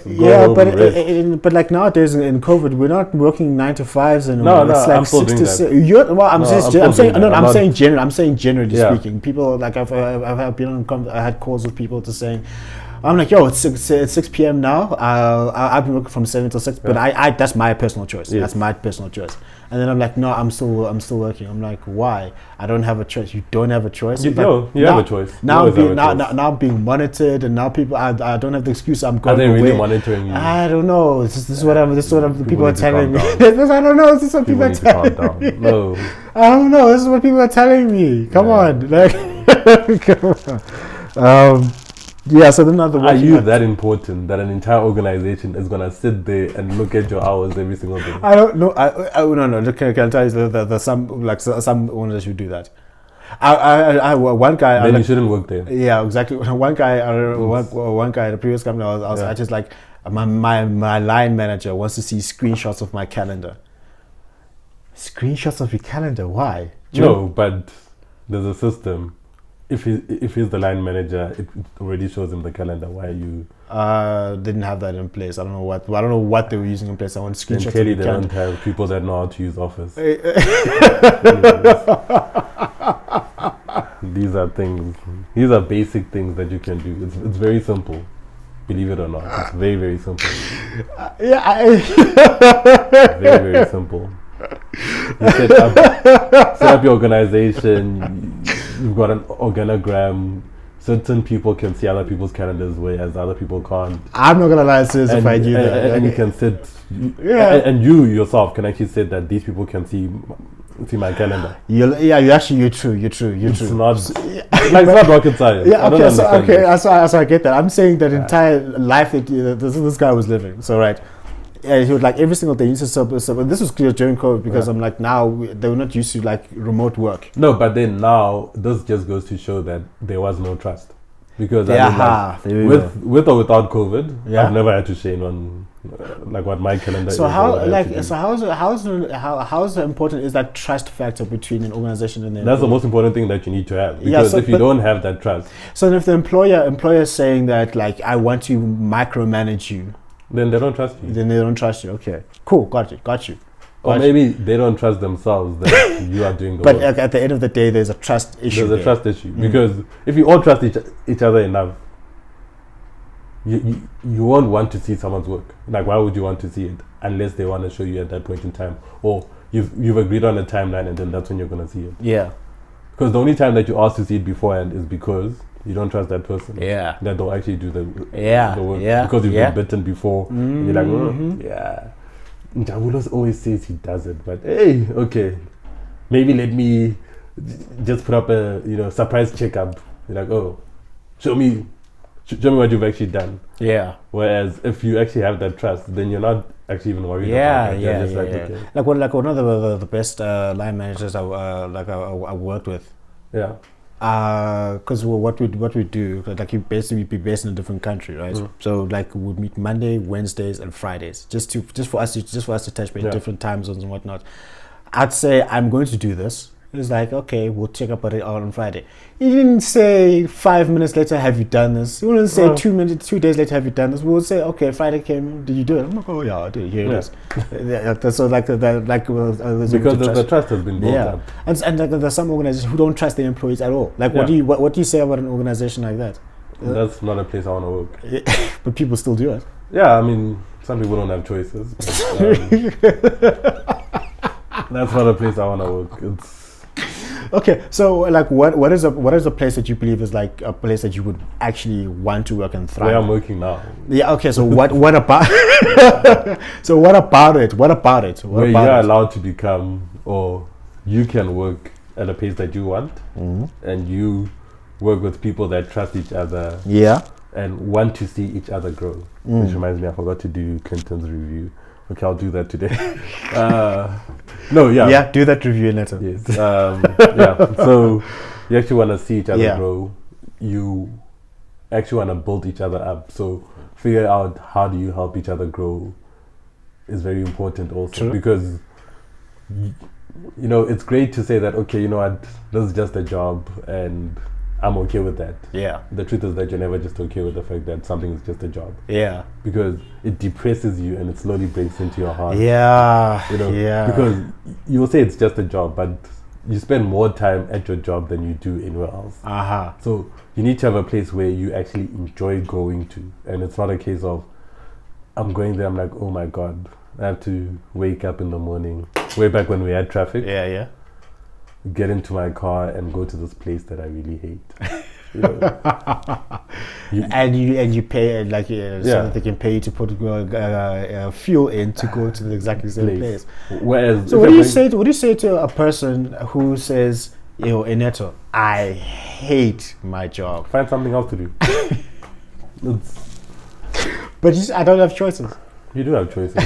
But like nowadays in COVID, we're not working 9 to 5s anymore. No, it's like I'm still doing that. I'm saying generally speaking, people like I've been on. I had calls with people to saying, I'm like, yo, it's 6 p.m. now. I've been working from 7 till 6, but I that's my personal choice. Yes. That's my personal choice. And then I'm like, no, I'm still working. I'm like, why? I don't have a choice. You don't have a choice. You have a choice. Now I'm being monitored, and now people. I don't have the excuse. I'm going away. Are they really monitoring you? I don't know. This is what people are telling me. I don't know. This is what people are telling me. No. I don't know. This is what people are telling me. Come on, like, come on. So then are you that important that an entire organization is gonna sit there and look at your hours every single day? I don't know. No. Can I tell you that some owners should do that. One guy. Then you shouldn't work there. Yeah, exactly. One guy. One guy at a previous company. I was just like, my line manager wants to see screenshots of my calendar. Screenshots of your calendar? Why? No, but there's a system. If he's the line manager, it already shows him the calendar. Why are you? Didn't have that in place. I don't know what they were using in place. I want screenshots. And clearly, they don't have people that know how to use Office. These are things. These are basic things that you can do. It's very simple. Believe it or not, it's very, very simple. Very, very simple. You set up your organization. You've got an organogram. Certain people can see other people's calendars, whereas other people can't. I'm not gonna lie, sis, if I do that. And you can sit. And you yourself can actually say that these people can see my calendar. You're true. It's not it's not rocket science. So I get that. I'm saying that entire life that this guy was living. So right. Yeah, he would like every single day. He used to sub. This was clear during COVID because I'm like, now they were not used to like remote work. No, but then now this just goes to show that there was no trust because with or without COVID, I've never had to shame on like what my calendar. So how important is that trust factor between an organization and that's the most important thing that you need to have because if you don't have that trust, so if the employer is saying that like I want to micromanage you. Then they don't trust you. Okay, cool. Got you. Or maybe they don't trust themselves that you are doing the work. But at the end of the day, there's a trust issue. There's a trust issue because if you all trust each other enough, you won't want to see someone's work. Like, why would you want to see it unless they want to show you at that point in time, or you've agreed on a timeline and then that's when you're gonna see it. Yeah. Because the only time that you ask to see it beforehand is because you don't trust that person. Yeah. That they'll actually do the work. Yeah. Because you've been bitten before. And you're like, Njabulo always says he does it, but hey, okay. Maybe let me just put up a surprise checkup. You're like, oh, show me what you've actually done. Yeah. Whereas if you actually have that trust, then you're not actually even worried about it. You're just okay. Like one of the best line managers I worked with. Yeah. Because what we do, like you basically be based in a different country, right? So like we'd meet Monday, Wednesdays, and Fridays, just for us to touch base different time zones and whatnot. I'd say I'm going to do this, It was like, okay, we'll check up on Friday. He didn't say 5 minutes later, have you done this? He wouldn't say 2 days later, have you done this? We would say, okay, Friday came, did you do it? I'm like, oh yeah, I did. Here it is. So because the trust has been built up. And like, there's some organizations who don't trust their employees at all. Like, what do you say about an organization like that? That's not a place I want to work. But people still do it. Yeah, I mean, some people don't have choices. But, that's not a place I want to work. It's okay. So, like, what is a place that you believe is like a place that you would actually want to work and thrive? Where I'm working now. Yeah. Okay. So what about? So what about it? Where you are allowed to become, or you can work at a pace that you want, and you work with people that trust each other. Yeah. And want to see each other grow. Which reminds me, I forgot to do Clinton's review. Okay, I'll do that today. Yeah, do that review, Eneto. Yes. So you actually want to see each other grow. You actually want to build each other up. So figure out how do you help each other grow is very important also. True. Because it's great to say that, okay, you know what, this is just a job and I'm okay with that. Yeah. The truth is that you're never just okay with the fact that something is just a job. Yeah. Because it depresses you and it slowly breaks into your heart. Yeah. Yeah. Because you will say it's just a job, but you spend more time at your job than you do anywhere else. So you need to have a place where you actually enjoy going to. And it's not a case of, I'm going there, I'm like, oh my God, I have to wake up in the morning. Way back when we had traffic. Yeah. Get into my car and go to this place that I really hate. And you pay so that they can pay you to put fuel in to go to the exactly same place. Whereas, so what do you say to a person who says, Eneto, I hate my job? Find something else to do. But I don't have choices. You do have choices.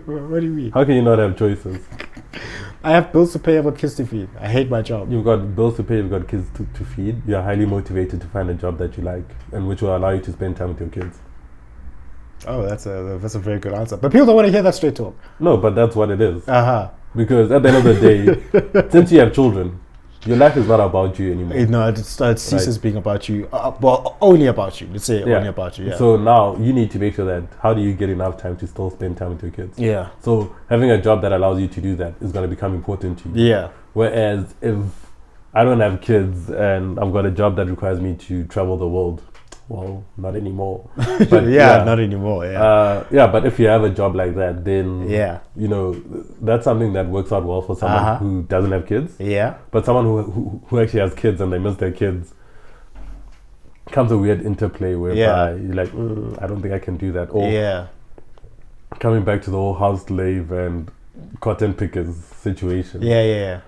What do you mean? How can you not have choices? I have bills to pay, I've got kids to feed. I hate my job. You've got bills to pay, you've got kids to feed. You're highly motivated to find a job that you like and which will allow you to spend time with your kids. Oh, that's a very good answer. But people don't want to hear that straight talk. No, but that's what it is. Because at the end of the day, since you have children, your life is not about you anymore. No, it ceases being about you. Well, only about you. Let's say only about you. Yeah. So now you need to make sure that how do you get enough time to still spend time with your kids? Yeah. So having a job that allows you to do that is going to become important to you. Yeah. Whereas if I don't have kids and I've got a job that requires me to travel the world, well, not anymore. But not anymore. Yeah. But if you have a job like that, then that's something that works out well for someone who doesn't have kids. Yeah. But someone who actually has kids and they miss their kids, comes a weird interplay whereby you're like, I don't think I can do that. Or coming back to the whole house slave and cotton pickers situation. Yeah.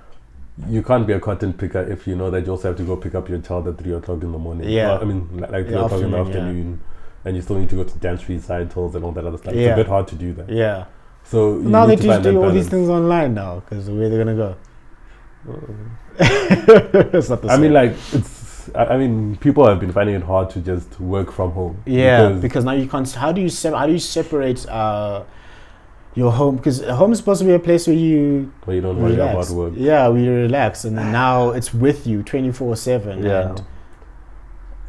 You can't be a cotton picker if you know that you also have to go pick up your child at 3 o'clock in the morning. Yeah. I mean, like 3 o'clock in the afternoon. And you still need to go to dance recitals and all that other stuff. It's a bit hard to do that. Yeah. So now they just do all these things online now because where they're going to go. It's not the same. I mean, people have been finding it hard to just work from home. Yeah, because now you can't. How do you separate your home? Because home is supposed to be a place where you don't worry about work. Yeah, where you relax, and then now it's with you 24/7. Yeah.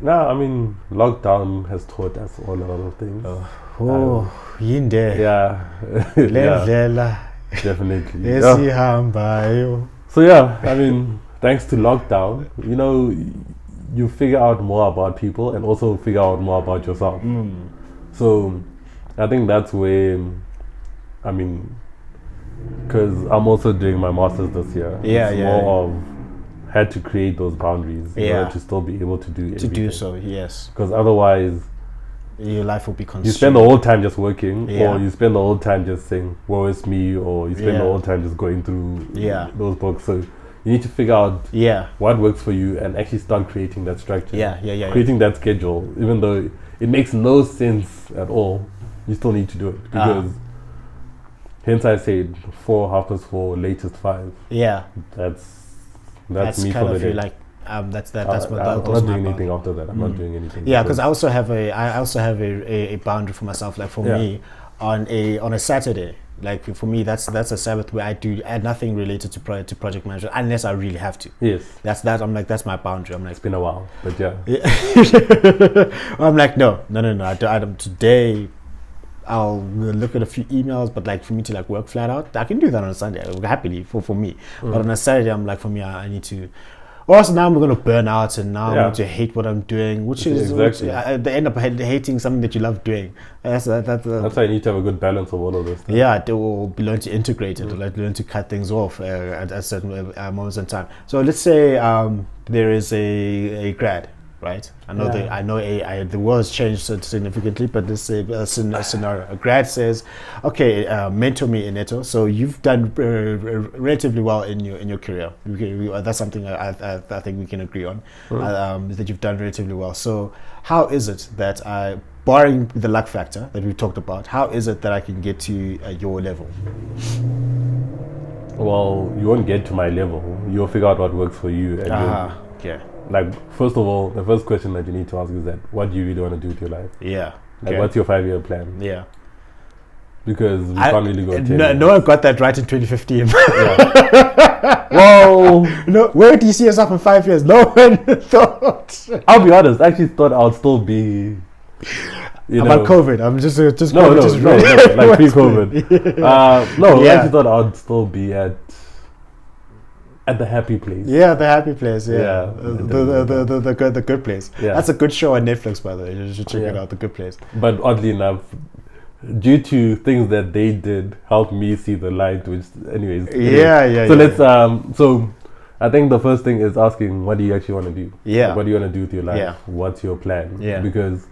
No, I mean, lockdown has taught us all a lot of things. Yinde. Yeah. Definitely. So yeah, I mean, thanks to lockdown, you figure out more about people and also figure out more about yourself. So I think that's where, because I'm also doing my master's this year. Had to create those boundaries in order to still be able to do everything. To do so, yes. Because otherwise, your life will be consumed. You spend the whole time just working, or you spend the whole time just saying, woe is me, or you spend the whole time just going through those books. So you need to figure out what works for you and actually start creating that structure. Creating that schedule, even though it makes no sense at all, you still need to do it. Because hence I said 4, 4:30, latest 5. Yeah. That's me kind for of the day. like that's I'm not doing anything after that. I'm not doing anything. Yeah, because I also have a boundary for myself. Like for me, on a Saturday. Like for me, that's a Sabbath where I add nothing related to project management unless I really have to. Yes. I'm like, that's my boundary. I'm like, it's been a while, but yeah. I'm like, no. I don't today. I'll look at a few emails, but like for me to like work flat out, I can do that on a Sunday happily for me. But on a Saturday, I'm like, for me, I need to. Also, now I'm going to burn out, and now I'm going to hate what I'm doing, which they end up hating something that you love doing. That's why you need to have a good balance of all of this stuff. Yeah, they will learn to integrate it, like learn to cut things off at certain moments in time. So let's say there is a grad, right? I know the world has changed significantly, but let's say a scenario. A grad says, "Okay, mentor me, Eneto. So you've done relatively well in your career. That's something I think we can agree on. That you've done relatively well. So how is it that barring the luck factor that we talked about, how is it that I can get to your level?" Well, you won't get to my level. You'll figure out what works for you. And okay. Like, first of all, the first question that you need to ask is that, what do you really want to do with your life? Yeah. Like, what's your 5-year plan? Yeah. Because we can't really go 10 No one got that right in 2015. Yeah. Well, no, where do you see yourself in 5 years? No one thought. I'll be honest, I actually thought I'll still be... About COVID, I'm just like pre-COVID. I actually thought I'd still be at the happy place. Yeah, the happy place. Yeah, the good place. Yeah. That's a good show on Netflix, by the way. You should check it out. The Good Place. But oddly enough, due to things that they did, helped me see the light. Which, anyways. So let's. So I think the first thing is asking, what do you actually want to do? Yeah. Like, what do you want to do with your life? Yeah. What's your plan? Yeah. Because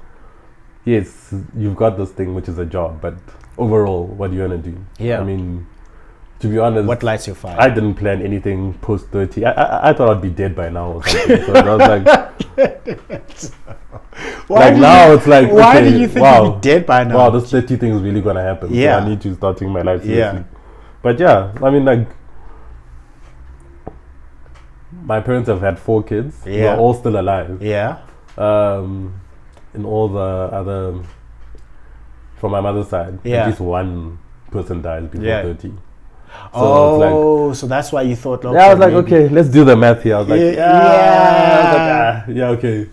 yes, you've got this thing which is a job, but overall, what do you want to do? Yeah. I mean, to be honest, what lights your fire? I didn't plan anything post 30. I thought I'd be dead by now or something. So I was like, it's like, why do you think you'd be dead by now? Wow, this 30 thing is really gonna happen. Yeah. So I need to start taking my life seriously. But yeah, I mean, like, my parents have had 4 kids. Yeah. They're all still alive. Yeah. In all the other, from my mother's side, at least one person dies before 30. So so that's why you thought. Okay, I was like, okay, let's do the math here. I was like,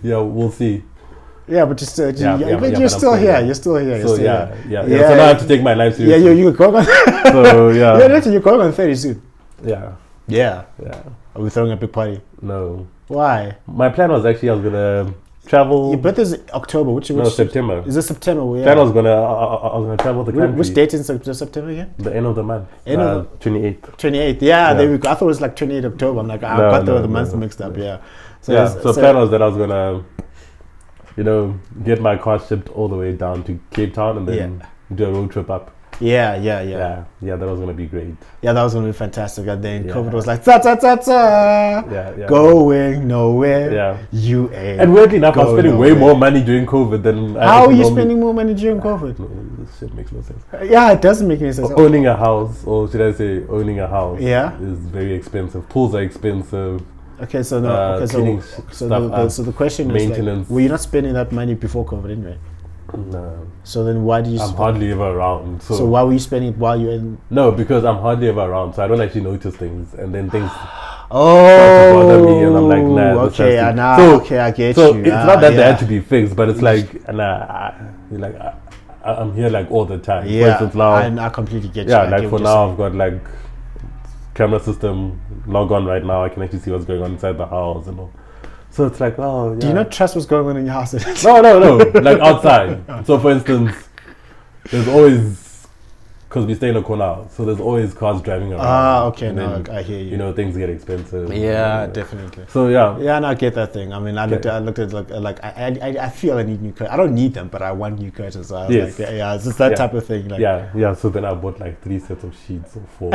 we'll see. Yeah, but you're still here. You're still here. So So now I have to take my life seriously. Yeah, you're going on. So you're going on 30 soon. Yeah. Are we throwing a big party? No. Why? My plan was actually I was gonna travel. Your birthday is October. Which September. Is it September? Yeah. Plan I was gonna travel the country. Which date in September again? The end of the month. 28th. 28th. Yeah, there we go. I thought it was like 28th October. I'm like, I got the months mixed up. Yeah. So plan was that I was gonna, get my car shipped all the way down to Cape Town and then do a road trip up. Yeah, that was gonna be great. Yeah, that was gonna be fantastic. And then COVID was like, going nowhere. Yeah, you ain't. And weirdly enough, I was spending way more money during COVID than. How are you spending more money during COVID? No, this shit makes no sense. Yeah, it doesn't make any sense. Owning a house, or should I say, owning a house, is very expensive. Tools are expensive. Okay, so the question maintenance. is, like, were you not spending that money before COVID anyway? No. So then why do you? I'm hardly ever around. So why were you spending it while you're in? No, because I'm hardly ever around, so I don't actually notice things, and then things start to bother me, and I'm like, nah. Okay, I get you. So it's not that they had to be fixed, but it's like, I'm here like all the time. Yeah, for instance, now, I completely get you. Yeah, like for now, I've got like camera system log on right now. I can actually see what's going on inside the house and all. So it's like, do you not trust what's going on in your house? No, like outside. So for instance, there's always, because we stay in a corner, so there's always cars driving around. Okay, I hear you. Things get expensive. Yeah, definitely. So and I get that thing. I mean, I looked at like I feel I need new curtains. I don't need them, but I want new curtains. So I was like, it's just that type of thing. Like, So then I bought like 3 sets of sheets or 4.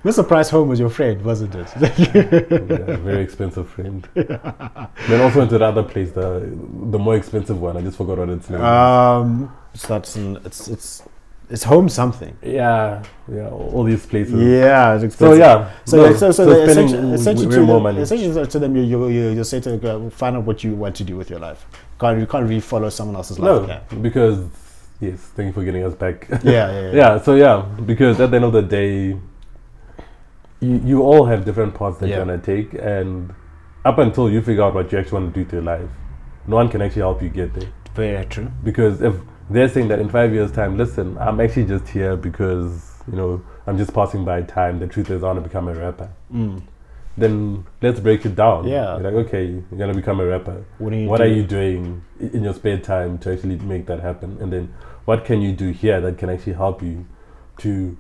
Mr. Price Home was your friend, wasn't it? Very expensive friend. Then also went to the other place, the more expensive one. I just forgot what its name is. It's home something. Yeah, all these places. Yeah, it's expensive. So essentially to them, you say to find out what you want to do with your life. You can't really follow someone else's life. No, because Yes, thank you for getting us back. Yeah. So because at the end of the day, you all have different paths that you want to take, and up until you figure out what you actually want to do to your life, no one can actually help you get there. Very true. Because if they're saying that in 5 years' time, listen, I'm actually just here because, I'm just passing by time. The truth is I want to become a rapper. Then let's break it down. Yeah. You're like, okay, you're going to become a rapper. What are you doing in your spare time to actually make that happen? And then what can you do here that can actually help you to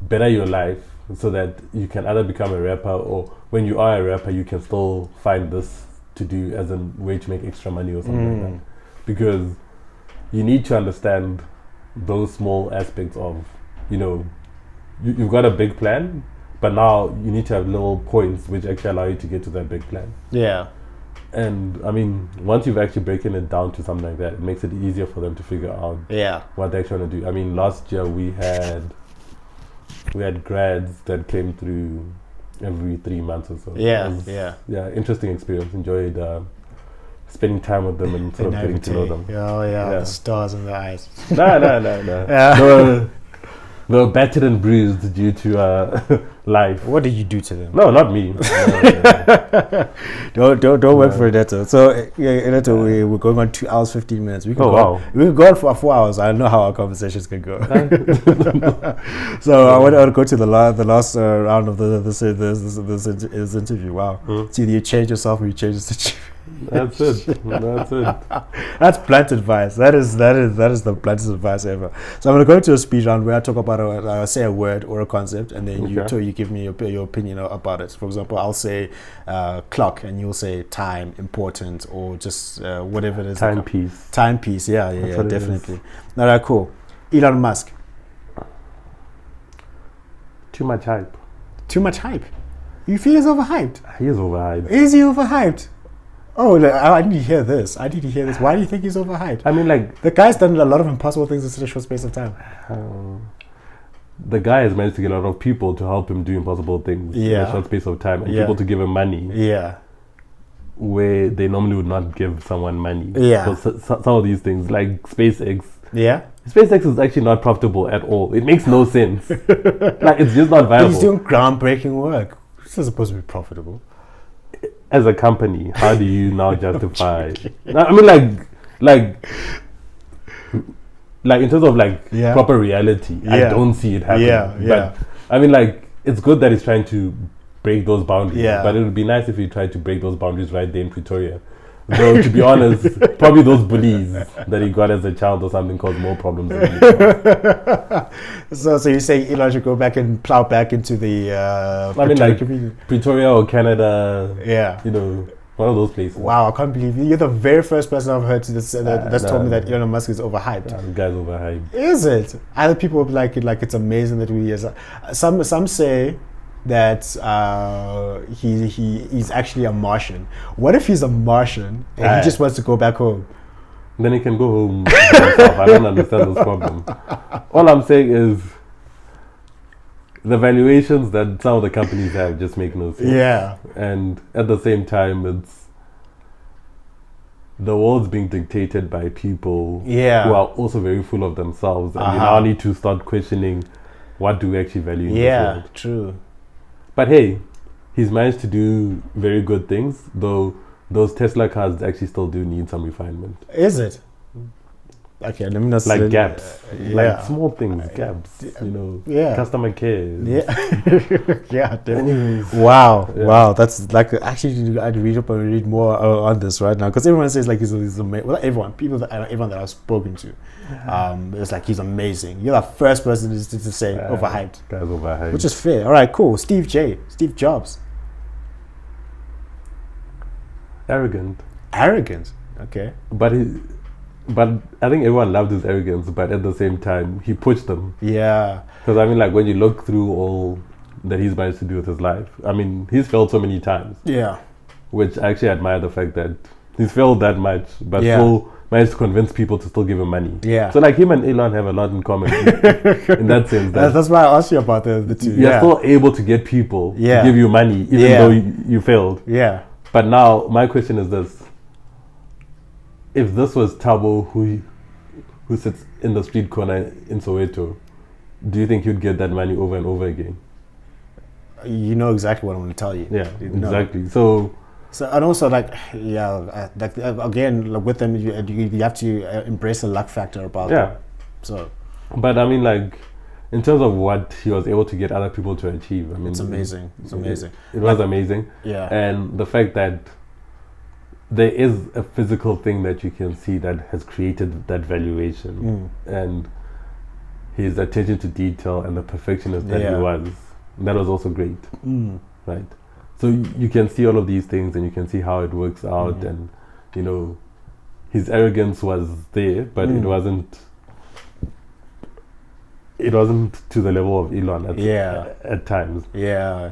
better your life so that you can either become a rapper, or when you are a rapper, you can still find this to do as a way to make extra money or something like that. Because you need to understand those small aspects of, you've got a big plan, but now you need to have little points which actually allow you to get to that big plan. Yeah. And I mean, once you've actually broken it down to something like that, it makes it easier for them to figure out what they actually want to do. I mean, last year we had grads that came through every 3 months or so. Yeah, interesting experience. Enjoyed spending time with them and sort of getting to know them. The stars in the eyes. No. They were battered and bruised due to life. What did you do to them? No, not me. Don't work for Eneto. So Eneto, we're going on 2 hours 15 minutes. We can we can go on for 4 hours. I don't know how our conversations can go. So I want to go to the last round of this interview. Wow. See, you change yourself or you change the situation. That's it. That's blunt advice. That is the bluntest advice ever. So I'm going to go into a speed round where I talk about say a word or a concept, and then you give me your opinion about it. For example, I'll say clock, and you'll say time, important, or just whatever it is. Timepiece. Timepiece. Yeah, definitely. All right, cool. Elon Musk. Too much hype. Too much hype. You feel he's overhyped? He is overhyped. Is he overhyped? Oh, I need to hear this. Why do you think he's overhyped? I mean, like, the guy's done a lot of impossible things in such a short space of time. The guy has managed to get a lot of people to help him do impossible things in a short space of time, and people to give him money. Yeah. Where they normally would not give someone money. Yeah. So some of these things, like SpaceX. Yeah. SpaceX is actually not profitable at all. It makes no sense. Like, it's just not viable. He's doing groundbreaking work. This is supposed to be profitable. As a company, how do you now justify? I mean, like in terms of proper reality, I don't see it happening. But I mean, like, it's good that he's trying to break those boundaries. But it would be nice if he tried to break those boundaries right there in Pretoria. Though, to be honest, probably those bullies that he got as a child or something caused more problems than he caused. So you're saying Elon should go back and plow back into the I mean, like community. Pretoria or Canada, one of those places. Wow, I can't believe you're the very first person I've heard that's told me that Elon Musk is overhyped. The guy's overhyped. Is it? Other people like it, like it's amazing that we some say that he's actually a Martian. What if he's a Martian and he just wants to go back home? Then he can go home himself. I don't understand this problem. All I'm saying is the valuations that some of the companies have just make no sense. Yeah. And at the same time, it's the world's being dictated by people who are also very full of themselves, and you now need to start questioning what do we actually value in this world. Yeah, true. But hey, he's managed to do very good things, though those Tesla cars actually still do need some refinement. Is it? Okay, let me not say... Like gaps. Like small things, gaps, customer care. Yeah, definitely. Wow, that's like, actually, I'd read more on this right now, because everyone says like he's amazing. Well, everyone that I've spoken to, it's like he's amazing. You're the first person to say overhyped. Guy's overhyped. Which is fair. All right, cool. Steve Jobs. Arrogant. Okay. But I think everyone loved his arrogance, but at the same time, he pushed them. Yeah. Because I mean, like, when you look through all that he's managed to do with his life, I mean, he's failed so many times. Yeah. Which I actually admire the fact that he's failed that much, but still managed to convince people to still give him money. Yeah. So, like, him and Elon have a lot in common in that sense. That's why I asked you about the two. You're still able to get people to give you money, even though you failed. Yeah. But now, my question is this. If this was Thabo who sits in the street corner in Soweto, do you think you'd get that money over and over again? You know exactly what I'm going to tell you. Yeah, You know. exactly. So and also again, like with them, you have to embrace the luck factor about them. So, but I mean, like, in terms of what he was able to get other people to achieve, I mean, it's amazing. It's amazing. It was amazing. Yeah. And the fact that there is a physical thing that you can see that has created that valuation, and his attention to detail and the perfectionist that he was, that was also great, right? So you can see all of these things, and you can see how it works out, and you know, his arrogance was there, but it wasn't to the level of Elon at times. Yeah.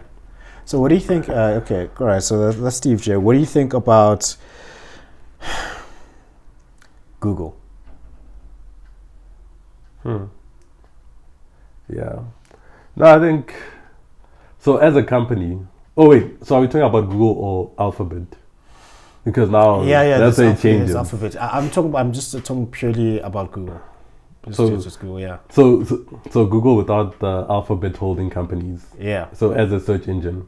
So what do you think? Okay, all right. So that's Steve J. What do you think about Google? Yeah. No, I think so. As a company. Oh wait. So are we talking about Google or Alphabet? Because now that's where it changes. Alphabet. I'm just talking purely about Google. Just Google, yeah. So Google without the Alphabet holding companies. Yeah. So as a search engine.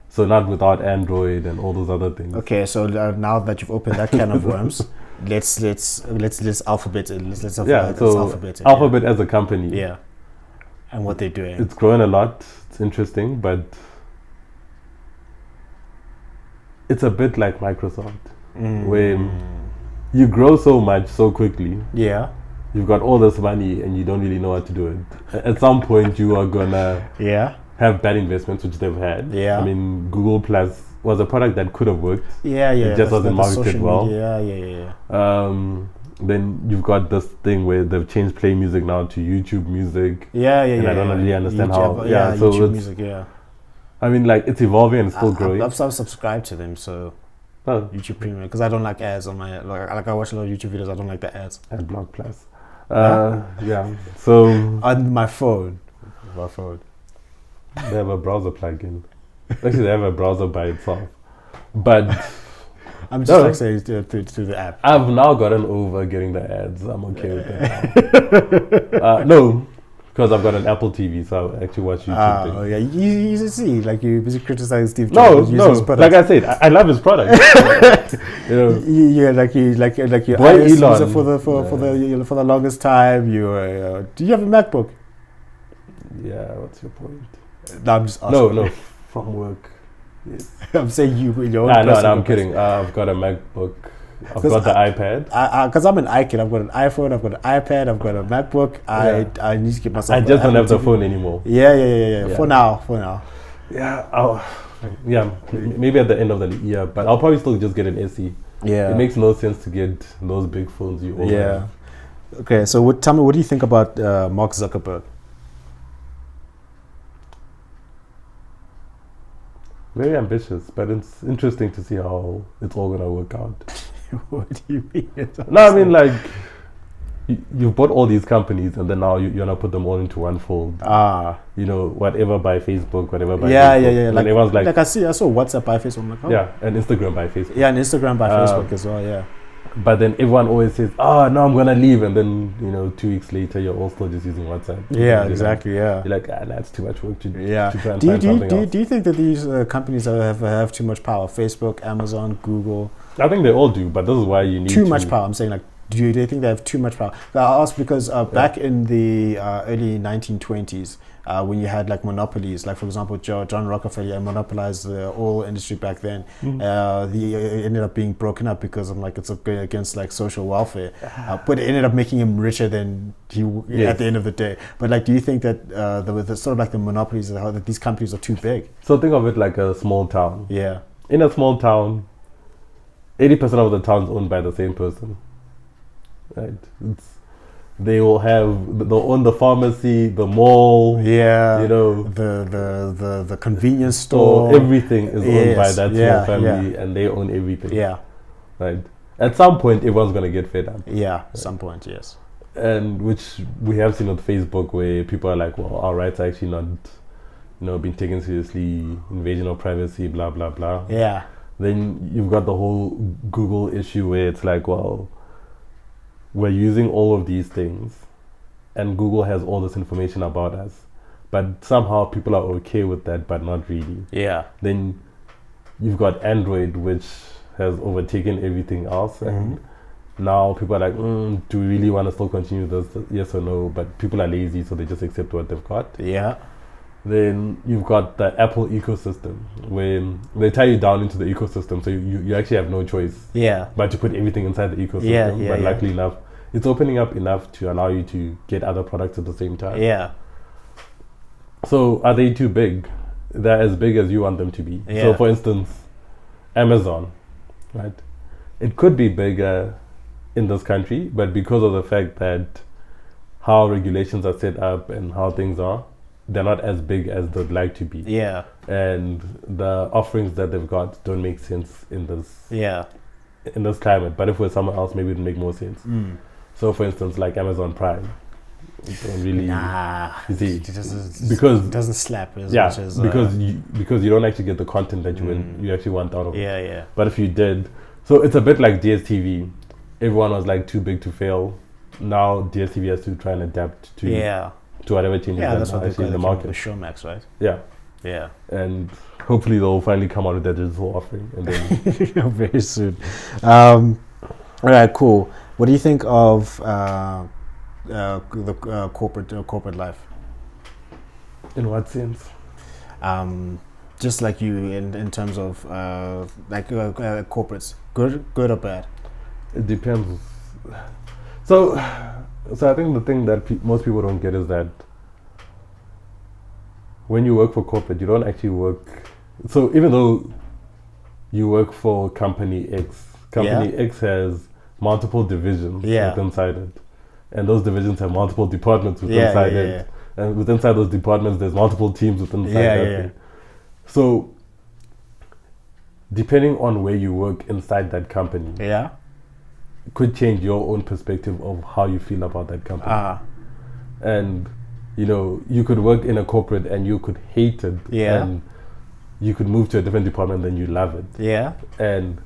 So not without Android and all those other things. Okay. So now that you've opened that can of worms, let's Alphabet. Let's Alphabet. Alphabet as a company. Yeah. And what they're doing. It's growing a lot. It's interesting, but it's a bit like Microsoft, where you grow so much so quickly. Yeah. You've got all this money and you don't really know what to do with it. At some point, you are gonna have bad investments, which they've had. Yeah. I mean, Google Plus was a product that could have worked. Yeah. It just wasn't marketed well. Yeah. Then you've got this thing where they've changed Play Music now to YouTube Music. Yeah. And I don't really understand YouTube, how. So YouTube Music. Yeah. I mean, like, it's evolving and it's still growing. I've subscribed to them, so YouTube Premium, because I don't like ads on my like I watch a lot of YouTube videos. I don't like the ads. Adblock Plus. Yeah. So on my phone. They have a browser plugin. Actually, they have a browser by itself. But I'm just saying to the app. I've now gotten over getting the ads. I'm okay with it now. No, because I've got an Apple TV, so I actually watch YouTube. Oh yeah, you see, like you busy criticizing Steve Jobs. No. Like I said, I love his product. You know, like you Boy, iOS Elon. user for the longest time. You do you have a MacBook? Yeah. What's your point? No, I'm just asking. No, from work. Yes. I'm saying you. No, I'm kidding. I've got a MacBook. I've got the iPad. Because I'm an iKid. I've got an iPhone. I've got an iPad. I've got a MacBook. I need to get myself. I just don't have the phone anymore. Yeah. For now. Yeah. Maybe at the end of the year, but I'll probably still just get an SE. Yeah. It makes no sense to get those big phones you own. Yeah. Okay. So tell me, what do you think about Mark Zuckerberg? Very ambitious, but it's interesting to see how it's all gonna work out. What do you mean? No, I mean, like, you've bought all these companies, and then now you're gonna put them all into one fold. You know, whatever by Facebook, whatever by Facebook. Yeah. Like everyone's like I saw WhatsApp by Facebook. I'm like, oh. Yeah, and Instagram by Facebook. Yeah, and Instagram by Facebook as well. Yeah. But then everyone always says, no, I'm gonna leave, and then 2 weeks later you're all still just using WhatsApp. Yeah, exactly. Yeah. You're like, that's too much work to do. Yeah. To try and find something else. Do you think that these companies have too much power? Facebook, Amazon, Google. I think they all do, but this is why you need too much power. I'm saying, like, do they think they have too much power? I ask because back in the early 1920s, when you had like monopolies, like for example, John Rockefeller monopolized the oil industry back then. It ended up being broken up because it's against like social welfare. But it ended up making him richer than he at the end of the day. But like, do you think that the sort of like the monopolies, that these companies are too big? So think of it like a small town. Yeah. In a small town, 80% of the town's owned by the same person. Right. They'll own the pharmacy, the mall. Yeah. The convenience store. Everything is owned by that small family, and they own everything. Yeah. Right. At some point, everyone's gonna get fed up. Yeah. At some point, yes. And which we have seen on Facebook, where people are like, well, our rights are actually not being taken seriously. Invasion of privacy, blah blah blah. Yeah. Then you've got the whole Google issue where it's like, well, we're using all of these things and Google has all this information about us, but somehow people are okay with that, but not really. Yeah. Then you've got Android, which has overtaken everything else, and now people are like, do we really want to still continue this? Yes or no? But people are lazy, so they just accept what they've got. Yeah. Then you've got the Apple ecosystem, where they tie you down into the ecosystem, so you actually have no choice. Yeah. But to put everything inside the ecosystem. Yeah, but luckily enough, it's opening up enough to allow you to get other products at the same time. Yeah. So are they too big? They're as big as you want them to be. Yeah. So for instance, Amazon, right? It could be bigger in this country, but because of the fact that how regulations are set up and how things are, they're not as big as they'd like to be. Yeah. And the offerings that they've got don't make sense in this climate. But if we're somewhere else, maybe it'd make more sense. So for instance, like Amazon Prime, it don't really, you see, because it doesn't slap as yeah, much as because you don't actually get the content that you actually want out of it. Yeah. But if you did, so it's a bit like DSTV. Everyone was like too big to fail. Now DSTV has to try and adapt to whatever changes that's are what actually in the market. The Showmax, right? Yeah. And hopefully they'll finally come out with that digital offering, and then very soon. All right, cool. What do you think of the corporate life? In what sense? Just like you in terms of corporates, good or bad? It depends. So I think the thing that most people don't get is that when you work for corporate, you don't actually work. So even though you work for company X, X has multiple divisions inside it, and those divisions have multiple departments inside it, and within those departments, there's multiple teams within that thing. So depending on where you work inside that company, could change your own perspective of how you feel about that company. And you could work in a corporate and you could hate it, and you could move to a different department and you love it. And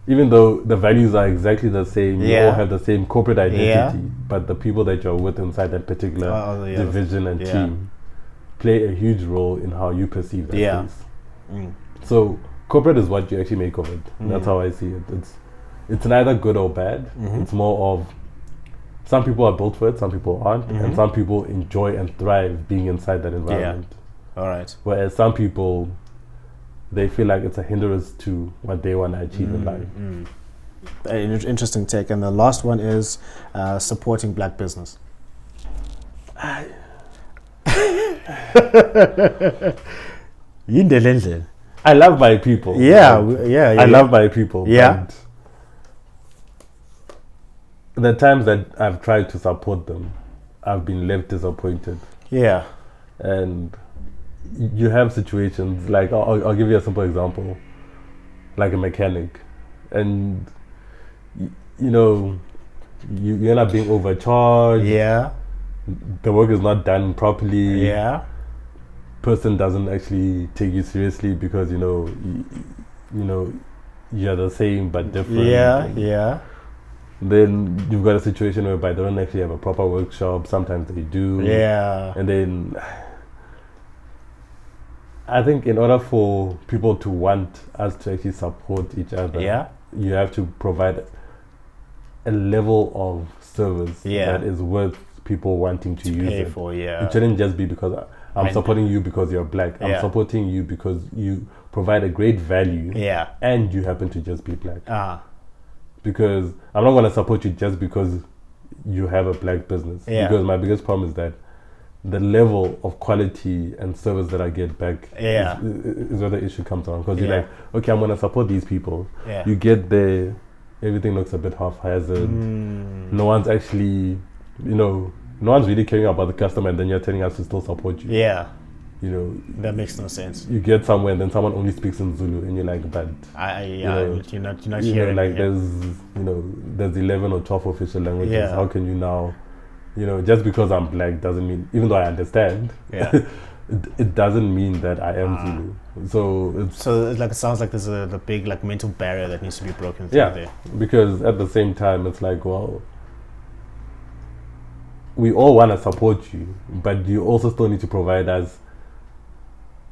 even though the values are exactly the same, you all have the same corporate identity, but the people that you're with inside that particular division and team play a huge role in how you perceive that place. So corporate is what you actually make of it. That's how I see it. It's neither good or bad. It's more of, some people are built for it, some people aren't, and some people enjoy and thrive being inside that environment. All right. Whereas some people, they feel like it's a hindrance to what they want to achieve in life. An interesting take. And the last one is supporting black business. I love my people. I love my people. But the times that I've tried to support them, I've been left disappointed. And you have situations like, I'll give you a simple example, like a mechanic, and you end up being overcharged. The work is not done properly. Person doesn't actually take you seriously because you're the same but different. Then you've got a situation whereby they don't actually have a proper workshop. Sometimes they do. And then I think in order for people to want us to actually support each other, you have to provide a level of service that is worth people wanting to use it. It shouldn't just be because I'm supporting you because you're black. I'm supporting you because you provide a great value and you happen to just be black. Because I'm not going to support you just because you have a black business. Because my biggest problem is that the level of quality and service that I get back is where the issue comes on. Because you're like, okay, I'm going to support these people. You get there, everything looks a bit haphazard. No one's actually, no one's really caring about the customer, and then you're telling us to still support you. That makes no sense. You get somewhere and then someone only speaks in Zulu, and you're like, but you're not hearing. Like there's 11 or 12 official languages. How can you now, just because I'm black doesn't mean, even though I understand, it doesn't mean that I am Zulu. So it sounds like there's a big mental barrier that needs to be broken through there. Because at the same time it's like, well, we all want to support you, but you also still need to provide us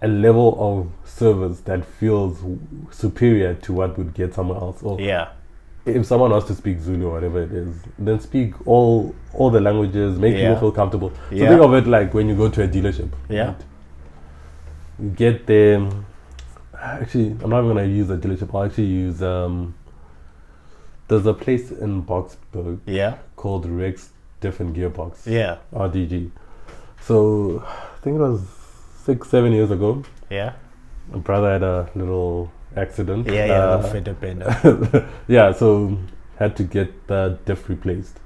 a level of service that feels superior to what would get somewhere else. Or if someone wants to speak Zulu or whatever it is, then speak all the languages, make people feel comfortable. So think of it like when you go to a dealership. Yeah. Right? You get there. Actually, I'm not going to use a dealership. I'll actually use there's a place in Boxburg called Rex Different Gearbox. Yeah. RDG. So I think it was 6-7 years ago. Yeah. My brother had a little accident. Yeah, little fender bender. Yeah, so had to get the diff replaced.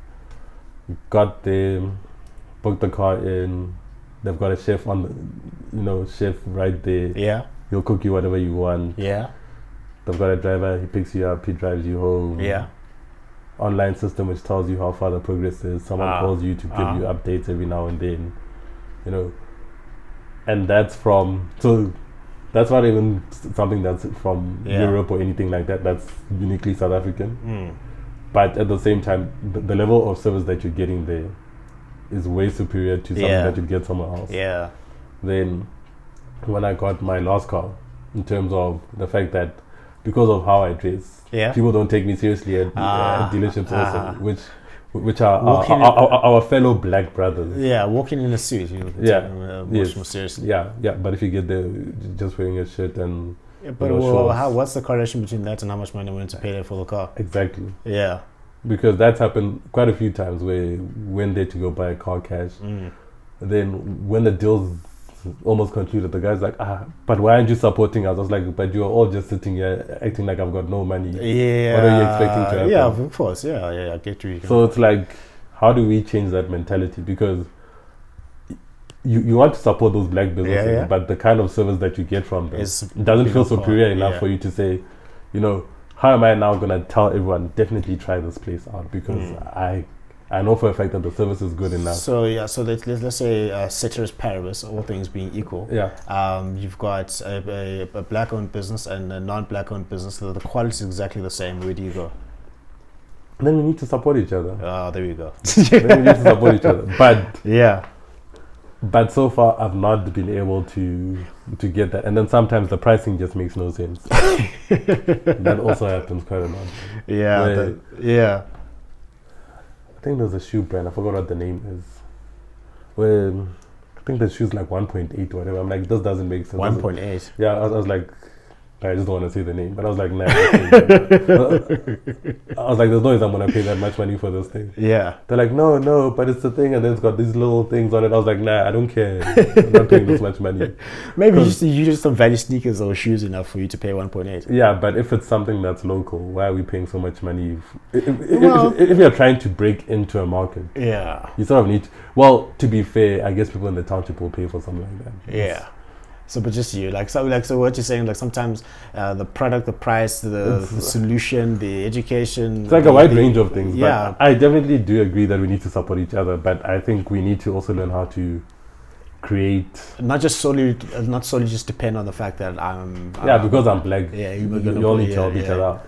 Got there, booked the car in. They've got a chef chef right there. Yeah. He'll cook you whatever you want. Yeah. They've got a driver, he picks you up, he drives you home. Yeah. Online system which tells you how far the progress is. Someone calls you to give you updates every now and then. And that's not even something that's from Europe or anything like that. That's uniquely South African. But at the same time, the level of service that you're getting there is way superior to something that you get somewhere else. Yeah. Then when I got my last car, in terms of the fact that because of how I dress, people don't take me seriously at dealerships also, which are our fellow black brothers. Yeah, walking in a suit, much more seriously. Yeah, but if you get there just wearing a shirt and but what's the correlation between that and how much money I'm willing to pay for the car? Exactly. Yeah. Because that's happened quite a few times where we went there to go buy a car cash. Then when the deal's almost concluded, the guy's like, but why aren't you supporting us? I was like, but you're all just sitting here acting like I've got no money. Yeah. What are you expecting to happen? Yeah, of course. Yeah, I get you. So it's like, how do we change that mentality? Because you want to support those black businesses, but the kind of service that you get from them doesn't feel superior enough for you to say, how am I now going to tell everyone, definitely try this place out? Because I know for a fact that the service is good enough. So let's say ceteris paribus, all things being equal. Yeah. You've got a black-owned business and a non-black-owned business. The quality is exactly the same. Where do you go? Then we need to support each other. There we go. Then we need to support each other. But But so far, I've not been able to get that. And then sometimes the pricing just makes no sense. That also happens quite a lot. Yeah. I think there's a shoe brand. I forgot what the name is. Where I think the shoe's like 1.8 or whatever. I'm like, this doesn't make sense. 1.8. Yeah, I was like, I just don't want to say the name, but I was like, nah. I was like, there's no way I'm going to pay that much money for this thing. Yeah. They're like, no, but it's the thing, and then it's got these little things on it. I was like, nah, I don't care. I'm not paying this much money. Maybe you just some value sneakers or shoes enough for you to pay 1.8. Yeah, but if it's something that's local, why are we paying so much money? If you're trying to break into a market, you sort of need to, well, to be fair, I guess people in the township will pay for something like that. Yeah. So, but just you, so what you're saying, like sometimes the product, the price, the solution, the education. It's like a wide range of things. Yeah. But I definitely do agree that we need to support each other, but I think we need to also learn how to create. Not solely just depend on the fact that because I'm black. Yeah, you only help each other out.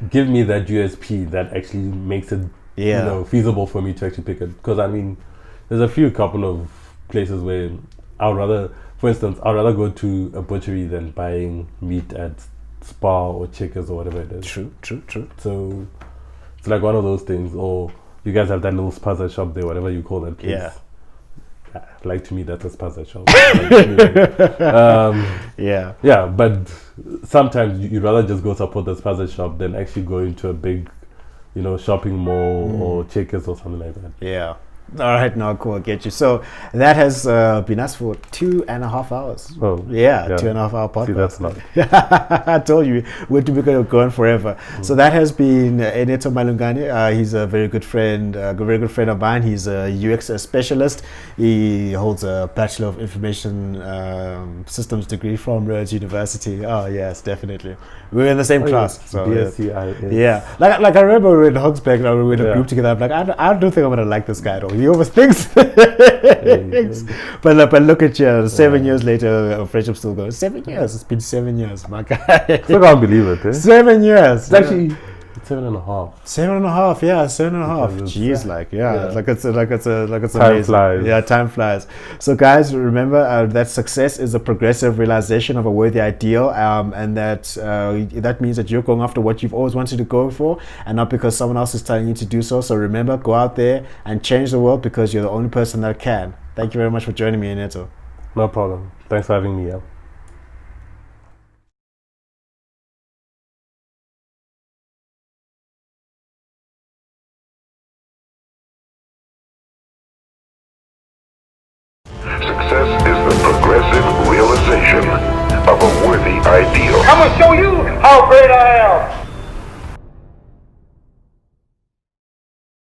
Give me that USP that actually makes it feasible for me to actually pick it. Because I mean, there's a couple of places where for instance, I'd rather go to a butchery than buying meat at Spa or Checkers or whatever it is. True. So it's like one of those things. Or you guys have that little spaza shop there, whatever you call that place. Yeah. Like to me, that's a spaza shop. Yeah, but sometimes you'd rather just go support the spaza shop than actually go into a big, shopping mall or Checkers or something like that. Yeah. All right, now cool, I get you. So that has been us for 2.5 hours. Oh, yeah, 2.5 hour podcast. See, that's not. I told you we're going forever. So that has been Eneto Malungane. He's a very good friend, of mine. He's a UX specialist. He holds a Bachelor of Information Systems degree from Rhodes University. Oh yes, definitely. We were in the same class. So yeah, like I remember we were in Hogsback. We were in a group together. I'm like, I don't think I'm gonna like this guy at all. He overthinks. But look at you. 7 year later, our friendship still goes. 7 years. It's been 7 years, my guy. Still can't believe it. 7 years. It's actually 7.5. 7.5, yeah, 7.5. Because it's- Jeez, it's Time amazing. flies. Yeah, time flies. So, guys, remember that success is a progressive realization of a worthy ideal, and that means that you're going after what you've always wanted to go for, and not because someone else is telling you to do so. So, remember, go out there and change the world because you're the only person that can. Thank you very much for joining me, Eneto. No problem. Thanks for having me. Yeah. Success is the progressive realization of a worthy ideal. I'm gonna show you how great I am.